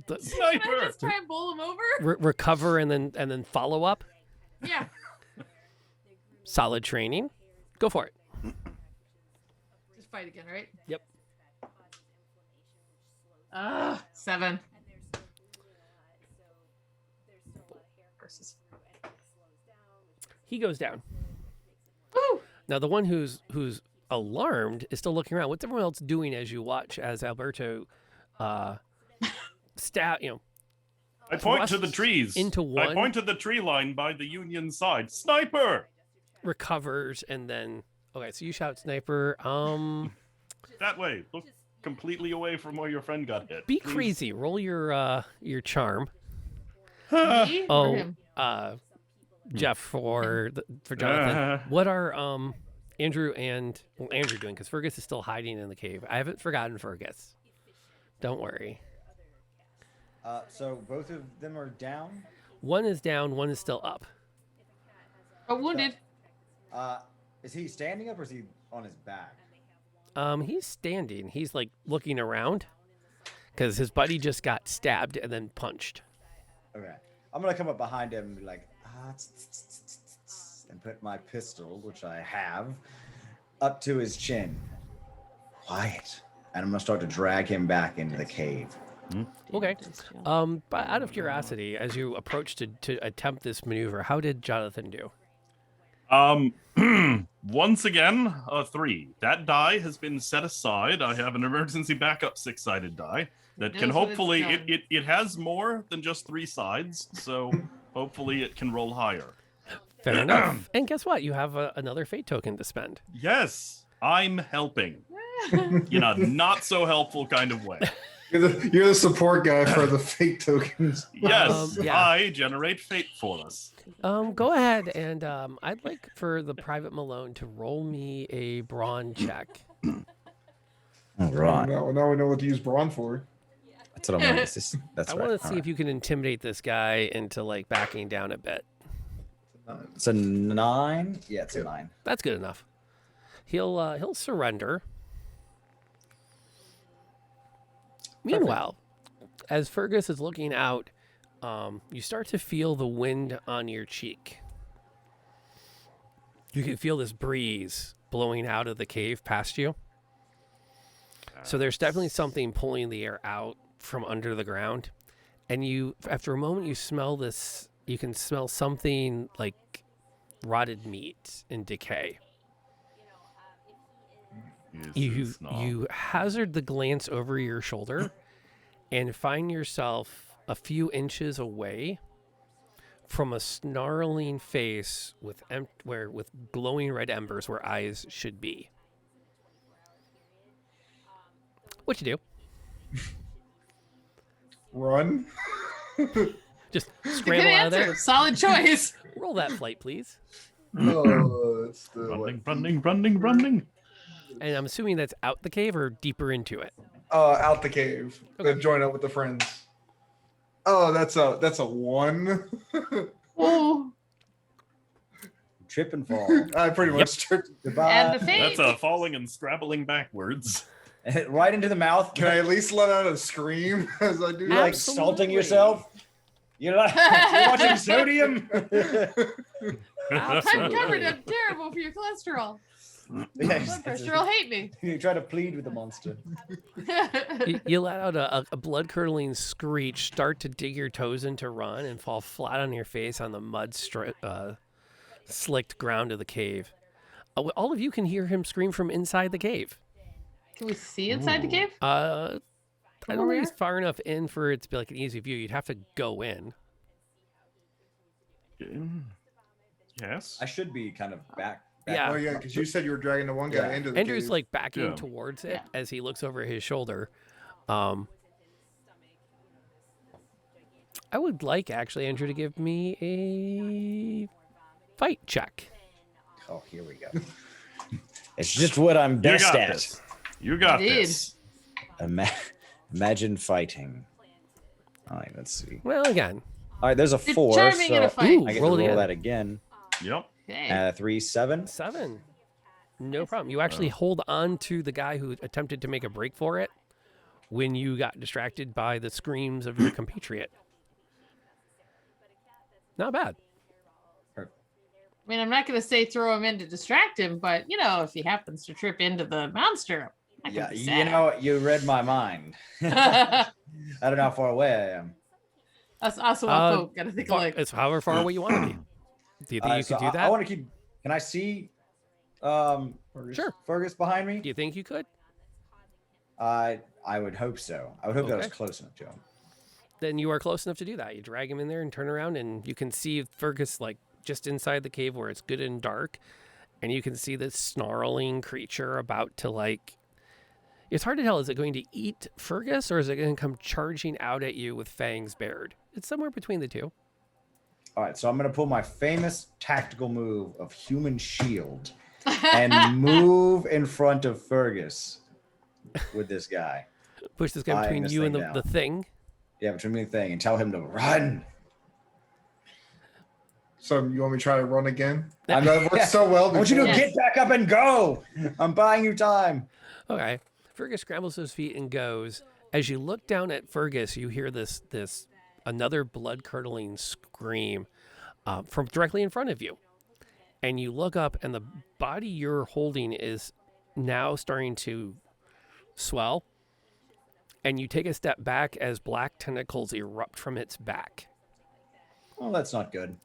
Can I Sniper! just try and bowl him over? Recover and then follow up. Yeah. Solid training. Go for it. Just fight again, right? Yep. 7. He goes down. Woo! Now the one who's alarmed is still looking around. What's everyone else doing as you watch as Alberto stab, I point to the thrusts trees. into one. I point to the tree line by the Union side. Sniper! recovers and then okay, so you shout sniper. That way. Look completely away from where your friend got hit. Be please. crazy. Roll your charm. Me or Oh, him? Jeff for Jonathan. What are Andrew doing? Because Fergus is still hiding in the cave. I haven't forgotten Fergus. Don't worry. So both of them are down. One is down, one is still up. But wounded. Is he standing up or is he on his back? He's standing. He's like looking around because his buddy just got stabbed and then punched. Okay. I'm gonna come up behind him and be like, and put my pistol, which I have, up to his chin. Quiet. And I'm gonna start to drag him back into the cave. Okay. But out of curiosity, as you approach to attempt this maneuver, how did Jonathan do? Once again, a 3. That die has been set aside. I have an emergency backup 6-sided die that can Knows what it's hopefully done. it has more than just 3 sides, so hopefully it can roll higher. Fair enough. And guess what? You have another fate token to spend. Yes, I'm helping in a not so helpful kind of way. You're the support guy for the fate tokens. Yes, Yeah. I generate fate for us. Go ahead and I'd like for the Private Malone to roll me a brawn check. All right. Now we know what to use brawn for. That's what I'm going to That's I right. want to see if you can intimidate this guy into like backing down a bit. It's a 9. Yeah, it's a 9. That's good enough. He'll surrender. Meanwhile, as Fergus is looking out, you start to feel the wind on your cheek. You can feel this breeze blowing out of the cave past you. So there's definitely something pulling the air out from under the ground. And you, after a moment, you smell this. You can smell something like rotted meat and decay. You hazard the glance over your shoulder and find yourself a few inches away from a snarling face with glowing red embers where eyes should be. What you do? Run. Just Good scramble out of answer. there. Solid choice. Roll that flight, please. Oh, it's the Running. And I'm assuming that's out the cave or deeper into it. out the cave. Okay. Then join up with the friends. Oh, that's a 1. Oh, Trip and fall. I pretty much tripped. Goodbye. and the fate. That's a falling and scrabbling backwards. Right into the mouth. Can I at least let out a scream as I do You're that? like salting yourself. You're like you're watching sodium. I'm covered. I'm terrible for your cholesterol. Blood pressure will hate me. You try to plead with the monster. You let out a blood-curdling screech, start to dig your toes in to run, and fall flat on your face on the slicked ground of the cave. All of you can hear him scream from inside the cave. Can we see inside the cave? I don't think he's Where? far enough in for it to be like an easy view. You'd have to go in. Yes. I should be kind of back. Yeah. Oh yeah, because you said you were dragging the one guy Yeah. into the Andrew's cave. like backing Yeah. towards it Yeah. as he looks over his shoulder. I would like actually Andrew to give me a fight check. Oh, here we go. It's just what I'm You best got at. this. You got Indeed. this. Imagine fighting. All right, let's see. Well, again, All right, there's a You're 4. charming in a So fight. Ooh. I get Roll to it roll again. that again. Yep. Okay. 3, 7. 7. No problem. You actually hold on to the guy who attempted to make a break for it when you got distracted by the screams of your compatriot. Not bad. I mean, I'm not going to say throw him in to distract him, but if he happens to trip into the monster, I Yeah, can be you sad. know, you read my mind. I don't know how far away I am. That's also Uh, a folk. Gotta think alike. It's however far away you want to be. Do you think you So could do that? I want to keep. Can I see Sure. Fergus behind me? Do you think you could? I would hope so. I would hope that was Okay. close enough to him. Then you are close enough to do that. You drag him in there and turn around, and you can see Fergus like just inside the cave where it's good and dark, and you can see this snarling creature about to like. It's hard to tell. Is it going to eat Fergus, or is it going to come charging out at you with fangs bared? It's somewhere between the two. All right, so I'm going to pull my famous tactical move of human shield and move in front of Fergus with this guy. Push this guy Eyeing between this you and thing the down. thing. Yeah, between me and thing, and tell him to run. So you want me to try to run again? I'm- That worked so well. I want you to before. get back up and go. I'm buying you time. Okay. Fergus scrambles to his feet and goes. As you look down at Fergus, you hear this another blood curdling scream from directly in front of you. And you look up, and the body you're holding is now starting to swell. And you take a step back as black tentacles erupt from its back. Oh, that's not good.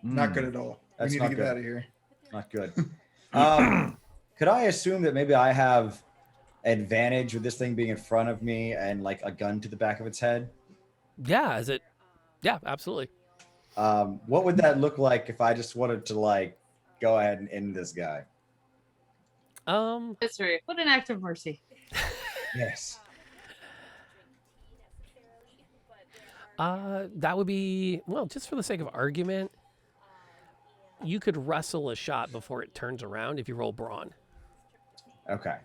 Not good at all. That's We need not to get good. out of here. Not good. Could I assume that maybe I have advantage with this thing being in front of me and like a gun to the back of its head? Yeah, Yeah, absolutely. What would that look like if I just wanted to like go ahead and end this guy? History. What an act of mercy. Yes. That would be, well, just for the sake of argument, you could wrestle a shot before it turns around if you roll brawn. Okay.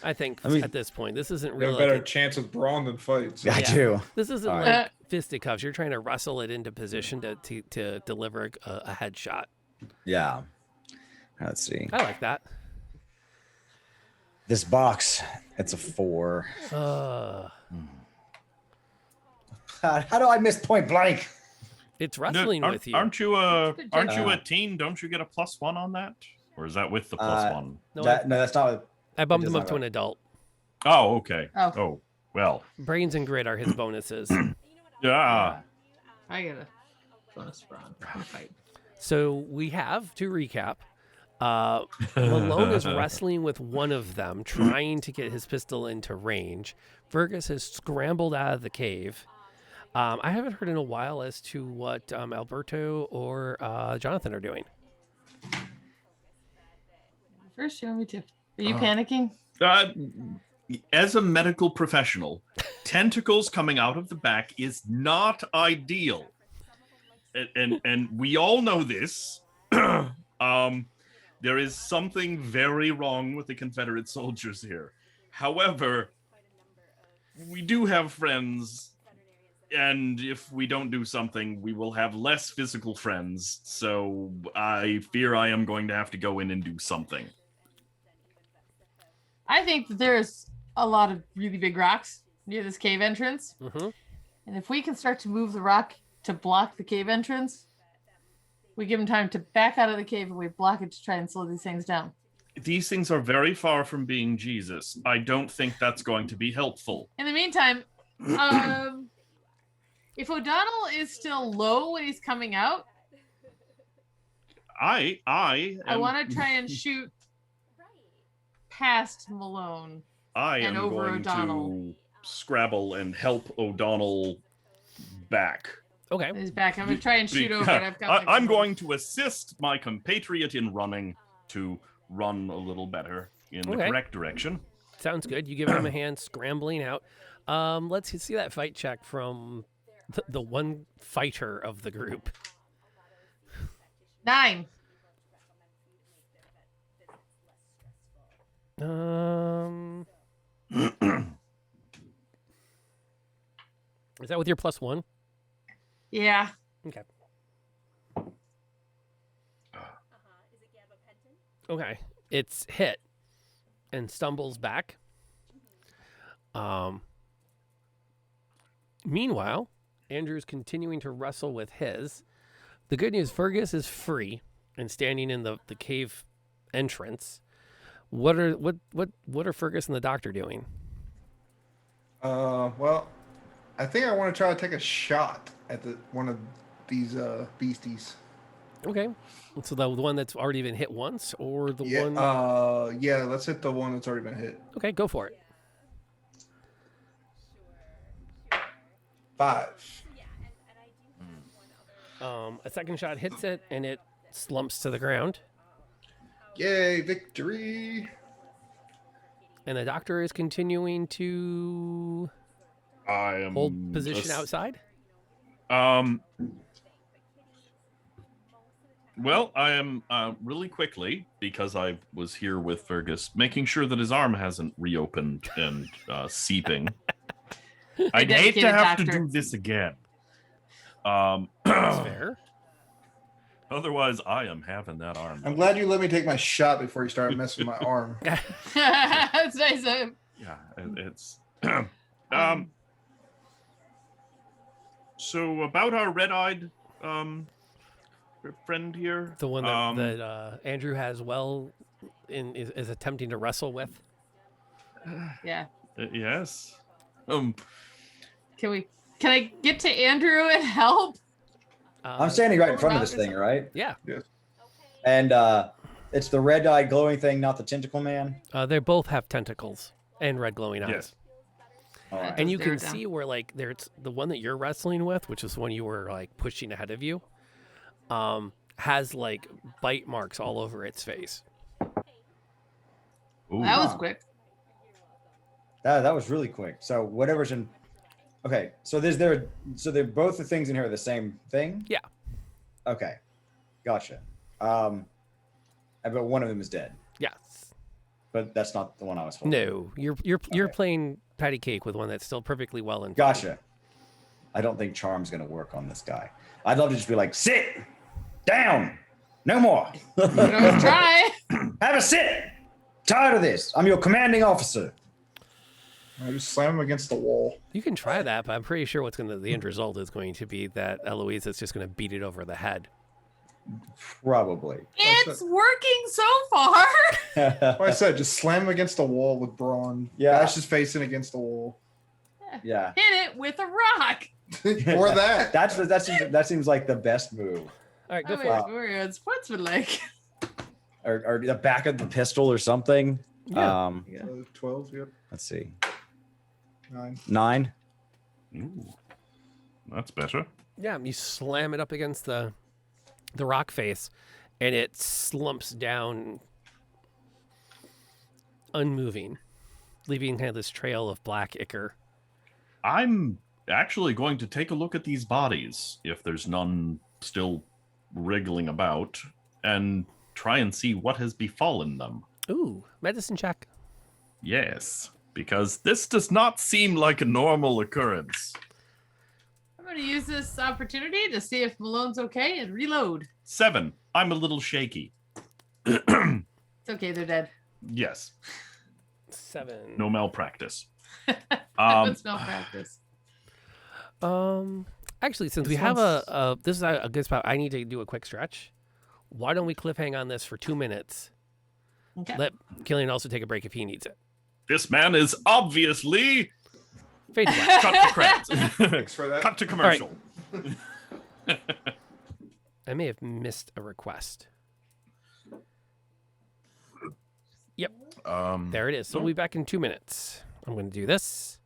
I think I mean- at this point, this isn't We have really a better like chance with brawn than fights. I Yeah. do. this isn't All like right. fisticuffs. You're trying to wrestle it into position to deliver a headshot. Yeah. Let's see. I like that. This box, it's a 4. How do I miss point blank? It's wrestling with you. Aren't you Good aren't job. you a teen? Don't you get a +1 on that? Or is that with the +1? No, No, that's not. I bumped does him up not to work. an adult. Oh, okay. Oh. Oh, well. Brains and grit are his bonuses. Yeah. I got a bonus brawn for the fight. So we have, to recap, Malone is wrestling with one of them, trying to get his pistol into range. Fergus has scrambled out of the cave. I haven't heard in a while as to what Alberto or Jonathan are doing. First, you want me to? Are you panicking? As a medical professional, tentacles coming out of the back is not ideal. And we all know this. There is something very wrong with the Confederate soldiers here. However, we do have friends, and if we don't do something, we will have less physical friends. So I fear I am going to have to go in and do something. I think that there's a lot of really big rocks near this cave entrance. Mm-hmm. And if we can start to move the rock to block the cave entrance, we give them time to back out of the cave and we block it to try and slow these things down. These things are very far from being Jesus. I don't think that's going to be helpful. In the meantime, if O'Donnell is still low when he's coming out, I want to try and shoot past Malone. I and am over going O'Donnell. to scrabble and help O'Donnell back. Okay. He's back. I'm gonna try and shoot over it. I've got. I'm going to assist my compatriot in running to run a little better in the Okay. correct direction. Sounds good. You give him a hand scrambling out. Let's see that fight check from the one fighter of the group. 9. Is that with your +1? Yeah. Okay. Okay. It's hit and stumbles back. Meanwhile, Andrew's continuing to wrestle with his. The good news, Fergus is free and standing in the cave entrance. What are Fergus and the doctor doing? Well, I think I want to try to take a shot at one of these beasties. Okay. So the one that's already been hit once, or the Yeah. one? Yeah. Let's hit the one that's already been hit. Okay, go for it. 5. A second shot hits it, and it slumps to the ground. Yay! Victory! And the doctor is continuing to I am hold position outside. Well, I am really quickly, because I was here with Fergus, making sure that his arm hasn't reopened and seeping. I'd hate to dedicated have to doctor. do this again. That's fair. Otherwise, I am having that arm. I'm glad you let me take my shot before you started messing with my arm. That's nice. Yeah, it's. Um, So about our red-eyed friend here, The one that Andrew has is attempting to wrestle with. yeah. Yes. Can I get to Andrew and help? I'm standing right in front of this thing, right? Yeah. And it's the red-eyed glowing thing, not the tentacle man. They both have tentacles and red glowing eyes. Yes. All right. And you They're can down. see where like there's the one that you're wrestling with, which is the one you were like pushing ahead of you, has like bite marks all over its face. Ooh. That was quick. That was really quick. So whatever's in. Okay, so they're both the things in here are the same thing. Yeah. Okay, gotcha. But one of them is dead. Yes. But that's not the one I was holding. No, you're Okay. playing patty cake with one that's still perfectly well in. Gotcha. I don't think charm's gonna work on this guy. I'd love to just be like, sit down, no more. You can always try. Have a sit. Tired of this. I'm your commanding officer. I just slam him against the wall. You can try that, but I'm pretty sure the end result is going to be that Eloise is just going to beat it over the head. Probably. It's working so far. Like I said, just slam him against the wall with brawn. Yeah. Bash his face in against the wall. Yeah. Hit it with a rock. Or that. That seems like the best move. All right, go I for mean, it. we're on sportsmanlike. Or the back of the pistol or something. Yeah. Yeah. 12, yep. Let's see. 9. 9. Ooh. That's better. Yeah, you slam it up against the rock face, and it slumps down, unmoving, leaving kind of this trail of black ichor. I'm actually going to take a look at these bodies, if there's none still wriggling about, and try and see what has befallen them. Ooh, medicine check. Yes, because this does not seem like a normal occurrence. I'm going to use this opportunity to see if Malone's okay and reload. 7. I'm a little shaky. It's okay, they're dead. Yes, 7. no malpractice. Let's malpractice. Actually, since This we have one's- this is a good spot. I need to do a quick stretch. Why don't we cliffhang on this for 2 minutes? Okay. Let Killian also take a break if he needs it. This man is obviously Fade to black. cut to credits. Thanks for that. Cut to commercial. I may have missed a request. Yep, there it is. So we'll be back in 2 minutes. I'm going to do this.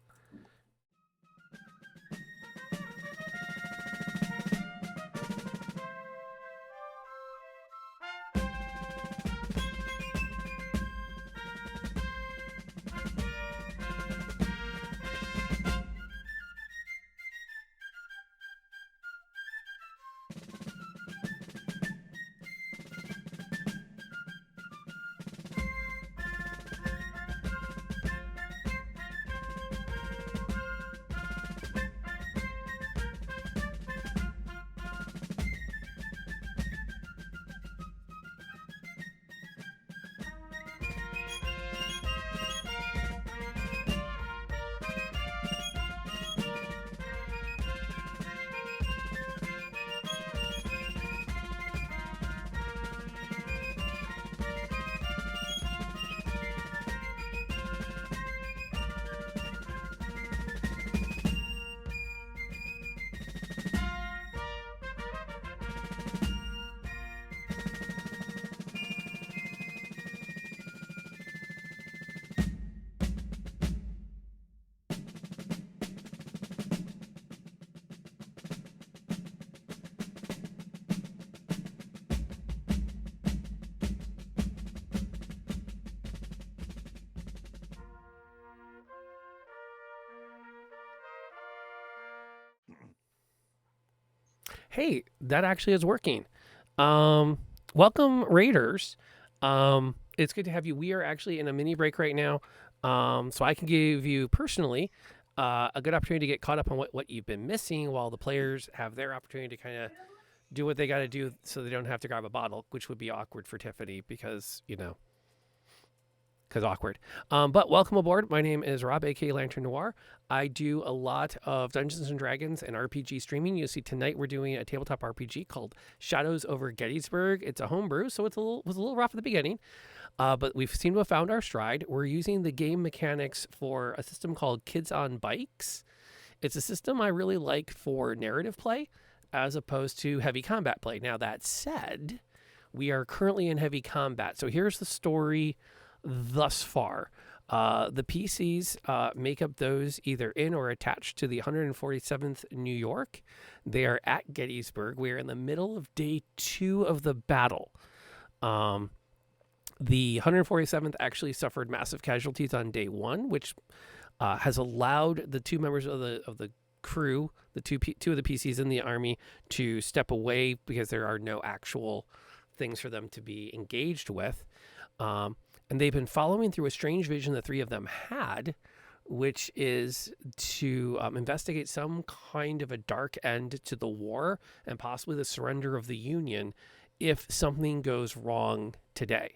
Hey, that actually is working. Welcome, Raiders. It's good to have you. We are actually in a mini break right now, so I can give you personally a good opportunity to get caught up on what you've been missing, while the players have their opportunity to kind of do what they got to do so they don't have to grab a bottle, which would be awkward for Tiffany because awkward. But welcome aboard. My name is Rob, aka Lantern Noir. I do a lot of Dungeons and Dragons and RPG streaming. You'll see tonight we're doing a tabletop RPG called Shadows over Gettysburg. It's a homebrew, so was a little rough at the beginning, but we've seemed to have found our stride. We're using the game mechanics for a system called Kids on Bikes. It's a system I really like for narrative play as opposed to heavy combat play. Now, that said, we are currently in heavy combat. So here's the story thus far. The PCs make up those either in or attached to the 147th New York. They are at Gettysburg. We are in the middle of day 2 of the battle. The 147th actually suffered massive casualties on day 1, which has allowed the 2 members of the crew, the two of the PCs in the army, to step away because there are no actual things for them to be engaged with. And they've been following through a strange vision the 3 of them had, which is to investigate some kind of a dark end to the war and possibly the surrender of the Union if something goes wrong today.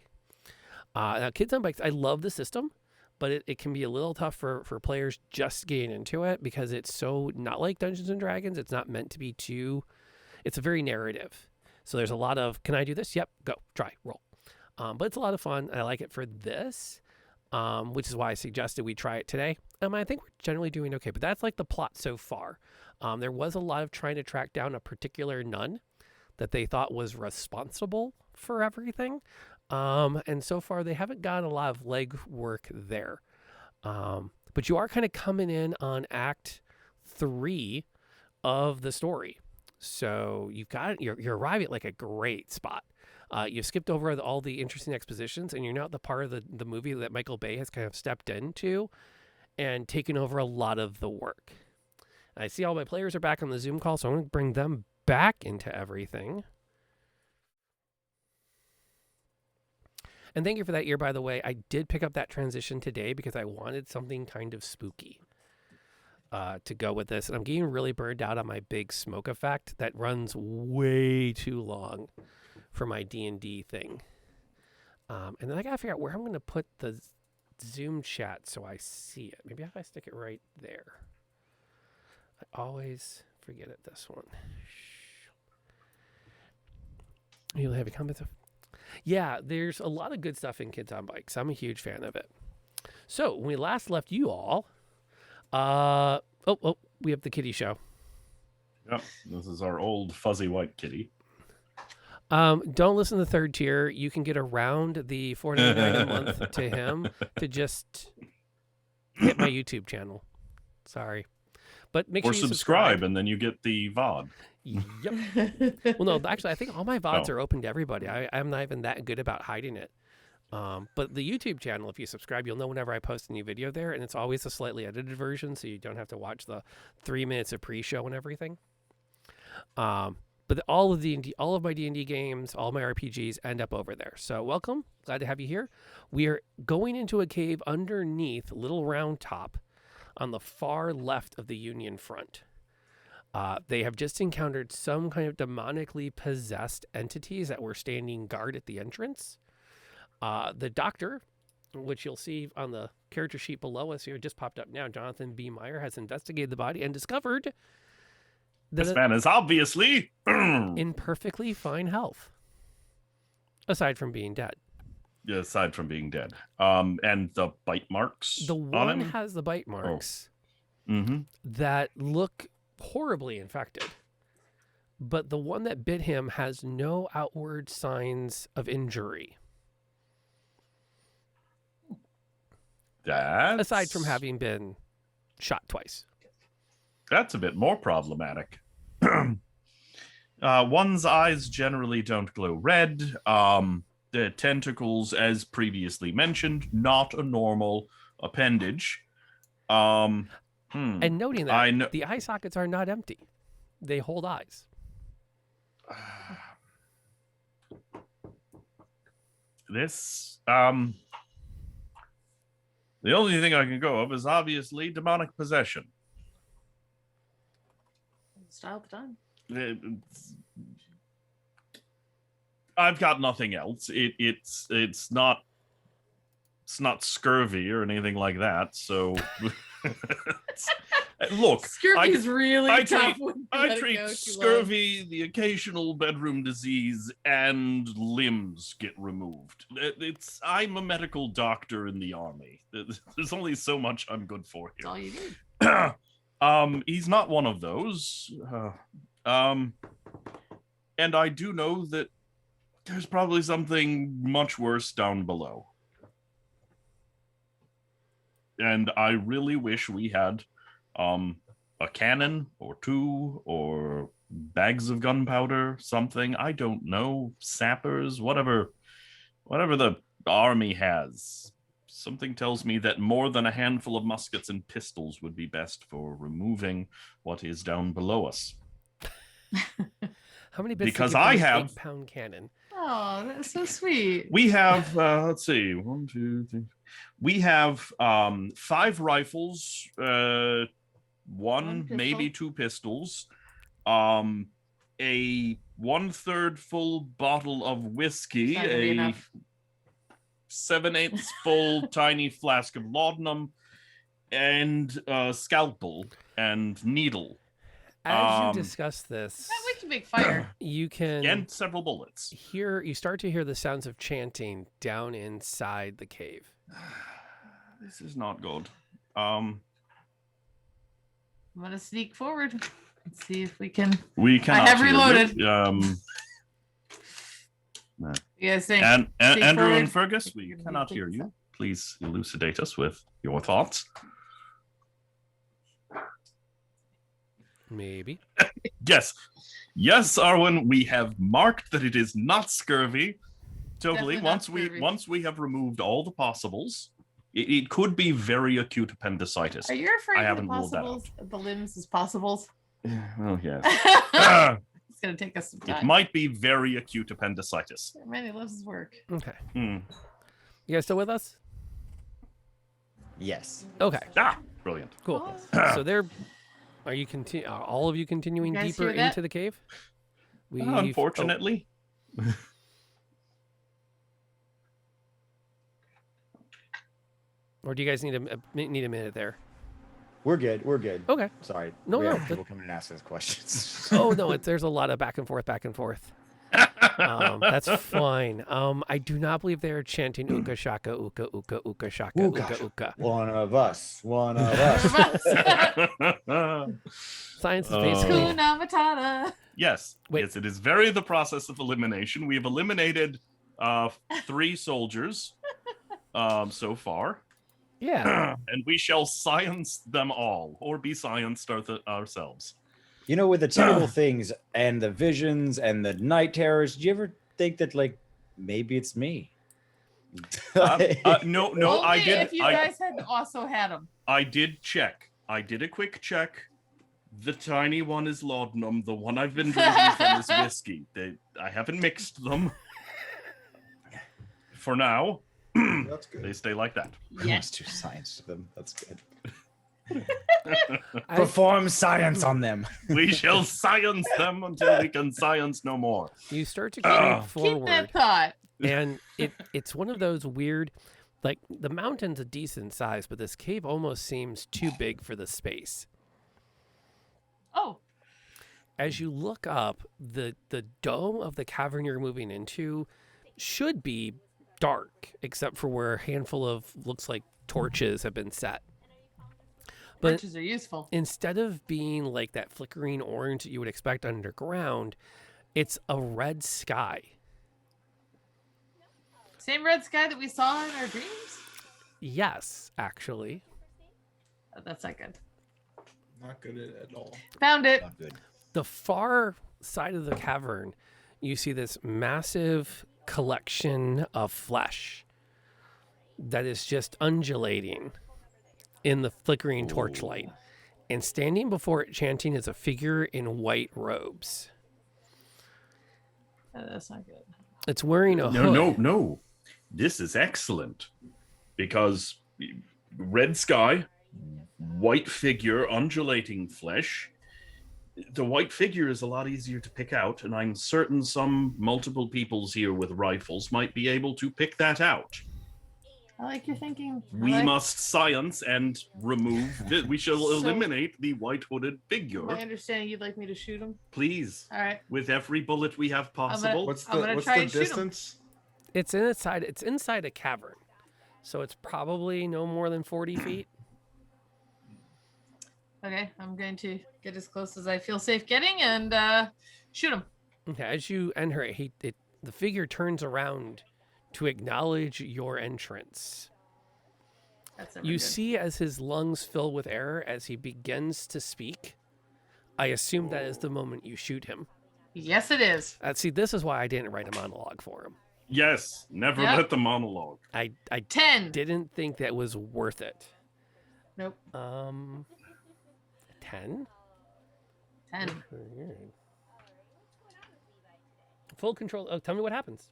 Now, Kids on Bikes, I love the system, but it can be a little tough for players just getting into it because it's so not like Dungeons and Dragons. It's not meant to be it's a very narrative. So there's a lot of, can I do this? Yep, go, try, roll. But it's a lot of fun. I like it for this, which is why I suggested we try it today. I think we're generally doing okay, but that's like the plot so far. There was a lot of trying to track down a particular nun that they thought was responsible for everything. And so far they haven't gotten a lot of leg work there. But you are kind of coming in on act 3 of the story. So you're arriving at like a great spot. You've skipped over all the interesting expositions and you're now at the part of the movie that Michael Bay has kind of stepped into and taken over a lot of the work. And I see all my players are back on the Zoom call, so I'm going to bring them back into everything. And thank you for that ear, by the way. I did pick up that transition today because I wanted something kind of spooky to go with this. And I'm getting really burned out on my big smoke effect that runs way too long for my D&D thing. And then I got to figure out where I'm going to put the Zoom chat so I see it. Maybe if I stick it right there. I always forget it, this one. You'll have a comment. Yeah, there's a lot of good stuff in Kids on Bikes. I'm a huge fan of it. So when we last left you all, we have the kitty show. Yep, this is our old fuzzy white kitty. Don't listen to the third tier. You can get around the $4.99 a month to him to just hit my YouTube channel. Sorry. But make sure you subscribe, and then you get the VOD. Yep. Well, no, actually, I think all my VODs are open to everybody. I'm not even that good about hiding it. But the YouTube channel, if you subscribe, you'll know whenever I post a new video there, and it's always a slightly edited version, so you don't have to watch the 3 minutes of pre-show and everything. But all of my D&D games, all my RPGs end up over there. So welcome. Glad to have you here. We are going into a cave underneath Little Round Top on the far left of the Union front. They have just encountered some kind of demonically possessed entities that were standing guard at the entrance. The doctor, which you'll see on the character sheet below us here, just popped up now, Jonathan B. Meyer, has investigated the body and discovered that this man is obviously in perfectly fine health, aside from being dead. Yeah, aside from being dead. And the bite marks. The one on him? has the bite marks Mm-hmm. that look horribly infected. But the one that bit him has no outward signs of injury. Aside from having been shot twice. That's a bit more problematic. One's eyes generally don't glow red. The tentacles, as previously mentioned, not a normal appendage. And noting that the eye sockets are not empty. They hold eyes. This The only thing I can go of is obviously demonic possession. Style the time. I've got nothing else. It's not scurvy or anything like that. So look, Scurvy is really I tough. treat, when you I let it treat go too scurvy, the occasional bedroom disease, and limbs get removed. I'm a medical doctor in the army. There's only so much I'm good for long. That's here. all you need. He's not one of those. And I do know that there's probably something much worse down below. And I really wish we had a cannon or two or bags of gunpowder, something. I don't know. Sappers, whatever the army has. Something tells me that more than a handful of muskets and pistols would be best for removing what is down below us. How many bits? Because did you I put in have- an 8-pound cannon. Oh, that's so sweet. We have, let's see, 1, 2, 3. We have 5 rifles, one pistol. maybe 2 pistols, a 1/3 full bottle of whiskey, It's not gonna be a enough. 7/8 full tiny flask of laudanum, and a scalpel and needle, As you discuss this, Yeah, we can make fire. you can and several bullets. you start to hear the sounds of chanting down inside the cave. This is not good. I'm gonna sneak forward and see if we can. We cannot have hear reloaded. you. You guys think? And Sneak Andrew forward. and Fergus, we Can we cannot take hear this you. up? Please elucidate us with your thoughts. Maybe. Yes, Arwen, we have marked that it is not scurvy. Totally. Definitely not scurvy. Once we have removed all the possibles, it could be very acute appendicitis. Are you referring I to the haven't ruled that possibles, the limbs as possibles? Oh yes. It's gonna take us some It time. might be very acute appendicitis. Many lives his work. Okay. Hmm. You guys still with us? Yes. Okay. Ah, brilliant. Cool. Oh. So are all of you continuing You guys deeper hear that? into the cave? Unfortunately. Or do you guys need a minute there? We're good. We're good. Okay. Sorry. No, we no, have people coming and asking us questions. Oh no, there's a lot of back and forth. That's fine. I do not believe they are chanting uka shaka uka uka uka shaka Ooh, uka gosh. uka. One of us. One of us. Science is Oh. basically Hakuna Matata. Yes. Wait. Yes, it is very the process of elimination. We have eliminated 3 soldiers so far. yeah. And we shall science them all, or be scienced ourselves. You know, with the terrible things and the visions and the night terrors, do you ever think that, like, maybe it's me? No, Only I did. if you guys had also had them. I did check. I did a quick check. The tiny one is laudanum. The one I've been drinking from is whiskey. I haven't mixed them. For now, That's good. they stay like that. Yes, do science to them. That's good. I- Perform science on them. We shall science them until we can science no more. you start to Oh. creep Keep forward, that thought. and it's one of those weird, like the mountain's a decent size, but this cave almost seems too big for the space. Oh, As you look up, the dome of the cavern you're moving into should be dark, except for where a handful of looks like torches have been set. But torches are useful. instead of being like that flickering orange that you would expect underground, it's a red sky. Same red sky that we saw in our dreams. Yes, actually. Oh, that's not good. Not good at all. Found it. Not good. The far side of the cavern, you see this massive collection of flesh that is just undulating in the flickering torchlight. And standing before it chanting is a figure in white robes. That's not good. It's wearing a hood. No. This is excellent because red sky, white figure, undulating flesh. The white figure is a lot easier to pick out, and I'm certain some multiple peoples here with rifles might be able to pick that out. I like your thinking. We must science and remove this. We shall eliminate the white hooded figure. My understanding, you'd like me to shoot him? Please. All right. With every bullet we have possible. What's I'm gonna try the and shoot 'em. distance? It's inside a cavern. So it's probably no more than 40 feet. Okay, I'm going to get as close as I feel safe getting and shoot him. Okay, as you enter, the figure turns around to acknowledge your entrance. That's never You good. see as his lungs fill with air as he begins to speak. I assume that is the moment you shoot him. Yes, it is. See, this is why I didn't write a monologue for him. Yes, never Yep. let the monologue. I 10. didn't think that was worth it. Nope. 10? 10. Full control. Oh, tell me what happens.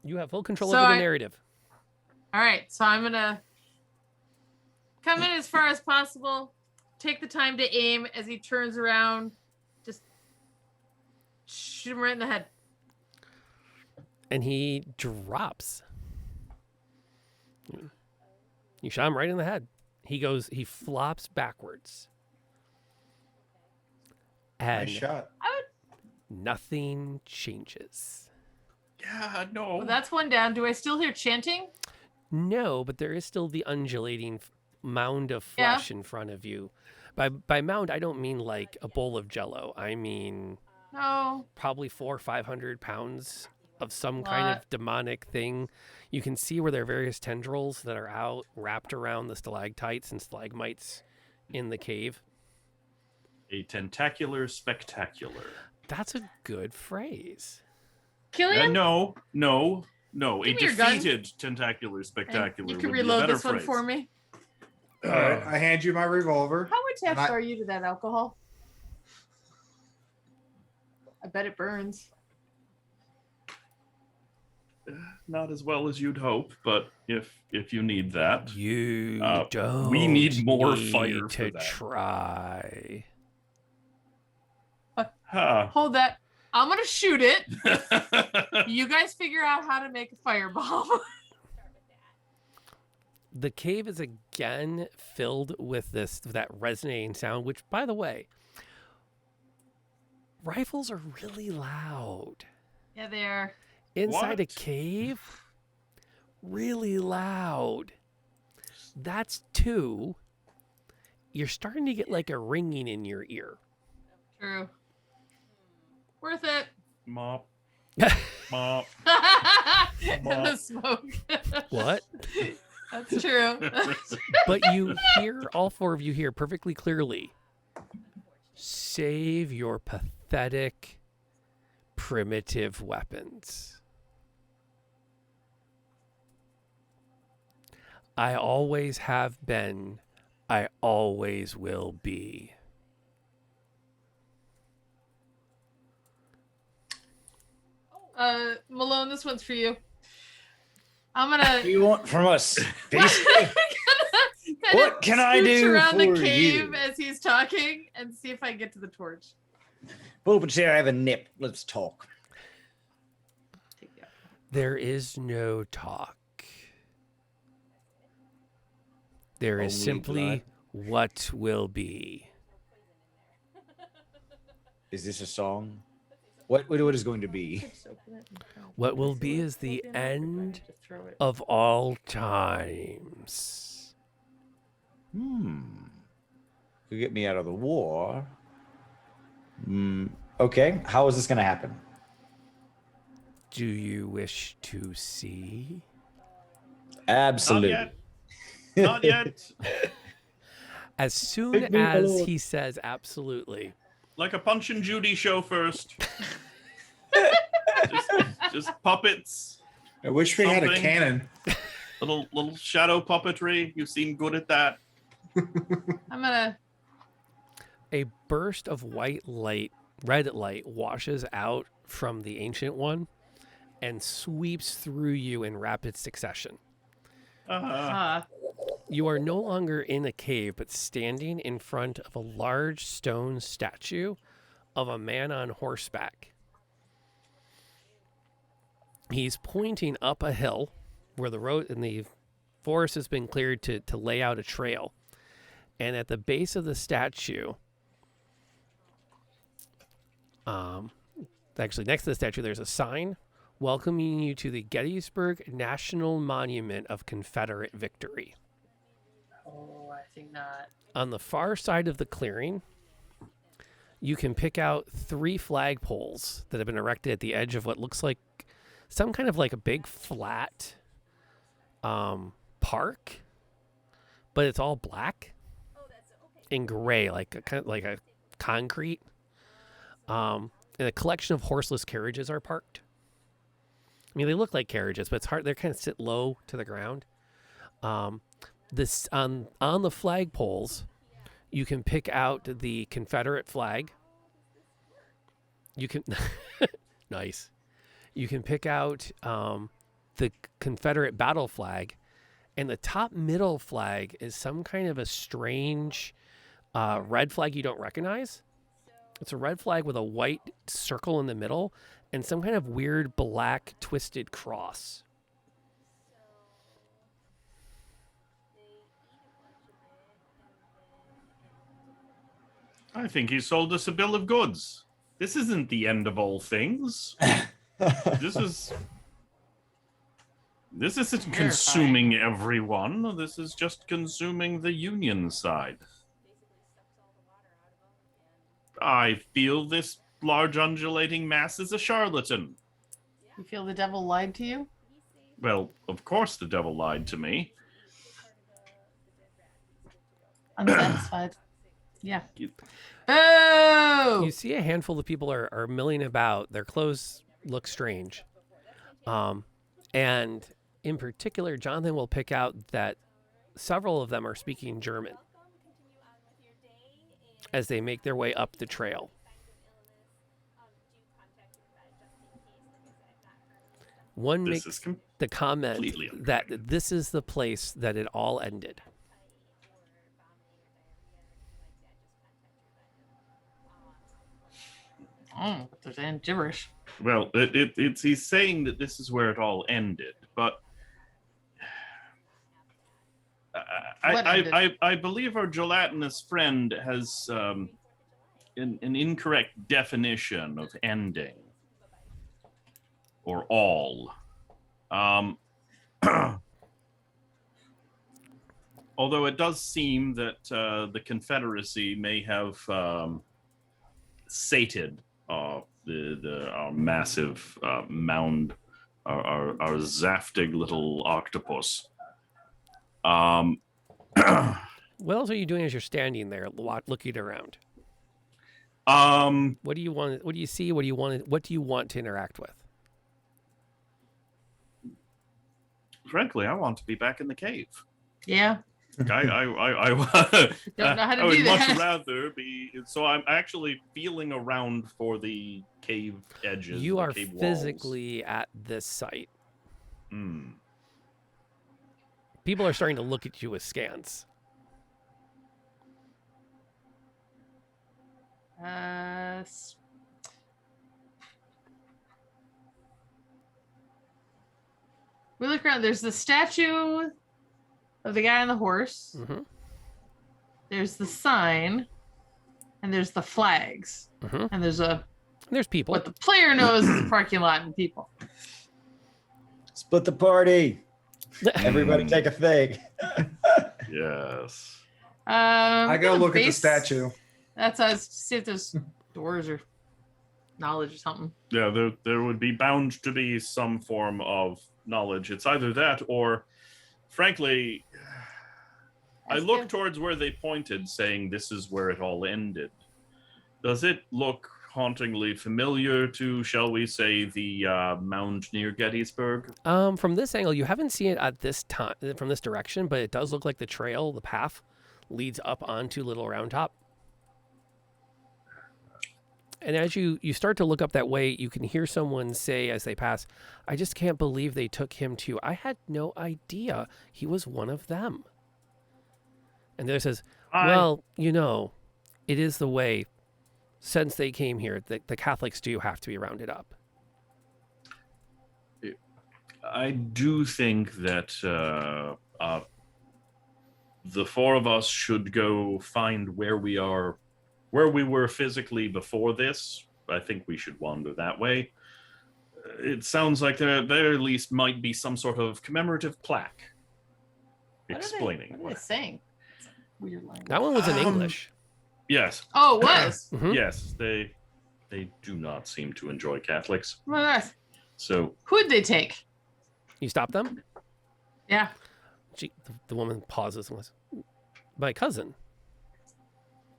You have full control So over the I- narrative. All right, so I'm gonna come in as far as possible. Take the time to aim as he turns around. Just shoot him right in the head. And he drops. You shot him right in the head. He flops backwards. And Nice shot. nothing changes. Yeah, no. Well, that's one down. Do I still hear chanting? No, but there is still the undulating mound of Yeah. flesh in front of you. By mound, I don't mean like a bowl of Jello. I mean No. probably 400 or 500 pounds of some kind Lot. of demonic thing. You can see where there are various tendrils that are out wrapped around the stalactites and stalagmites in the cave. A tentacular spectacular. That's a good phrase. Killian? No. A Give me your gun. defeated tentacular spectacular. You can would be a reload better this one phrase. for me. All right, I hand you my revolver. How attached And I- are you to that alcohol? I bet it burns. Not as well as you'd hope, but if you need that, You don't. we need more need fire to for that. try. Huh. Hold that. I'm gonna shoot it. You guys figure out how to make a firebomb. The cave is again filled with that resonating sound, which, by the way, rifles are really loud. Yeah, they are. Inside a What? cave, really loud. That's 2. You're starting to get like a ringing in your ear. True. Worth it. Mop. Mop. And the smoke. What? That's true. But you hear, all 4 of you hear perfectly clearly, save your pathetic, primitive weapons. I always have been, I always will be. Malone, this one's for you. I'm gonna. What do you want from us? Beast? Kind What of can I scooch do around the for cave you? as he's talking and see if I get to the torch. Pull up a chair, have a nip. Let's talk. Take you out. There is no talk. There is Only simply what will be. Is this a song? What is going to be? What will be is the end of all times. Could get me out of the war. Okay, how is this going to happen? Do you wish to see? Absolutely. Not yet. Not yet. As soon Take me, as Lord. he says absolutely, Like a Punch and Judy show first. just puppets. I wish we had a Something. cannon. Little shadow puppetry. You seem good at that. I'm gonna. a burst of white light, red light, washes out from the Ancient One and sweeps through you in rapid succession. Uh, You are no longer in a cave, but standing in front of a large stone statue of a man on horseback. He's pointing up a hill where the road and the forest has been cleared to lay out a trail. And at the base of the statue, actually next to the statue, there's a sign welcoming you to the Gettysburg National Monument of Confederate Victory. oh, I think not. On the far side of the clearing, you can pick out 3 flagpoles that have been erected at the edge of what looks like some kind of like a big flat park, but it's all black and gray, like a kind of like a concrete. And a collection of horseless carriages are parked. I mean, they look like carriages, but it's hard. They're kind of sit low to the ground. This on the flagpoles, you can pick out the Confederate flag. You can nice. You can pick out the Confederate battle flag, and the top middle flag is some kind of a strange red flag you don't recognize. It's a red flag with a white circle in the middle and some kind of weird black twisted cross. I think he sold us a bill of goods. This isn't the end of all things. This isn't consuming everyone. This is just consuming the Union side. I feel this large undulating mass is a charlatan. You feel the devil lied to you? Well, of course the devil lied to me. Unsatisfied. Yeah. You- Boo! You see a handful of people are milling about. Their clothes look strange. And in particular, Jonathan will pick out that several of them are speaking German as they make their way up the trail. One This makes is the comment completely that this is the place that it all ended. There's and gibberish. Well, it's he's saying that this is where it all ended, but What ended? I believe our gelatinous friend has an incorrect definition of ending or all. Although it does seem that the Confederacy may have sated our massive mound, our zaftig little octopus. What else are you doing as you're standing there looking around? What do you want? What do you see? What do you want? What do you want to interact with? Frankly, I want to be back in the cave. Yeah. I Don't know how to I would do that. much rather be. So I'm actually feeling around for the cave edges. You the are cave walls. physically at this site. Hmm. People are starting to look at you with scans. We look around. There's the statue of the guy on the horse. Mm-hmm. There's the sign, and there's the flags, Mm-hmm. and There's people. what the player knows is the parking lot and people. Split the party. Everybody take a fig. Yes. I go look at the statue. That's us. See if there's doors or knowledge or something. Yeah, there would be bound to be some form of knowledge. It's either that or, frankly, I That's look good. towards where they pointed, saying this is where it all ended. Does it look hauntingly familiar to, shall we say, the mound near Gettysburg? From this angle, you haven't seen it at this time from this direction, but it does look like the trail, the path, leads up onto Little Round Top. And as you start to look up that way, you can hear someone say as they pass, I just can't believe they took him too. I had no idea he was one of them. And the other says, well, it is the way. Since they came here, the Catholics do have to be rounded up. I do think that the four of us should go find where we were physically before this. I think we should wander that way. It sounds like there at least might be some sort of commemorative plaque explaining. What are they saying? Weird language. That one was in English. Yes. Oh, it was. Mhm. Yes, they do not seem to enjoy Catholics. Oh my gosh. So Who'd they take? You stop them? Yeah. The woman pauses and goes, my cousin.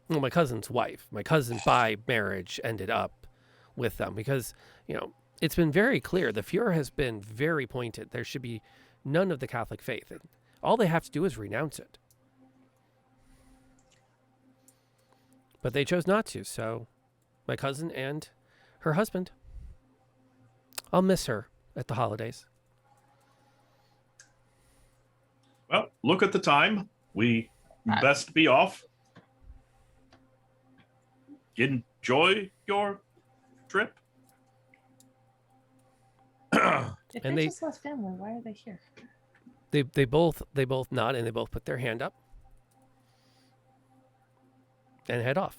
Well, my cousin's wife. My cousin by marriage ended up with them because, it's been very clear. The Fuhrer has been very pointed. There should be none of the Catholic faith. And all they have to do is renounce it. But they chose not to, so my cousin and her husband. I'll miss her at the holidays. well, look at the time. We best be off. Enjoy your trip. If And they they- just lost family, why are they here? They both nod and they both put their hand up and head off.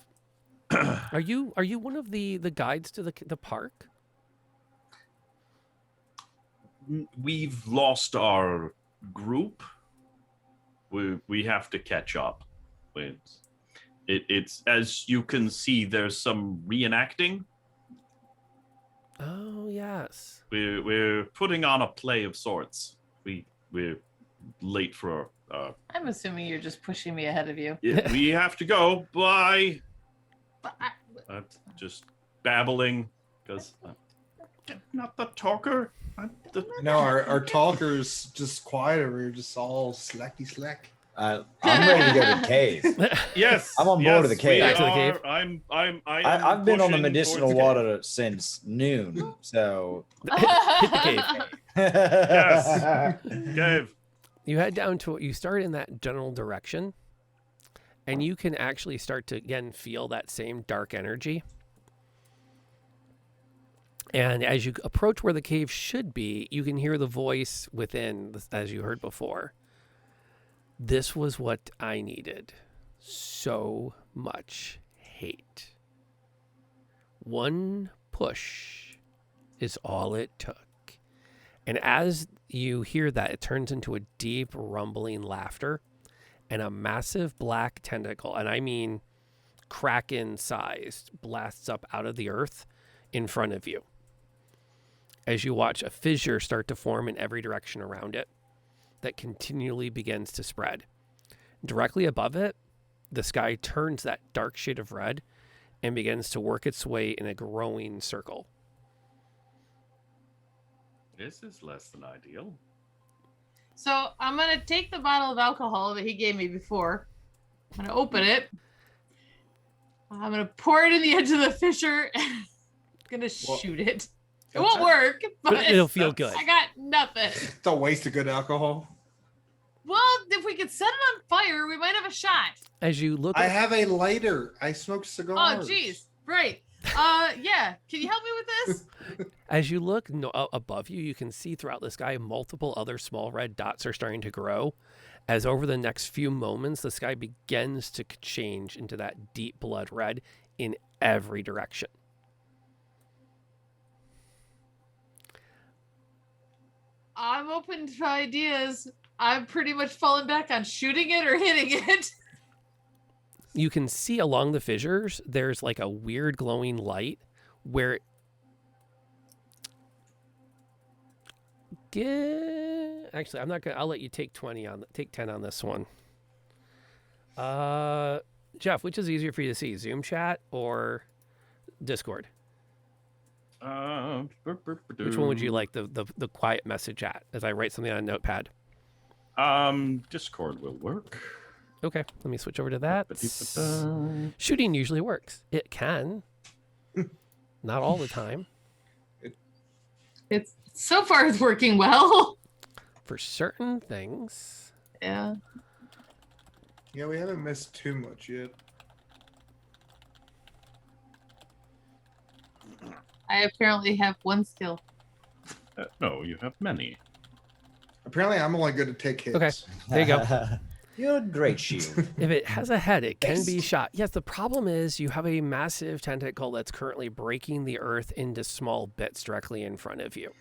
Are you one of the guides to the park? We've lost our group. We have to catch up. It's as you can see, there's some reenacting. Oh yes. We're putting on a play of sorts. We're late for I'm assuming you're just pushing me ahead of you. we have to go. Bye. But Just babbling because I'm not the talker. I'm the No, our talker's just quiet over here, just all slack. I'm ready to go to the cave. yes. I'm on board with the we cave. Back to the are- cave. I've been on the pushing medicinal towards the water since noon, so. Hit the cave. Yes. cave. You head down you start in that general direction, and you can actually start to again feel that same dark energy. And as you approach where the cave should be, you can hear the voice within, as you heard before. This was what I needed. So much hate. One push is all it took. And as you hear that, it turns into a deep rumbling laughter and a massive black tentacle, and I mean kraken-sized, blasts up out of the earth in front of you. As you watch a fissure start to form in every direction around it that continually begins to spread. Directly above it, the sky turns that dark shade of red and begins to work its way in a growing circle. This is less than ideal. So I'm gonna take the bottle of alcohol that he gave me before. I'm gonna open it. I'm gonna pour it in the edge of the fissure and gonna shoot it. It won't work, but It'll feel good. I got nothing. It's a waste of good alcohol. Well, if we could set it on fire, we might have a shot. As you look I up, have a lighter. I smoke cigars. Oh, jeez. Right. Yeah. Can you help me with this? as you look above you, you can see throughout the sky multiple other small red dots are starting to grow. As over the next few moments, the sky begins to change into that deep blood red in every direction. I'm open to ideas. I'm pretty much falling back on shooting it or hitting it. You can see along the fissures, there's like a weird glowing light where actually, I'm not gonna. I'll let you take 10 on this one. Jeff, which is easier for you to see, Zoom chat or Discord? Which one would you like the quiet message at? As I write something on a notepad. Discord will work. Okay, let me switch over to that. Shooting usually works. It can. Not all the time. It's so far it's working well. For certain things. Yeah. Yeah, we haven't missed too much yet. I apparently have one skill. No, you have many. Apparently, I'm only good to take hits. Okay. There you go. You're a great shield. If it has a head, it can be shot. Yes, the problem is you have a massive tentacle that's currently breaking the earth into small bits directly in front of you.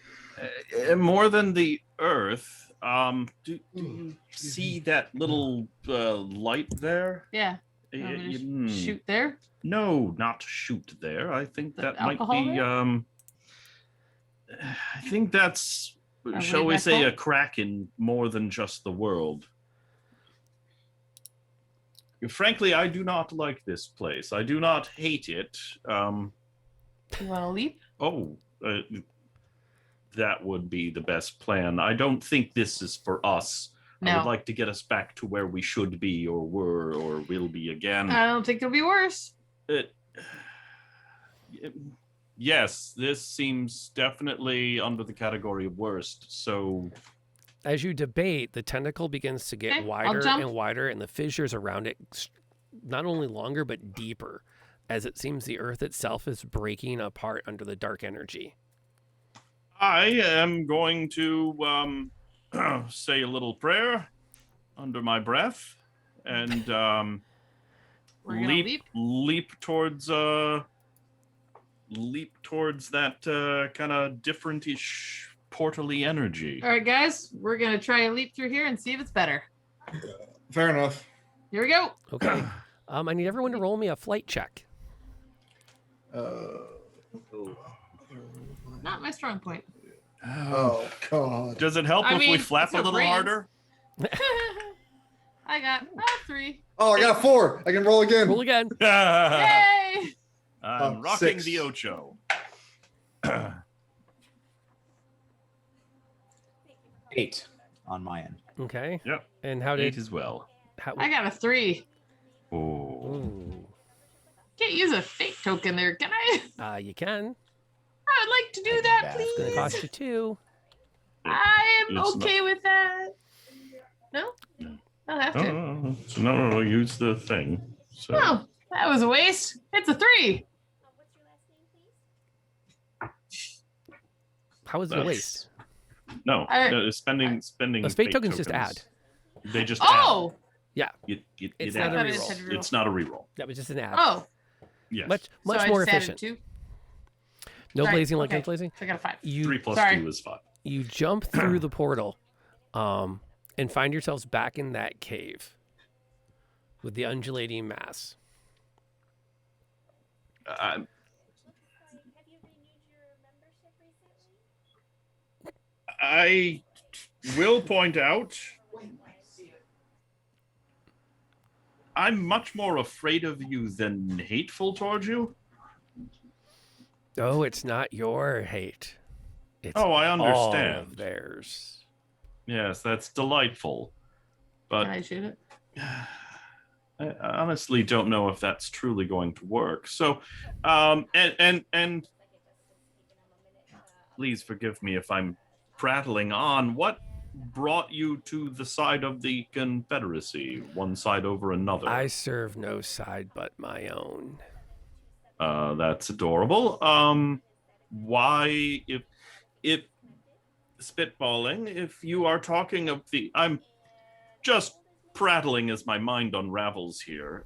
More than the Earth. Do you see that little light there? Yeah. Shoot there. No, not shoot there. I think The that might alcohol be. there? I think that's, A shall we red say, hole? a crack in more than just the world. Frankly, I do not like this place. I do not hate it. You want to leap? Oh, that would be the best plan. I don't think this is for us. I No. would like to get us back to where we should be, or were, or will be again. I don't think it'll be worse. Yes, this seems definitely under the category of worst. So, As you debate, the tentacle begins to get Okay, I'll wider jump. and wider, and the fissures around it not only longer but deeper, as it seems the earth itself is breaking apart under the dark energy. I am going to say a little prayer under my breath and We're gonna leap towards that kind of different-ish portally energy. All right, guys, we're gonna try and leap through here and see if it's better. Fair enough. Here we go. Okay. I need everyone to roll me a flight check. Not my strong point. Oh God. Does it help I if we mean, flap it's a a little raise. harder? I got 3. Oh, I got a 4. I can roll again. Roll again. Yay! I'm rocking 6. the Ocho. 8 on my end. Okay. Yep. And how 8 did... as well. How, I got a 3. Oh. Ooh. Can't use a fate token there, can I? You can. I would like to do that, That's It's going please. to cost you 2. I am It's okay with that. No? No. I don't have to. Oh, so no, use the thing. So Oh, that was a waste. It's a 3. How is it a waste? no, spending. Those fate tokens just add. They just Oh! Yeah. It's not a I thought it reroll. said reroll. It's not a reroll. That was just an add. Oh. Yes. Much So I more just added efficient. 2. No Sorry, blazing like okay. no blazing. So I got a 5. You 3 plus Sorry. 2 is 5. you jump through the portal, and find yourselves back in that cave with the undulating mass. I will point out, I'm much more afraid of you than hateful towards you. Oh, it's not your hate. It's Oh, I all understand. of theirs. Yes, that's delightful. But Can I shoot it? I honestly don't know if that's truly going to work. So, and please forgive me if I'm prattling on. What brought you to the side of the Confederacy, one side over another? I serve no side but my own. That's adorable. Why, if spitballing, if you are talking of the, I'm just prattling as my mind unravels here.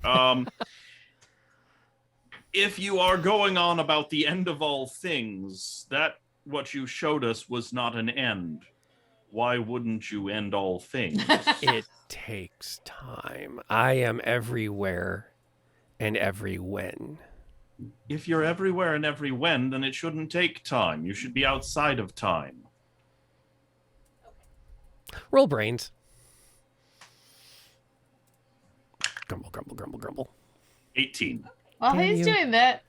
If you are going on about the end of all things, that what you showed us was not an end. Why wouldn't you end all things? It takes time. I am everywhere and every when. If you're everywhere and every when, then it shouldn't take time. You should be outside of time. Roll brains. Grumble, grumble, grumble, grumble. 18. While Can he's you- doing that,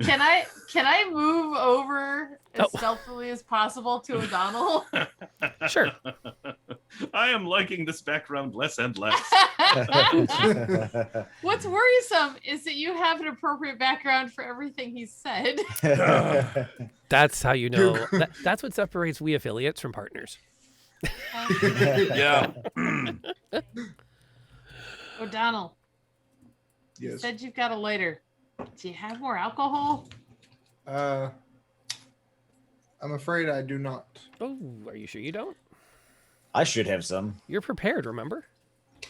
can I move over as Oh. stealthily as possible to O'Donnell? Sure. I am liking this background less and less. What's worrisome is that you have an appropriate background for everything he said. That's how you know. That's what separates we affiliates from partners. Yeah. O'Donnell, you Yes. said you've got a lighter. Do you have more alcohol? I'm afraid I do not. Oh, are you sure you don't? I should have some. You're prepared, remember?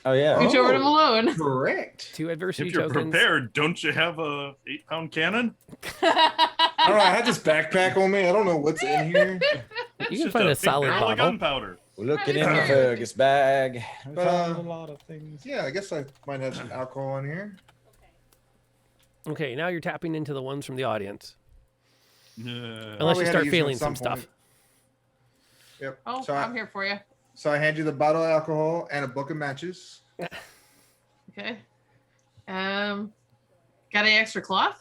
Oh yeah. You showed him alone. Correct. 2 adversity If you're tokens. prepared, don't you have a 8-pound cannon? I don't know. I had this backpack on me. I don't know what's in here. You can find a big solid barrel of bottle. gunpowder. We're looking in the Fergus bag. We found a Uh, lot of things. Yeah, I guess I might have some alcohol in here. Okay, now you're tapping into the ones from the audience. Yeah. Unless Probably you had to start use them failing at some some point. stuff. Yep. Oh, So I'm here for you. So I hand you the bottle of alcohol and a book of matches. Okay. Got any extra cloth?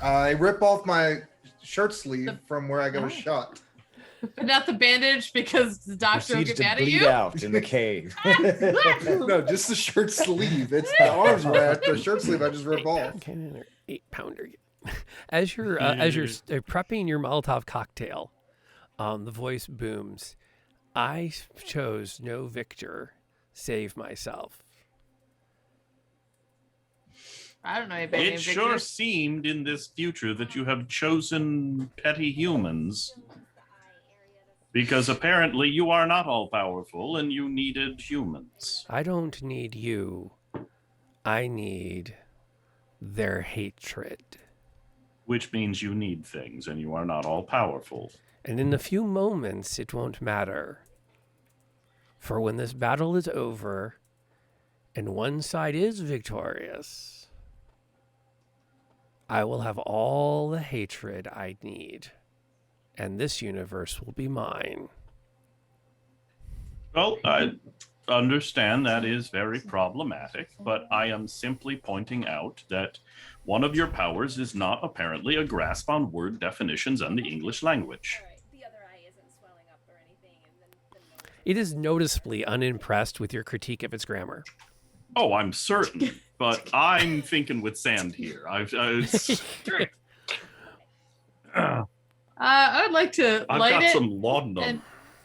I rip off my shirt sleeve The- from where I got Oh. shot. But not the bandage because the doctor will Proceeds get to mad at bleed you. out in the cave. No, just the shirt sleeve. It's the arms where the shirt sleeve I just rip off. Cannon or 8-pounder. As you're prepping your Molotov cocktail, the voice booms. I chose no victor, save myself. I don't know anybody It named sure Victor. seemed in this future that you have chosen petty humans. Because apparently you are not all powerful and you needed humans. I don't need you. I need their hatred. Which means you need things and you are not all powerful. And in a few moments, it won't matter. For when this battle is over and one side is victorious, I will have all the hatred I need, and this universe will be mine. Well, I understand that is very problematic, but I am simply pointing out that one of your powers is not apparently a grasp on word definitions and the English language. It is noticeably unimpressed with your critique of its grammar. Oh, I'm certain, but I'm thinking with sand here. I would like to I've light got it. some laudanum.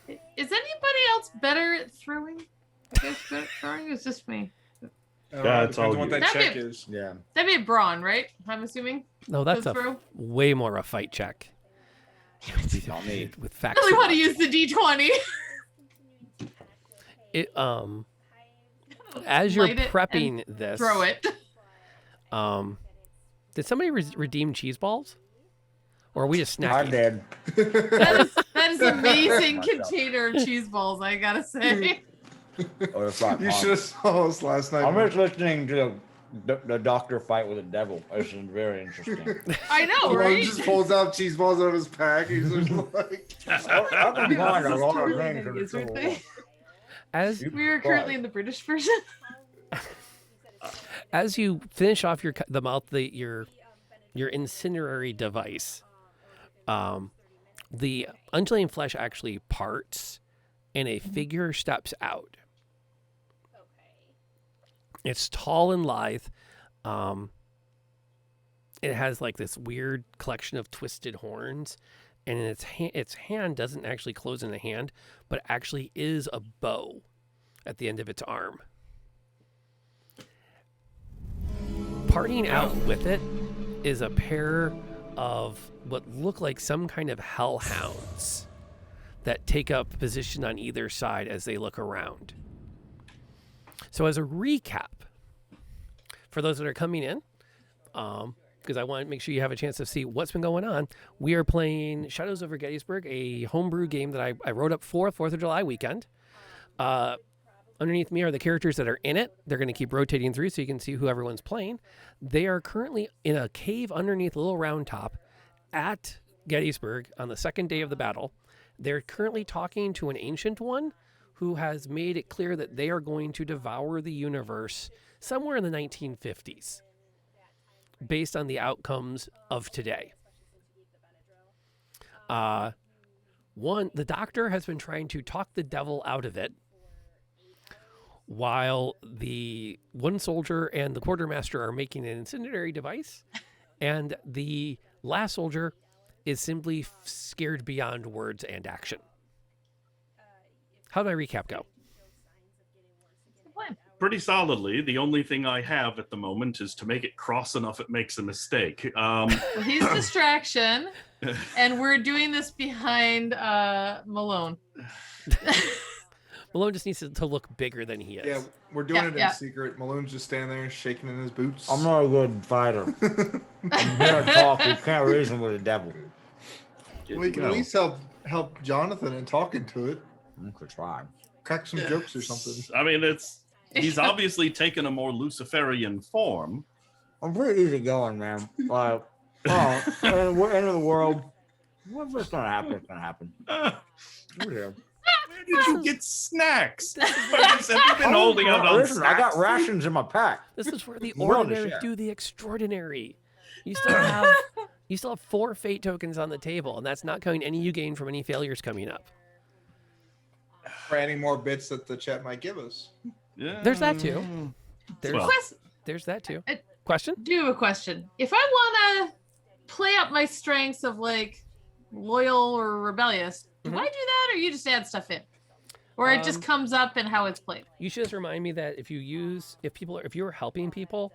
And is anybody else better at throwing? I guess better at throwing is just me. Yeah, it's all depends on what you. that That'd check be- is. Yeah. That'd be a brawn, right? I'm assuming. No, that's To throw? way more a fight check. Not me. With I facts. really want to use the D20. As you're Light it prepping this, Throw it. Did somebody redeem cheese balls? Or are we just I'm snacking? dead. That is amazing Myself. container of cheese balls, I gotta say. Or it's like, You should have saw us last night. I'm just listening to the doctor fight with the devil. This is very interesting. I know, He right? just pulls out cheese balls out of his pack. He's just like, I can find a lot of Totally things an in the Israel civil thing. war. As We are currently in the British version. as you finish off your incinerary device, the undulating flesh actually parts, and a figure steps out. It's tall and lithe. It has like this weird collection of twisted horns, and in its hand doesn't actually close in the hand, but actually is a bow at the end of its arm. Parting out with it is a pair of what look like some kind of hellhounds that take up position on either side as they look around. So as a recap, for those that are coming in, because I want to make sure you have a chance to see what's been going on, we are playing Shadows over Gettysburg, a homebrew game that I wrote up for 4th of July weekend. Underneath me are the characters that are in it. They're going to keep rotating through so you can see who everyone's playing. They are currently in a cave underneath Little Round Top at Gettysburg on the second day of the battle. They're currently talking to an ancient one who has made it clear that they are going to devour the universe somewhere in the 1950s based on the outcomes of today. One, the doctor has been trying to talk the devil out of it, while the one soldier and the quartermaster are making an incendiary device, and the last soldier is simply scared beyond words and action. How did my recap go? Good plan. Pretty solidly. The only thing I have at the moment is to make it cross enough it makes a mistake. Well, he's distraction, and we're doing this behind Malone. Malone just needs to look bigger than he is. Yeah, we're doing it Yeah. in secret. Malone's just standing there shaking in his boots. I'm not a good fighter. I'm here to talk. You can't reason with the devil. We can No. at least help Jonathan in talking to it. I could try. Crack some jokes or something. I mean, he's obviously taken a more Luciferian form. I'm pretty easy going, man. Like, we're end of the world. What's gonna happen? It's gonna happen. We're here. Where did you get snacks? Have you been holding out on Listen, I got snacks? rations in my pack. This is where the Willing to ordinary share. do the extraordinary. You still have 4 fate tokens on the table, and that's not counting any you gain from any failures coming up. For any more bits that the chat might give us. Yeah. There's that too. There's, Well. there's that too. I- Question? Do you have a question? If I want to play up my strengths of like loyal or rebellious, do I do that, or you just add stuff in, or it just comes up in how it's played? You should just remind me that if you're helping people,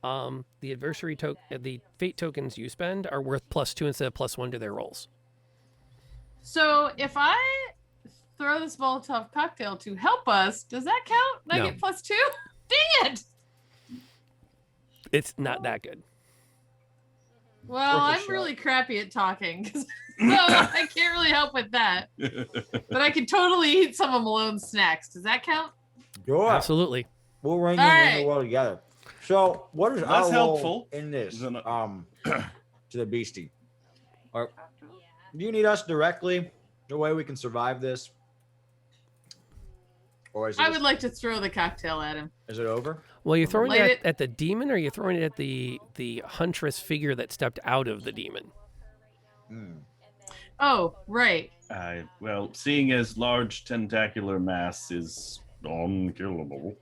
the the fate tokens you spend are worth +2 instead of +1 to their rolls. So if I throw this Molotov cocktail to help us, does that count? And No. I get +2? Dang it! It's not that good. Well, Worth a I'm shot. really crappy at talking, so I can't really help with that. But I can totally eat some of Malone's snacks. Does that count? Sure. Absolutely. We'll ring All them in right. the world together. So, what is That's our role helpful. in this? Isn't it? To the beastie. Or, do you need us directly? The way we can survive this? Or is it, I would like to throw the cocktail at him. is it over? Well, you're throwing Light it it. at the demon, or are you throwing it at the huntress figure that stepped out of the demon? Oh, right. Well, seeing as large tentacular mass is unkillable,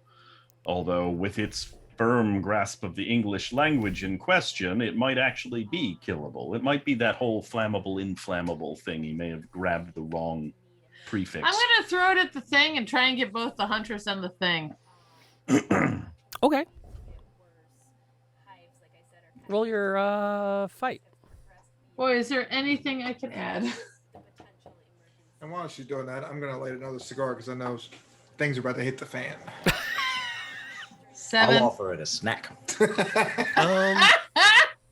although with its firm grasp of the English language in question, it might actually be killable. It might be that whole flammable, inflammable thing. He may have grabbed the wrong prefix. I'm going to throw it at the thing and try and get both the huntress and the thing. Okay. Roll your fight. Boy, is there anything I can add? And while she's doing that, I'm gonna light another cigar because I know things are about to hit the fan. 7. I'll offer it a snack.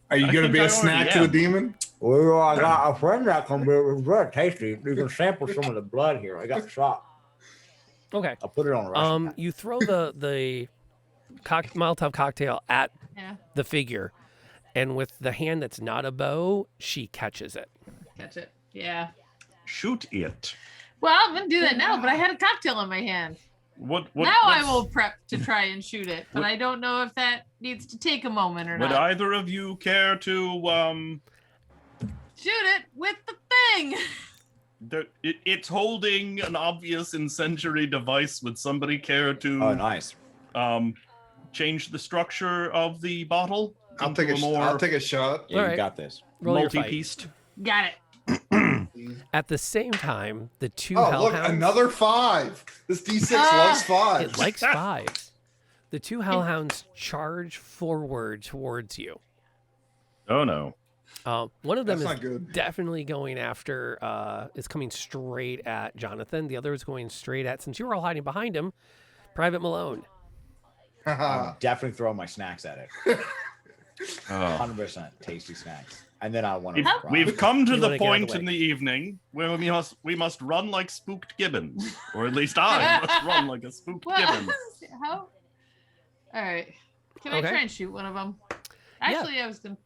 Are you I gonna think be I a snack already to a am. demon? Well, I got a friend that come here. It was very tasty. You can sample some of the blood here. I got shot. Okay. I'll put it on a recipe. You throw the Molotov cocktail at Yeah, the figure, and with the hand that's not a bow, she catches it. catch it. Yeah. Shoot it. Well, I'm going to do that now, but I had a cocktail in my hand. What Now I what's- will prep to try and shoot it, but I don't know if that needs to take a moment or Would not. either of you care to Shoot it with the thing. it's holding an obvious incendiary device. Would somebody care to Oh, nice. change the structure of the bottle? I'll take into I'll take a shot. Yeah, All you right. got this. Roll your fight. multi-pieced. Got it. At the same time, the two Oh, look, hellhounds. another 5. This D6 Ah. loves 5. It likes 5s. The two hellhounds charge forward towards you. Oh no. One of them That's is not good. definitely going after, is coming straight at Jonathan. The other is going straight at, since you were all hiding behind him, Private Malone. I'm definitely throwing my snacks at it. Oh. 100% tasty snacks. And then I want to We've come to You the wanna get out of point the in way. the evening where we must run like spooked gibbons, or at least I must run like a spooked What? gibbon. How? All right. Can Okay. I try and shoot one of them? Actually, I was going to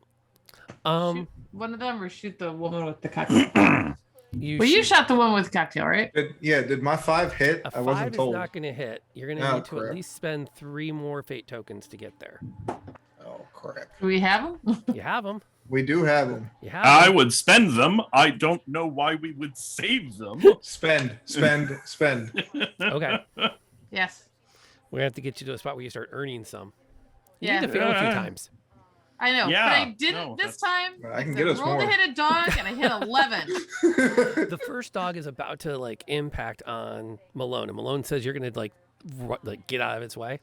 shoot one of them or shoot the woman with the cocktail. You Well, you shoot- shot the one with the cocktail, right? Did my 5 hit? A I wasn't 5 is told. not going to hit. You're going to Oh, need to at crap. least spend 3 more fate tokens to get there. Oh, crap. Do we have them? You have them. We do have them. You have I them. would spend them. I don't know why we would save them. Spend. Okay. Yes. We're going to have to get you to a spot where you start earning some. You Yeah. need to fail a few times. I know, Yeah, but I didn't no, this that's- time. I can because get us rolled to more. hit a dog, and I hit 11. The first dog is about to like impact on Malone, and Malone says you're going to like get out of its way.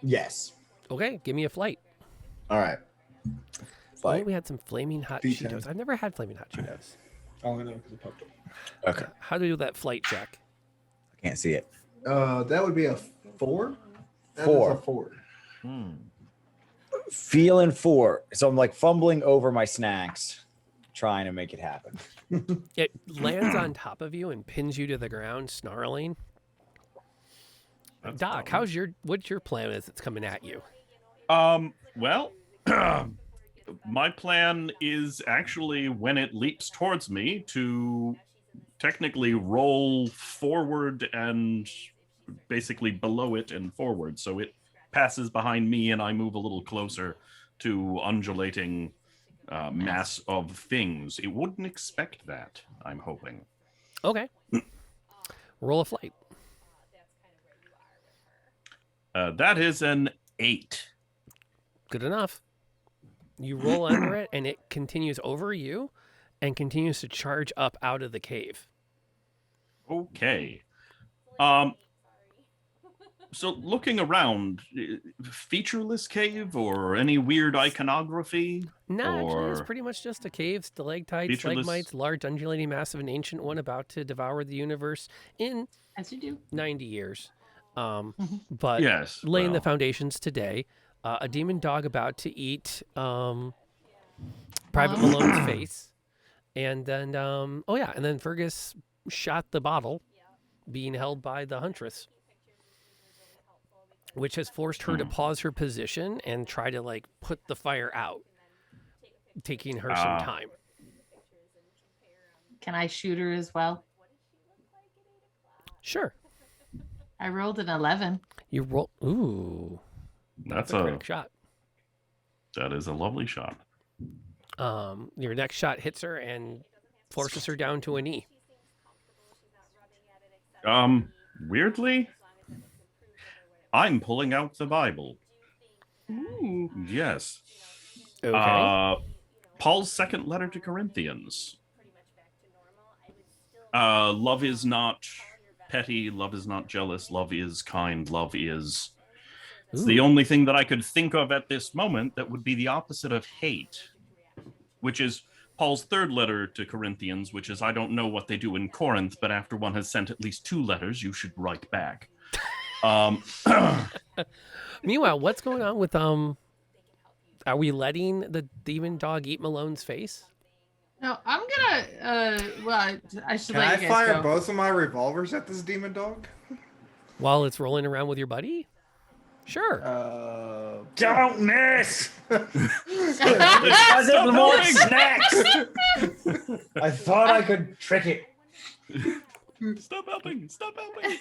Yes. Okay, give me a flight. All right. Oh, Fight. we had some flaming hot D10. Cheetos. I've never had flaming hot Cheetos. Oh, I know because it popped up. Okay. How do you do that flight check? I can't see it. That would be a 4. That is Four. a 4. Feeling 4. So I'm like fumbling over my snacks, trying to make it happen. It lands on top of you and pins you to the ground, snarling. That's Doc, dumb. what's your plan as it's coming at you? Well, my plan is actually when it leaps towards me to technically roll forward and basically below it and forward. So it passes behind me and I move a little closer to undulating mass of things. It wouldn't expect that, I'm hoping. Okay. Roll a flight. That is an 8. Good enough. You roll under it and it continues over you and continues to charge up out of the cave. Okay. So looking around, featureless cave or any weird iconography? No, actually, it's Or- pretty much just a cave, stalactites, Featureless- stalagmites, large undulating mass of an ancient one about to devour the universe in As you do. 90 years. But Yes. laying the well, foundations today. A demon dog about to eat Private Malone's face. And then, and then Fergus shot the bottle being held by the huntress, which has forced her to pause her position and try to like put the fire out, taking her some time. Can I shoot her as well? Sure. I rolled an 11. You roll. Ooh. that's a a critic shot. that is a lovely shot. Your next shot hits her and forces her down to a knee. Weirdly, I'm pulling out the Bible. Ooh. Yes. Okay. Paul's second letter to Corinthians. Love is not petty, love is not jealous, love is kind, love is... It's the Ooh. only thing that I could think of at this moment that would be the opposite of hate, which is Paul's third letter to Corinthians, which is, I don't know what they do in Corinth, but after one has sent at least 2 letters, you should write back. Meanwhile, what's going on with Are we letting the demon dog eat Malone's face? No, I'm gonna. Well, I should Can I let you guys fire go. both of my revolvers at this demon dog? While it's rolling around with your buddy? Sure. Don't miss! Stop I said more moving! snacks! I thought I could trick it. Stop helping! Stop helping!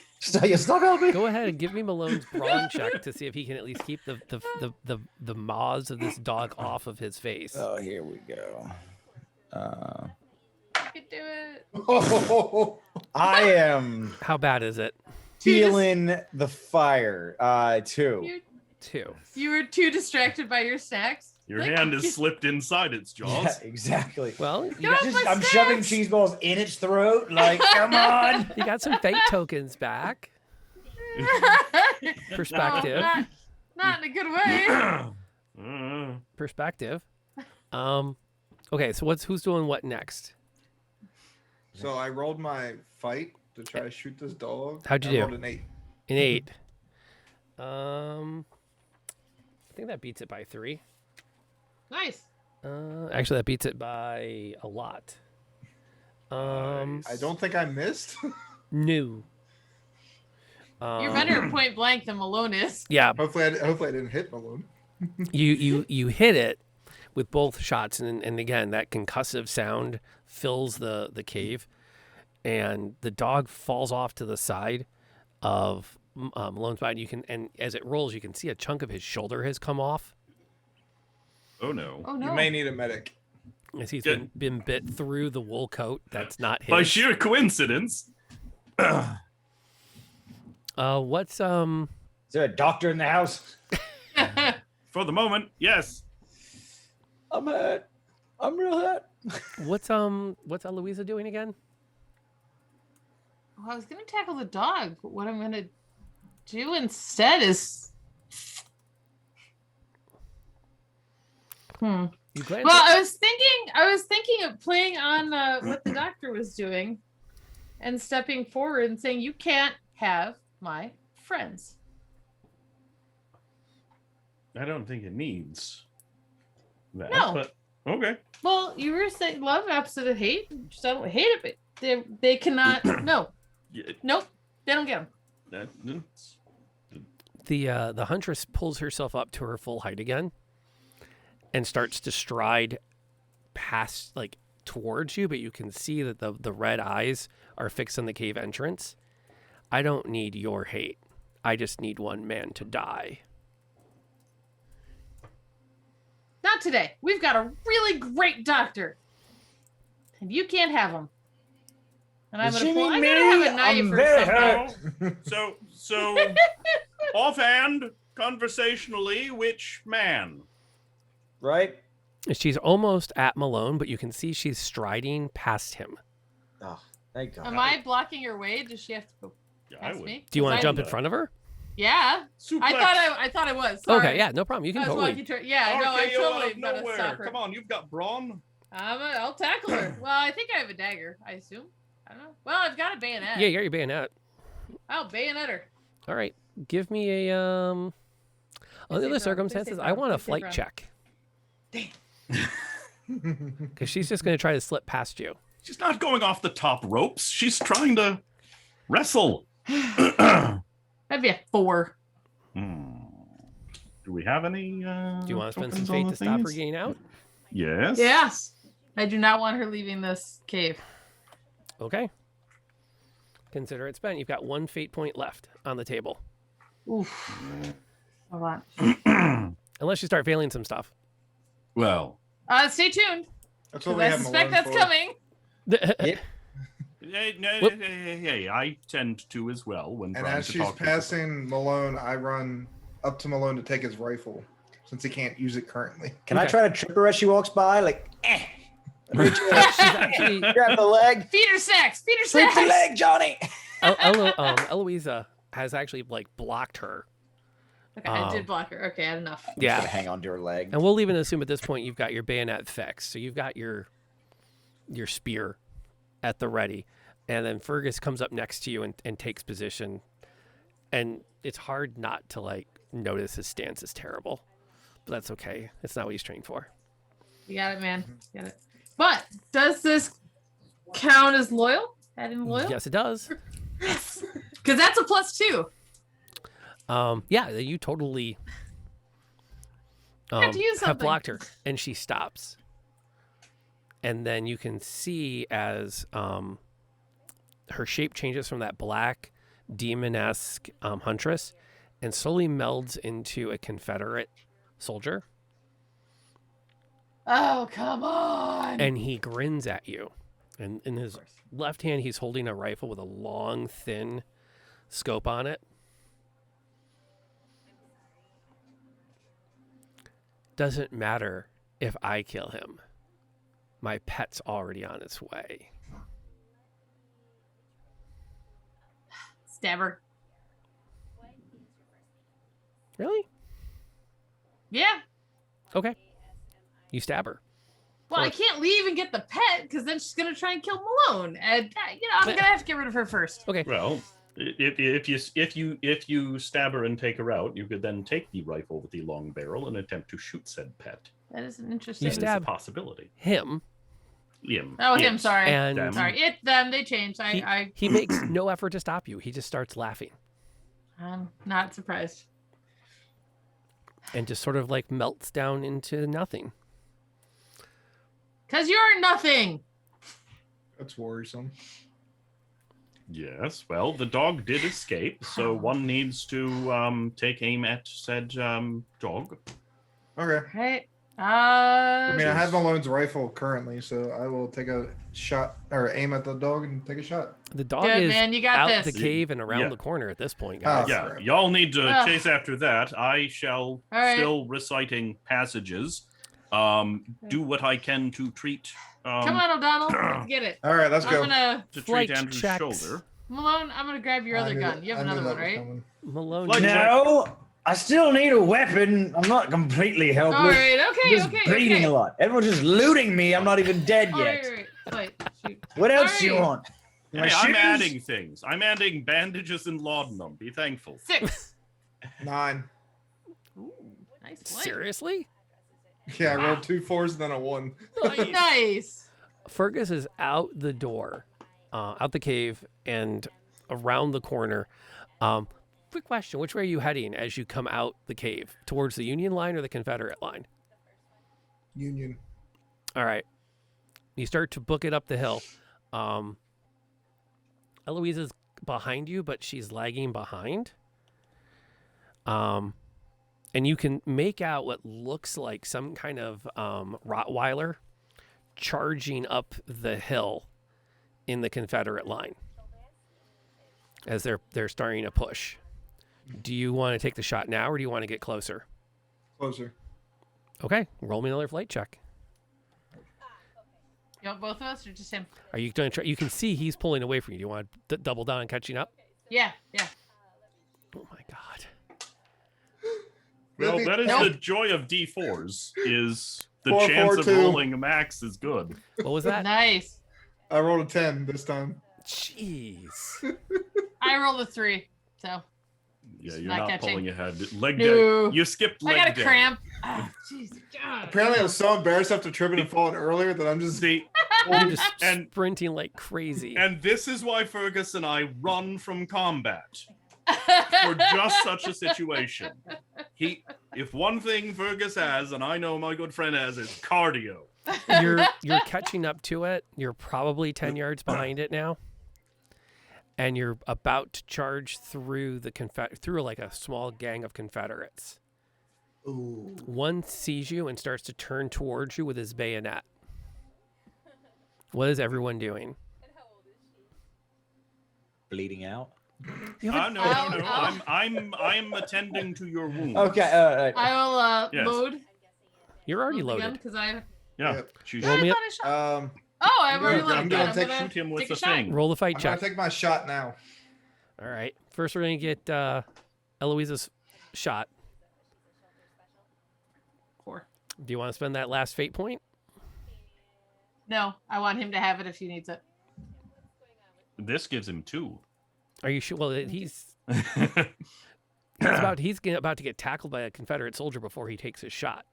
Stop helping. Go ahead and give me Malone's brawn check to see if he can at least keep the maws of this dog off of his face. Oh, here we go. You can do it. I am How bad is it? feeling the fire. 2. You, 2. you were too distracted by your snacks. Your Like, hand is slipped inside its jaws. Yeah, exactly. Well, Get off my I'm shoving snacks! cheese balls in its throat. Like, come on. you got some fate tokens back. Perspective. No, not in a good way. Perspective. Okay, so who's doing what next? So I rolled my fight to try to shoot this dog. How'd you I do? rolled an 8. An 8. I think that beats it by 3. Nice. Actually, that beats it by a lot. I don't think I missed. No. You're better at point blank than Malone is. Yeah, hopefully I didn't hit Malone. you hit it with both shots, and again that concussive sound fills the cave, and the dog falls off to the side of Malone's body. And as it rolls, you can see a chunk of his shoulder has come off Oh no. Oh no. You may need a medic. as he's Good. been bit through the wool coat. That's not his. By sheer coincidence. What's Is there a doctor in the house? For the moment, yes. I'm hurt. I'm real hurt. what's Eloisa doing again? Well, I was gonna tackle the dog, but what I'm gonna do instead is You glance Well, at- I was thinking of playing on what the doctor was doing and stepping forward and saying, "You can't have my friends." I don't think it needs that. No. But okay. Well, you were saying love opposite of hate. Just I don't hate it, but they cannot. No, Yeah, nope, they don't get them. that's- the huntress pulls herself up to her full height again and starts to stride past, like, towards you, but you can see that the red eyes are fixed on the cave entrance. I don't need your hate. I just need one man to die. Not today. We've got a really great doctor, and you can't have him. And I'm Does gonna she pull. mean I'm me? gonna have a knife I'm or very something. hurt. So offhand, conversationally, which man? Right? She's almost at Malone, but you can see she's striding past him. Oh, thank God. Am I blocking her way? Does she have to go Yeah, I past would. me? Do you want to 'Cause jump I- in front of her? Yeah, Suplex. I thought I was. Sorry. Okay, yeah, no problem. You can I was totally. walking to, yeah, no, I RKO out totally of better nowhere. stop her. Come on, you've got brawn. I'll tackle her. Well, I think I have a dagger. I assume. I don't know. Well, I've got a bayonet. Yeah, you got your bayonet. I'll bayonet her. All right, give me a under Please the say circumstances, Brown. I want a Please say flight Brown. check because she's just going to try to slip past you. She's not going off the top ropes. She's trying to wrestle. That'd be a 4. Do we have any? Do you want to spend some tokens on fate the to stop her thingies? getting out? Yes. Yes. I do not want her leaving this cave. Okay. Consider it spent. You've got one fate point left on the table, Oof. A lot. unless you start failing some stuff. Well, Stay tuned. That's what Because we I have suspect Malone that's for. coming. Whoop. hey, I tend to as well when And trying as to she's talk to passing Malone, I run up to Malone to take his rifle, since he can't use it currently. Can I Okay. try to trip her as she walks by? Like, reach in, She's actually grab the leg. Feed her sex. Feed her Sweep sex. the leg, Johnny. Eloisa has actually like blocked her. Okay, I did block her. Okay, I had enough. Just Yeah, gonna hang on to her leg. and we'll even assume at this point you've got your bayonet fixed, so you've got your spear at the ready, and then Fergus comes up next to you and takes position, and it's hard not to like notice his stance is terrible, but that's okay. It's not what he's trained for. You got it, man. You got it. But does this count as loyal? Adding loyal? Yes, it does. Because that's a +2. Yeah, you totally Have to use have something. blocked her, and she stops. And then you can see as her shape changes from that black demon-esque huntress and slowly melds into a Confederate soldier. Oh, come on. And he grins at you. And in his left hand, he's holding a rifle with a long, thin scope on it. Doesn't matter if I kill him. My pet's already on its way. Stab her. Really? Yeah. Okay. You stab her. Well, I Or- can't leave and get the pet because then she's gonna try and kill Malone, and I'm gonna have to get rid of her first. Okay. well, if you stab her and take her out, you could then take the rifle with the long barrel and attempt to shoot said pet. That is an interesting. You That is stab- a possibility. Him. Him. Oh, him. Yes. Sorry. And Them. Sorry. Them. They changed. he makes no effort to stop you. He just starts laughing I'm not surprised. and just sort of like melts down into nothing. Cause you're nothing. That's worrisome. Yes, well, the dog did escape, so one needs to take aim at said dog. Okay. Right. I mean, I have Just- Malone's rifle currently, so I will take a shot or aim at the dog and take a shot. The dog Good, is man. You got out this. the cave and around Yeah. the corner at this point, Ah, guys. Yeah, crap. y'all need to Ugh. chase after that. I shall All right. still reciting passages. Do what I can to treat. Come on, O'Donnell. Let's get it. All right, let's I'm go. gonna To Flight treat Andrew's checks. shoulder. Malone. I'm gonna grab your I other knew gun. that- You have I knew another that one, was right? coming. Malone, Like- No, I still need a weapon. I'm not completely helpless. All right. I'm Okay. just Okay. bleeding Okay. a lot. Everyone's just looting me. I'm not even dead All yet. right. Right. Shoot. What else do you Alright. want? My Hey, I'm shoes? adding things. I'm adding bandages and laudanum. Be thankful. 6. 9. Ooh, nice play. seriously? Yeah, I rolled 2 4s and then a 1. Nice. Fergus is out the door, out the cave, and around the corner. Quick question: which way are you heading as you come out the cave? Towards the Union line or the Confederate line? Union. All right. You start to book it up the hill. Eloise's behind you, but she's lagging behind. And you can make out what looks like some kind of Rottweiler charging up the hill in the Confederate line as they're starting to push. Do you want to take the shot now, or do you want to get closer? Closer. Okay, roll me another flight check. You want both of us or just him? Are you going to try? You can see he's pulling away from you. Do you want to double down on catching up? Yeah. Yeah. Oh my god! Well, that is Nope. the joy of D4s, is the 4, chance 4, of 2. rolling a max is good. What was that? Nice. I rolled a 10 this time. Jeez. I rolled a 3. So Yeah, Just you're not not catching. pulling ahead. Leg No. day. You skipped I leg got a day. cramp. Ah, jeez. God. Apparently, I was so embarrassed after tripping and falling earlier that I'm just. See, You're just And- sprinting like crazy. and this is why Fergus and I run from combat. For just such a situation. If one thing Fergus has, and I know my good friend has, is cardio. You're catching up to it. You're probably 10 yards behind it now. And you're about to charge through through like a small gang of Confederates. Ooh. One sees you and starts to turn towards you with his bayonet. What is everyone doing? Bleeding out. You haven't- No. Ow. I'm attending to your wound. Okay, all right. I will Yes. load. You're already loaded. because I. Yeah. Yep. She's Roll me I up. thought I shot. Um, Oh, I've already I'm loaded. gonna Good. take- shoot him with take the a shot. thing. Roll the fight I'm gonna check. take my shot now. All right. First, we're going to get Eloise's shot. 4. Do you want to spend that last fate point? No, I want him to have it if he needs it. This gives him 2. Are you sure? Well, he's about to get tackled by a Confederate soldier before he takes his shot.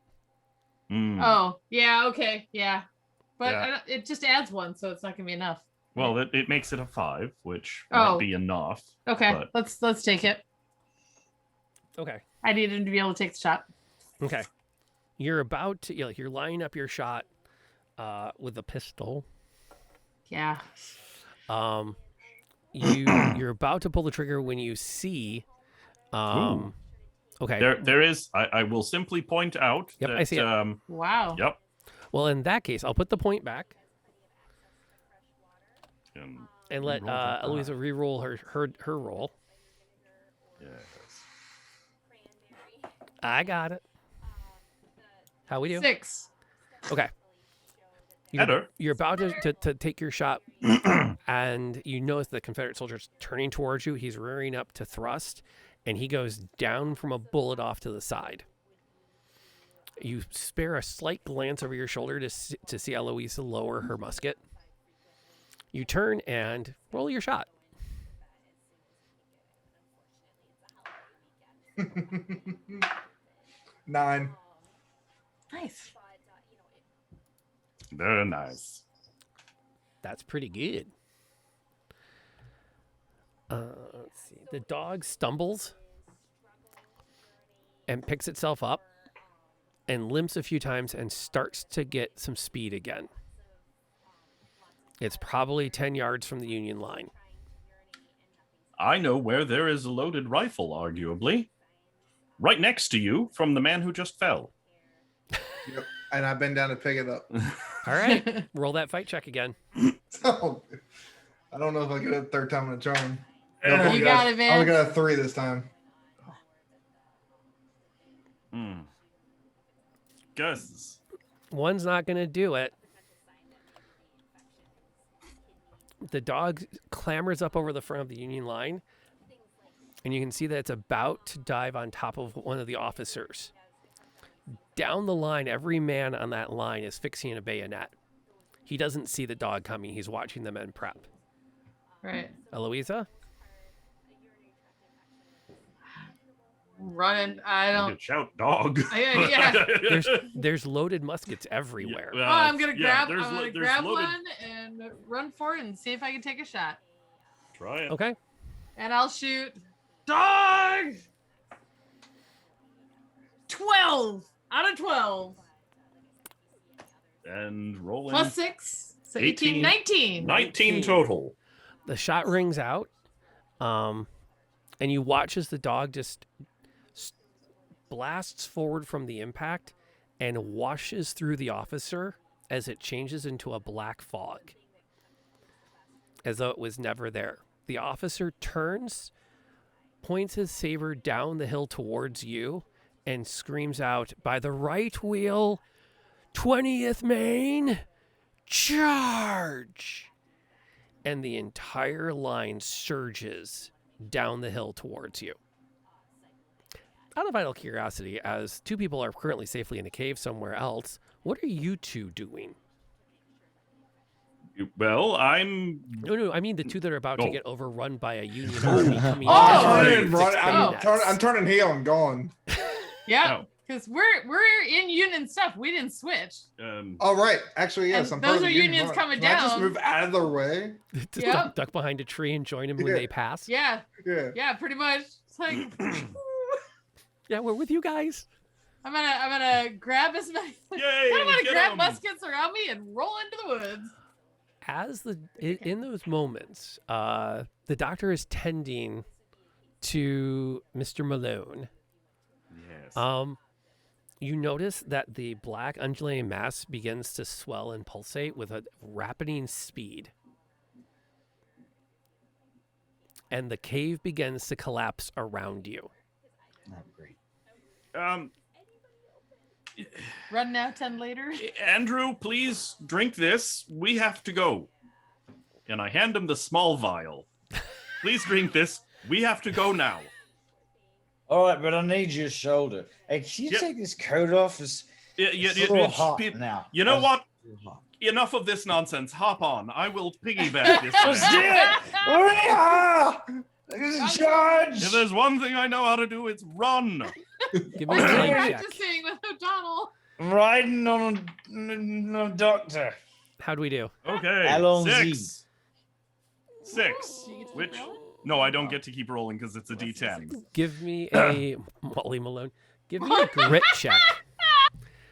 Oh, yeah. Okay. Yeah. But Yeah. it just adds 1, so it's not gonna be enough. Well, it makes it a 5, which Oh. might be enough. Okay. But- Let's take it. Okay. I need him to be able to take the shot. Okay. You're about to, you're lining up your shot with a pistol. Yeah. You're about to pull the trigger when you see. Okay. There is. I will simply point out Yep, that. I see it. Wow. Yep. Well, in that case, I'll put the point back and let Re-roll that die. Eloisa re-roll her roll. Yes. I got it. How we do? 6. Okay. Header. You're about to take your shot, and you notice the Confederate soldier's turning towards you. He's rearing up to thrust, and he goes down from a bullet off to the side. You spare a slight glance over your shoulder to see Eloisa lower her musket. You turn and roll your shot. Nine. Nice. Very nice. That's pretty good. Let's see. The dog stumbles and picks itself up and limps a few times and starts to get some speed again. It's probably 10 yards from the Union line. I know where there is a loaded rifle, arguably. Right next to you from the man who just fell. Yep. And I've been down to pick it up. All right, roll that fight check again. So, I don't know if I get it third time in a charm. You got it, man. I'm gonna get a 3 this time. Gus. One's not going to do it. The dog clambers up over the front of the Union line, and you can see that it's about to dive on top of one of the officers. Down the line, every man on that line is fixing a bayonet. He doesn't see the dog coming. He's watching the men prep. Right. Eloisa? Running. I You don't. could shout dog. Yeah. There's loaded muskets everywhere. Oh, I'm gonna grab. there's I'm gonna there's grab loaded- one and run for it and see if I can take a shot. Try it. Okay. And I'll shoot. Dog. 12 out of 12 And roll in. plus 6, so 18, 19. 19 total. The shot rings out, and you watch as the dog just blasts forward from the impact and washes through the officer as it changes into a black fog, as though it was never there. The officer turns, points his saber down the hill towards you, and screams out, "By the right wheel, 20th Maine, charge!" And the entire line surges down the hill towards you. Out of vital curiosity, as two people are currently safely in a cave somewhere else, what are you two doing? Well, I'm. No, I mean the two that are about to Oh. get overrun by a Union army coming Oh! in. I'm with six turning, bayonets. I'm turning heel and going. Yeah, Oh. because we're in Union stuff. We didn't switch. Oh, right. Actually, yes. And I'm part those of are the union. unions Hold on. coming Can I just down. move out of their way? Just Yep. duck behind a tree and join them when Yeah. they pass. Yeah, Yeah. pretty much. It's like Yeah, we're with you guys. I'm gonna grab as many. Yay! I'm gonna get grab 'em. muskets around me and roll into the woods. As in those moments, the doctor is tending to Mr. Malone. Yes. You notice that the black undulating mass begins to swell and pulsate with a rapiding speed. And the cave begins to collapse around you. Oh, great. Run now, 10 later. Andrew, please drink this. We have to go. And I hand him the small vial. Please drink this. We have to go now. All right, but I need your shoulder. Hey, can you Yep. take this coat off? It's a little hot now. You know what? Hot. Enough of this nonsense. Hop on. I will piggyback this. Let's man. do it! Hurry! Charge! If there's one thing I know how to do, it's run. Give me a Okay. strength check. Practicing with O'Donnell. Riding on a doctor. How do we do? Okay. Allons-y. 6. Do you get to Which? roll? No, I don't get to keep rolling because it's a D10. Give me a Molly Malone. Give me a grit check.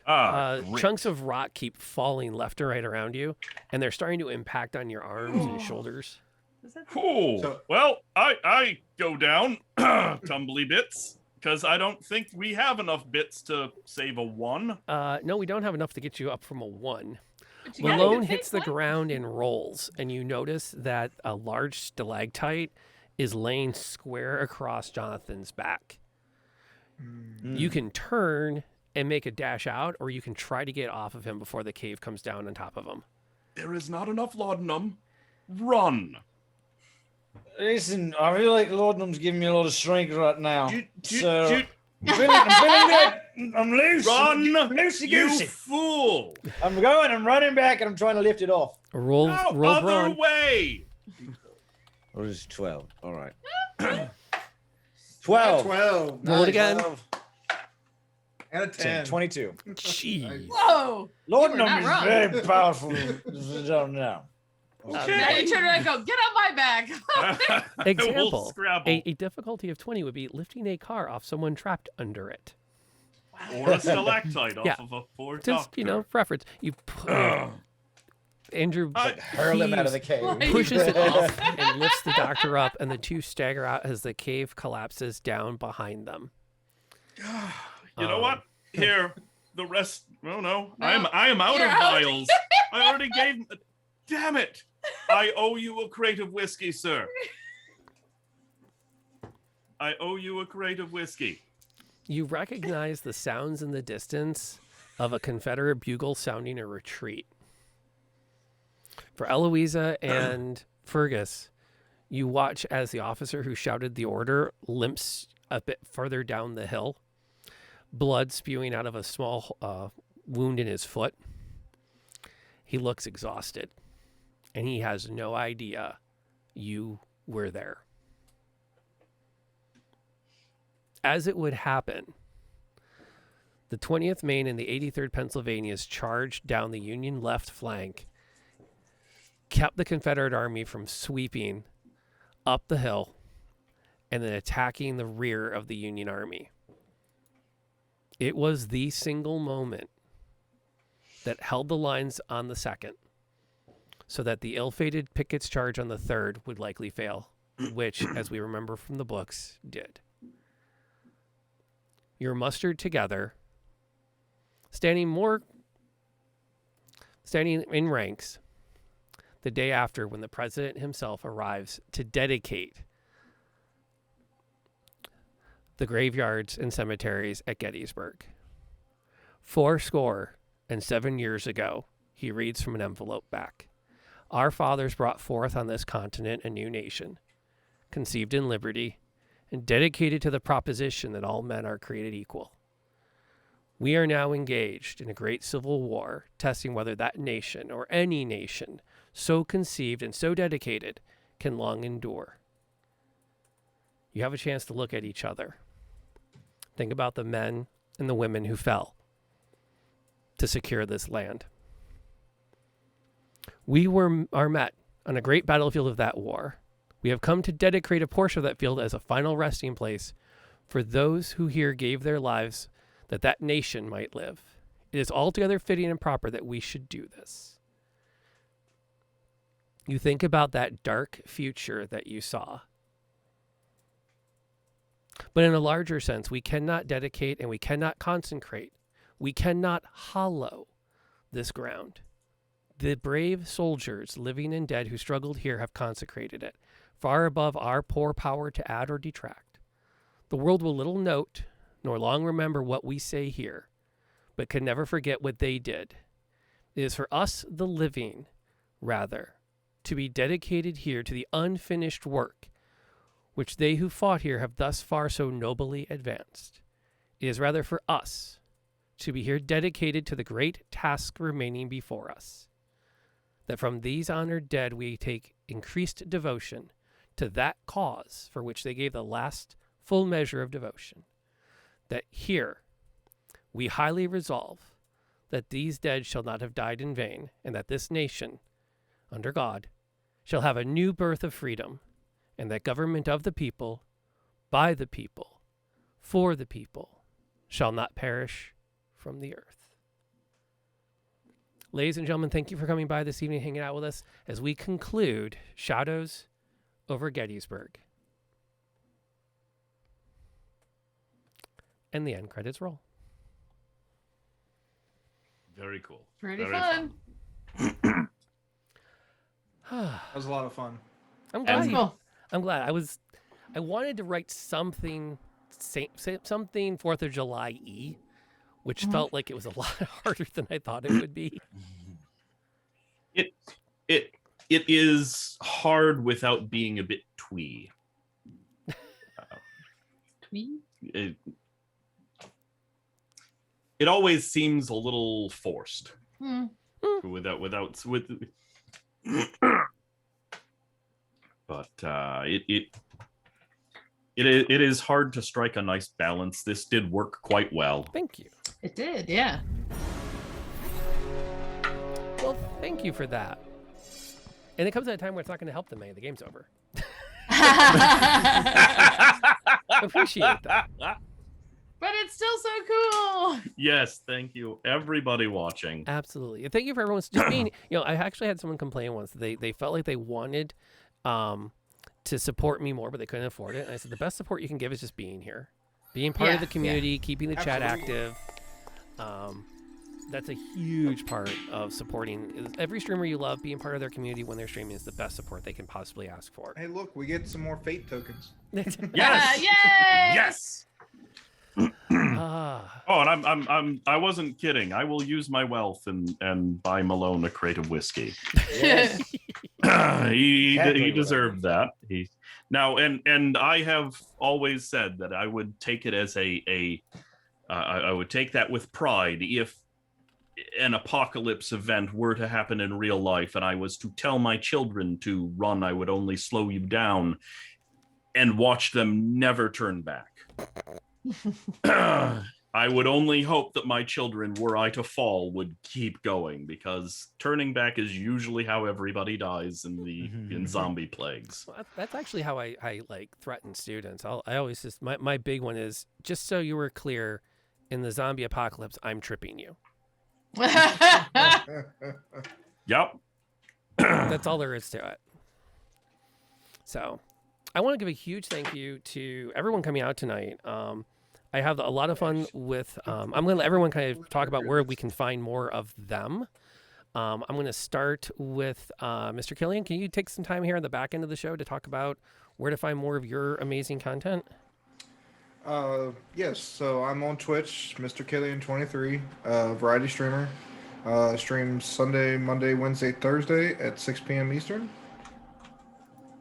Grit. Chunks of rock keep falling left and right around you, and they're starting to impact on your arms and shoulders. Is that Cool. So- Well, I go down, tumbly bits, because I don't think we have enough bits to save a 1. No, we don't have enough to get you up from a 1. But you gotta Malone get hits the paid for it. ground and rolls, and you notice that a large stalactite is laying square across Jonathan's back. You can turn and make a dash out, or you can try to get off of him before the cave comes down on top of him. There is not enough laudanum. Run. Listen, I feel like Laudanum's giving me a lot of strength right now. Doot, doot, So, doot. I'm feeling good. I'm loose. Run, Loosey you goosey. fool. I'm running back, and I'm trying to lift it off. Roll No brawn. other way. What is 12? All right. 12. 12. Roll it again. 12. And a 10. 22. Jeez. Whoa! Laudanum not is wrong. very powerful. I don't know. Now you turn around and go, get on my back. We'll Example. scrabble. A difficulty of 20 would be lifting a car off someone trapped under it. Or a stalactite Yeah. off of a poor Just, doctor. reference. You Andrew Hurl him out of the cave. pushes it off and lifts the doctor up, and the two stagger out as the cave collapses down behind them. You know what? Here, the rest. Oh no, No, I am out you're of out. vials. I already gave. Damn it! I owe you a crate of whiskey, sir. I owe you a crate of whiskey. You recognize the sounds in the distance of a Confederate bugle sounding a retreat. For Eloisa and Fergus, you watch as the officer who shouted the order limps a bit further down the hill, blood spewing out of a small wound in his foot. He looks exhausted, and he has no idea you were there. As it would happen, the 20th Maine and the 83rd Pennsylvanias charged down the Union left flank, kept the Confederate Army from sweeping up the hill and then attacking the rear of the Union Army. It was the single moment that held the lines on the 2nd, so that the ill-fated Pickett's charge on the 3rd would likely fail, which, as we remember from the books, did. You're mustered together, standing in ranks the day after, when the president himself arrives to dedicate the graveyards and cemeteries at Gettysburg. 77 years ago, he reads from an envelope back. Our fathers brought forth on this continent a new nation, conceived in liberty, and dedicated to the proposition that all men are created equal. We are now engaged in a great civil war, testing whether that nation, or any nation, so conceived and so dedicated, can long endure. You have a chance to look at each other. Think about the men and the women who fell to secure this land. We are met on a great battlefield of that war. We have come to dedicate a portion of that field as a final resting place for those who here gave their lives that that nation might live. It is altogether fitting and proper that we should do this. You think about that dark future that you saw. But in a larger sense, we cannot dedicate and we cannot consecrate. We cannot hollow this ground. The brave soldiers, living and dead, who struggled here have consecrated it, far above our poor power to add or detract. The world will little note, nor long remember what we say here, but can never forget what they did. It is for us, the living, rather, to be dedicated here to the unfinished work, which they who fought here have thus far so nobly advanced. It is rather for us to be here dedicated to the great task remaining before us, that from these honored dead we take increased devotion to that cause for which they gave the last full measure of devotion, that here we highly resolve that these dead shall not have died in vain, and that this nation, under God, shall have a new birth of freedom, and that government of the people, by the people, for the people, shall not perish from the earth. Ladies and gentlemen, thank you for coming by this evening, hanging out with us as we conclude Shadows over Gettysburg. And the end credits roll. Very cool. Pretty Very fun. That was a lot of fun. I'm That was glad. cool. I'm glad. I wanted to write something 4th of July-y, which felt like it was a lot harder than I thought it would be. It is hard without being a bit twee. Twee? It always seems a little forced. Hmm. But it is hard to strike a nice balance. This did work quite well. Thank you. It did, yeah. Well, thank you for that. And it comes at a time where it's not going to help them any. The game's over. Appreciate that. But it's still so cool. Yes, thank you, everybody watching. Absolutely. And thank you for everyone just being, I actually had someone complain once. They felt like they wanted to support me more, but they couldn't afford it. And I said, the best support you can give is just being here. Being part of the community, keeping the chat active. That's a huge part of supporting every streamer you love. Being part of their community when they're streaming is the best support they can possibly ask for. Hey, look, we get some more fate tokens. Yes. Yay! Yes. Oh, and I wasn't kidding. I will use my wealth and buy Malone a crate of whiskey. Yes. he deserved that. And I have always said that I would take it as I would take that with pride if an apocalypse event were to happen in real life and I was to tell my children to run. I would only slow you down and watch them never turn back. I would only hope that my children, were I to fall, would keep going, because turning back is usually how everybody dies in zombie plagues. Well, that's actually how I like threaten students. I always just my big one is, just so you were clear, in the zombie apocalypse, I'm tripping you. Yep. That's all there is to it. So I want to give a huge thank you to everyone coming out tonight. I have a lot of fun with, I'm going to let everyone kind of talk about where we can find more of them. I'm going to start with Mr. Killian. Can you take some time here on the back end of the show to talk about where to find more of your amazing content? Yes, so I'm on Twitch, Mr. Killian23, variety streamer. Stream Sunday, Monday, Wednesday, Thursday at 6 p.m. Eastern.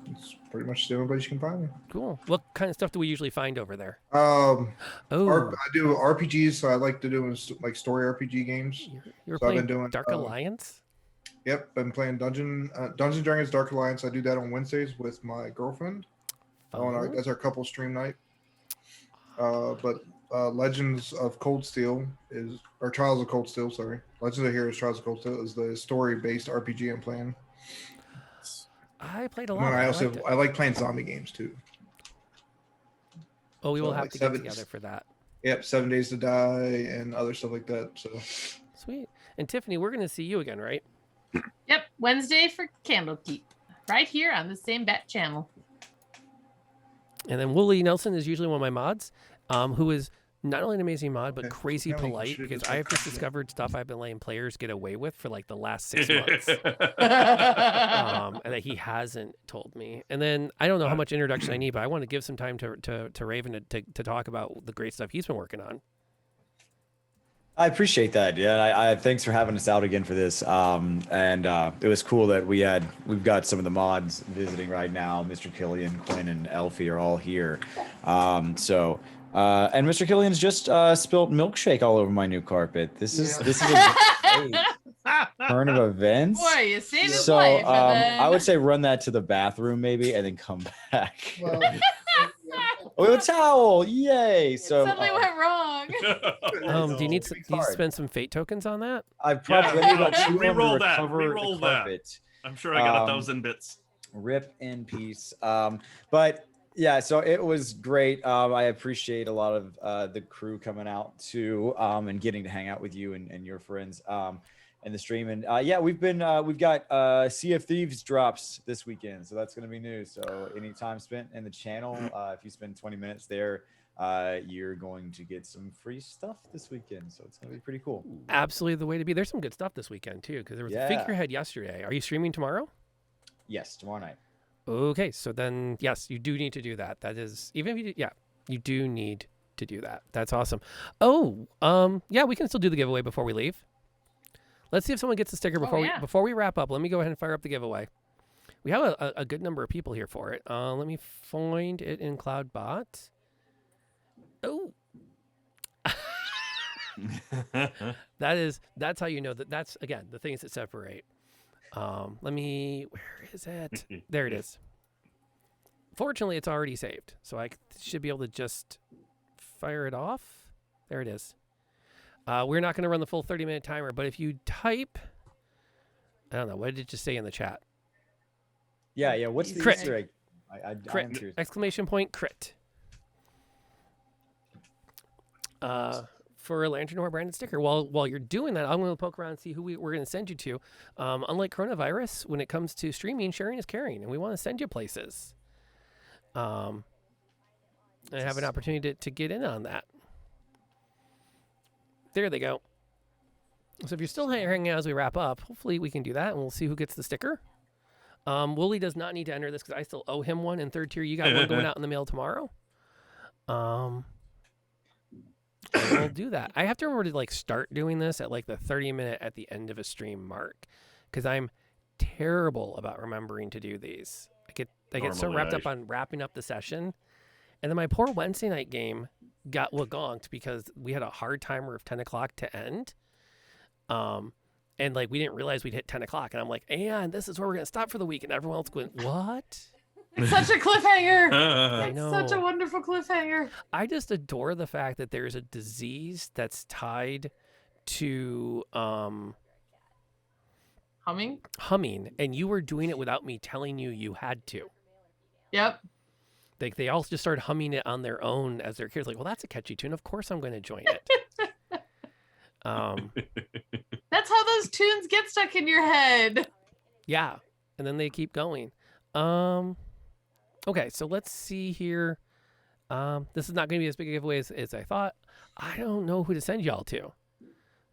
It's pretty much the only place you can find me. Cool. What kind of stuff do we usually find over there? I do RPGs, so I like to do like story RPG games. You're So I've playing been doing, Dark Alliance? Yep, been playing Dungeons and Dragons Dark Alliance. I do that on Wednesdays with my girlfriend. That's our couple stream night. But Legends of Cold Steel or Trials of Cold Steel, sorry. Legends of Heroes Trials of Cold Steel is the story-based RPG I'm playing. I played a lot. I like playing zombie games too. Oh, we will have like to get together for that. Yep, 7 Days to Die and other stuff like that. So sweet. And Tiffany, we're going to see you again, right? Yep, Wednesday for Candlekeep, right here on the same bat channel. And then WoolyNelson is usually one of my mods, who is not only an amazing mod, but crazy Yeah, we polite, should because just I have like- just discovered stuff I've been letting players get away with for like the last 6 months. And that he hasn't told me. And then I don't know how much introduction I need, but I want to give some time to Raven to talk about the great stuff he's been working on. I appreciate that. Yeah, I thanks for having us out again for this. It was cool that we've got some of the mods visiting right now. Mr. Killian, Quinn, and Elfie are all here. And Mr. Killian's just spilt milkshake all over my new carpet. This is a great turn of events. Boy, you saved his So life. and then- I would say run that to the bathroom maybe, and then come back. Oh, a towel! Yay! So suddenly went wrong. Do you need to spend some fate tokens on that? I probably need about 200 Re-roll to that, recover re-roll the that. carpet. I'm sure I got 1,000 bits. Rip in peace. But yeah, so it was great. I appreciate a lot of the crew coming out too, and getting to hang out with you and your friends in the stream. And we've got Sea of Thieves drops this weekend, so that's going to be new. So any time spent in the channel, if you spend 20 minutes there, you're going to get some free stuff this weekend. So it's going to be pretty cool. Absolutely the way to be. There's some good stuff this weekend too, because there was a figurehead yesterday. Are you streaming tomorrow? Yes, tomorrow night. Okay, so then yes, you do need to do that. That is, even if you do need to do that. That's awesome. Oh, we can still do the giveaway before we leave. Let's see if someone gets a sticker before we wrap up. Let me go ahead and fire up the giveaway. We have a good number of people here for it. Let me find it in CloudBot. Oh. That's how you know that's again the things that separate. Where is it? There it is. Fortunately, it's already saved, so I should be able to just fire it off. There it is. We're not going to run the full 30-minute timer, but if you type, I don't know, what did it just say in the chat? Yeah. What's the Crit. Easter egg? I'm Crit! curious. Exclamation point! Crit. for a Lantern War branded sticker. While you're doing that, I'm going to poke around and see who we're going to send you to. Unlike coronavirus, when it comes to streaming, sharing is caring, and we want to send you places. And have an opportunity to get in on that. There they go. So if you're still hanging out as we wrap up, hopefully we can do that, and we'll see who gets the sticker. Wooly does not need to enter this because I still owe him one in third tier. You got one going out in the mail tomorrow. And we'll do that. I have to remember to like start doing this at like the 30-minute at the end of a stream mark, because I'm terrible about remembering to do these. I get so wrapped up on wrapping up the session, and then my poor Wednesday night game got wagonked because we had a hard timer of 10 o'clock to end. And like we didn't realize we'd hit 10 o'clock, and I'm like, and this is where we're gonna stop for the week, and everyone else going, what? It's such a cliffhanger. I It's know. such a wonderful cliffhanger. I just adore the fact that there's a disease that's tied to humming, and you were doing it without me telling you had to. Yep. Like they all just started humming it on their own as their kids. Like, well, that's a catchy tune. Of course, I'm going to join it. That's how those tunes get stuck in your head. Yeah, and then they keep going. Okay, so let's see here. This is not going to be as big a giveaway as I thought. I don't know who to send y'all to.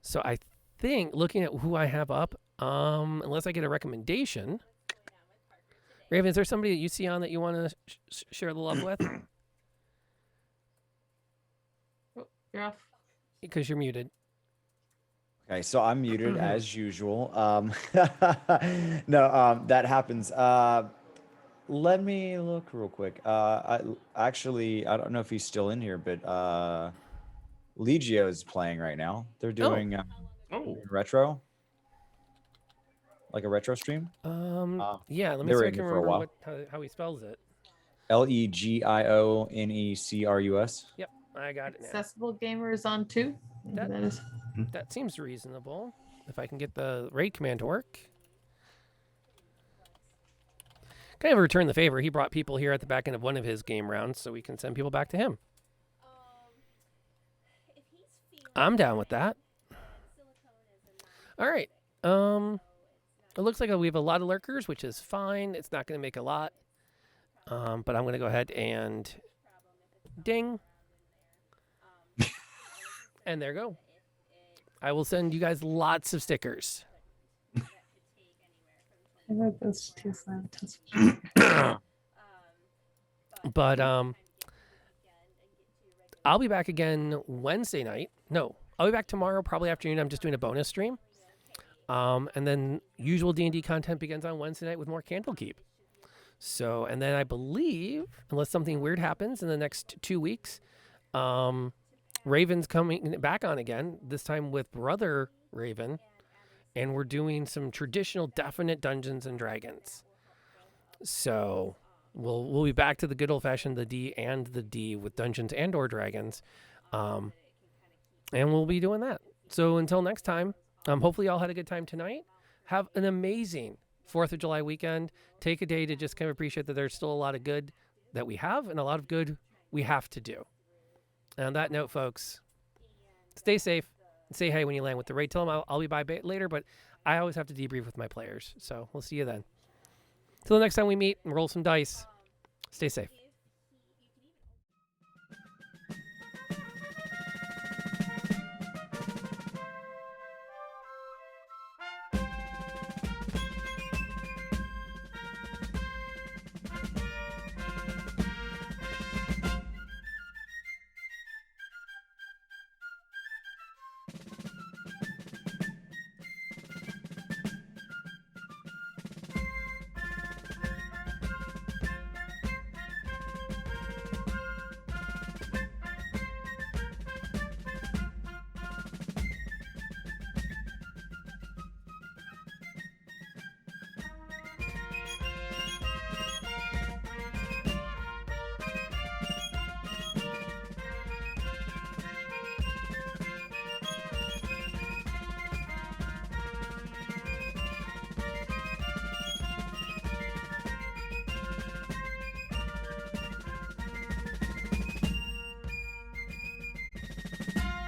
So I think looking at who I have up, unless I get a recommendation. Raven, is there somebody that you see on that you want to share the love with? Oh, you're off. Because you're muted. Okay, so I'm muted as usual. No, that happens. Let me look real quick. I don't know if he's still in here, but Legio is playing right now. They're doing retro, like a retro stream. Yeah, let me they see were if I in can here for a remember while. how he spells it. LEGIONECRUS. Yep, I got it now. Accessible Gamers on 2. That- That is. That seems reasonable. If I can get the raid command to work. Kind of return the favor. He brought people here at the back end of one of his game rounds, so we can send people back to him. I'm down with that. All right. It looks like we have a lot of lurkers, which is fine. It's not going to make a lot. But I'm going to go ahead and ding. And there you go. I will send you guys lots of stickers. I wrote those TSLamb. But I'll be back again Wednesday night. No, I'll be back tomorrow, probably afternoon. I'm just doing a bonus stream. And then usual D&D content begins on Wednesday night with more Candlekeep. So, and then I believe, unless something weird happens in the next 2 weeks, Raven's coming back on again, this time with Brother Raven, and we're doing some traditional definite Dungeons and Dragons. So we'll be back to the good old-fashioned the D with Dungeons and or Dragons, and we'll be doing that. So until next time, hopefully y'all had a good time tonight. Have an amazing 4th of July weekend. Take a day to just kind of appreciate that there's still a lot of good that we have and a lot of good we have to do. And on that note, folks, stay safe. Say hey when you land with the raid. Tell them I'll be by later, but I always have to debrief with my players. So we'll see you then. Till the next time we meet and roll some dice, stay safe.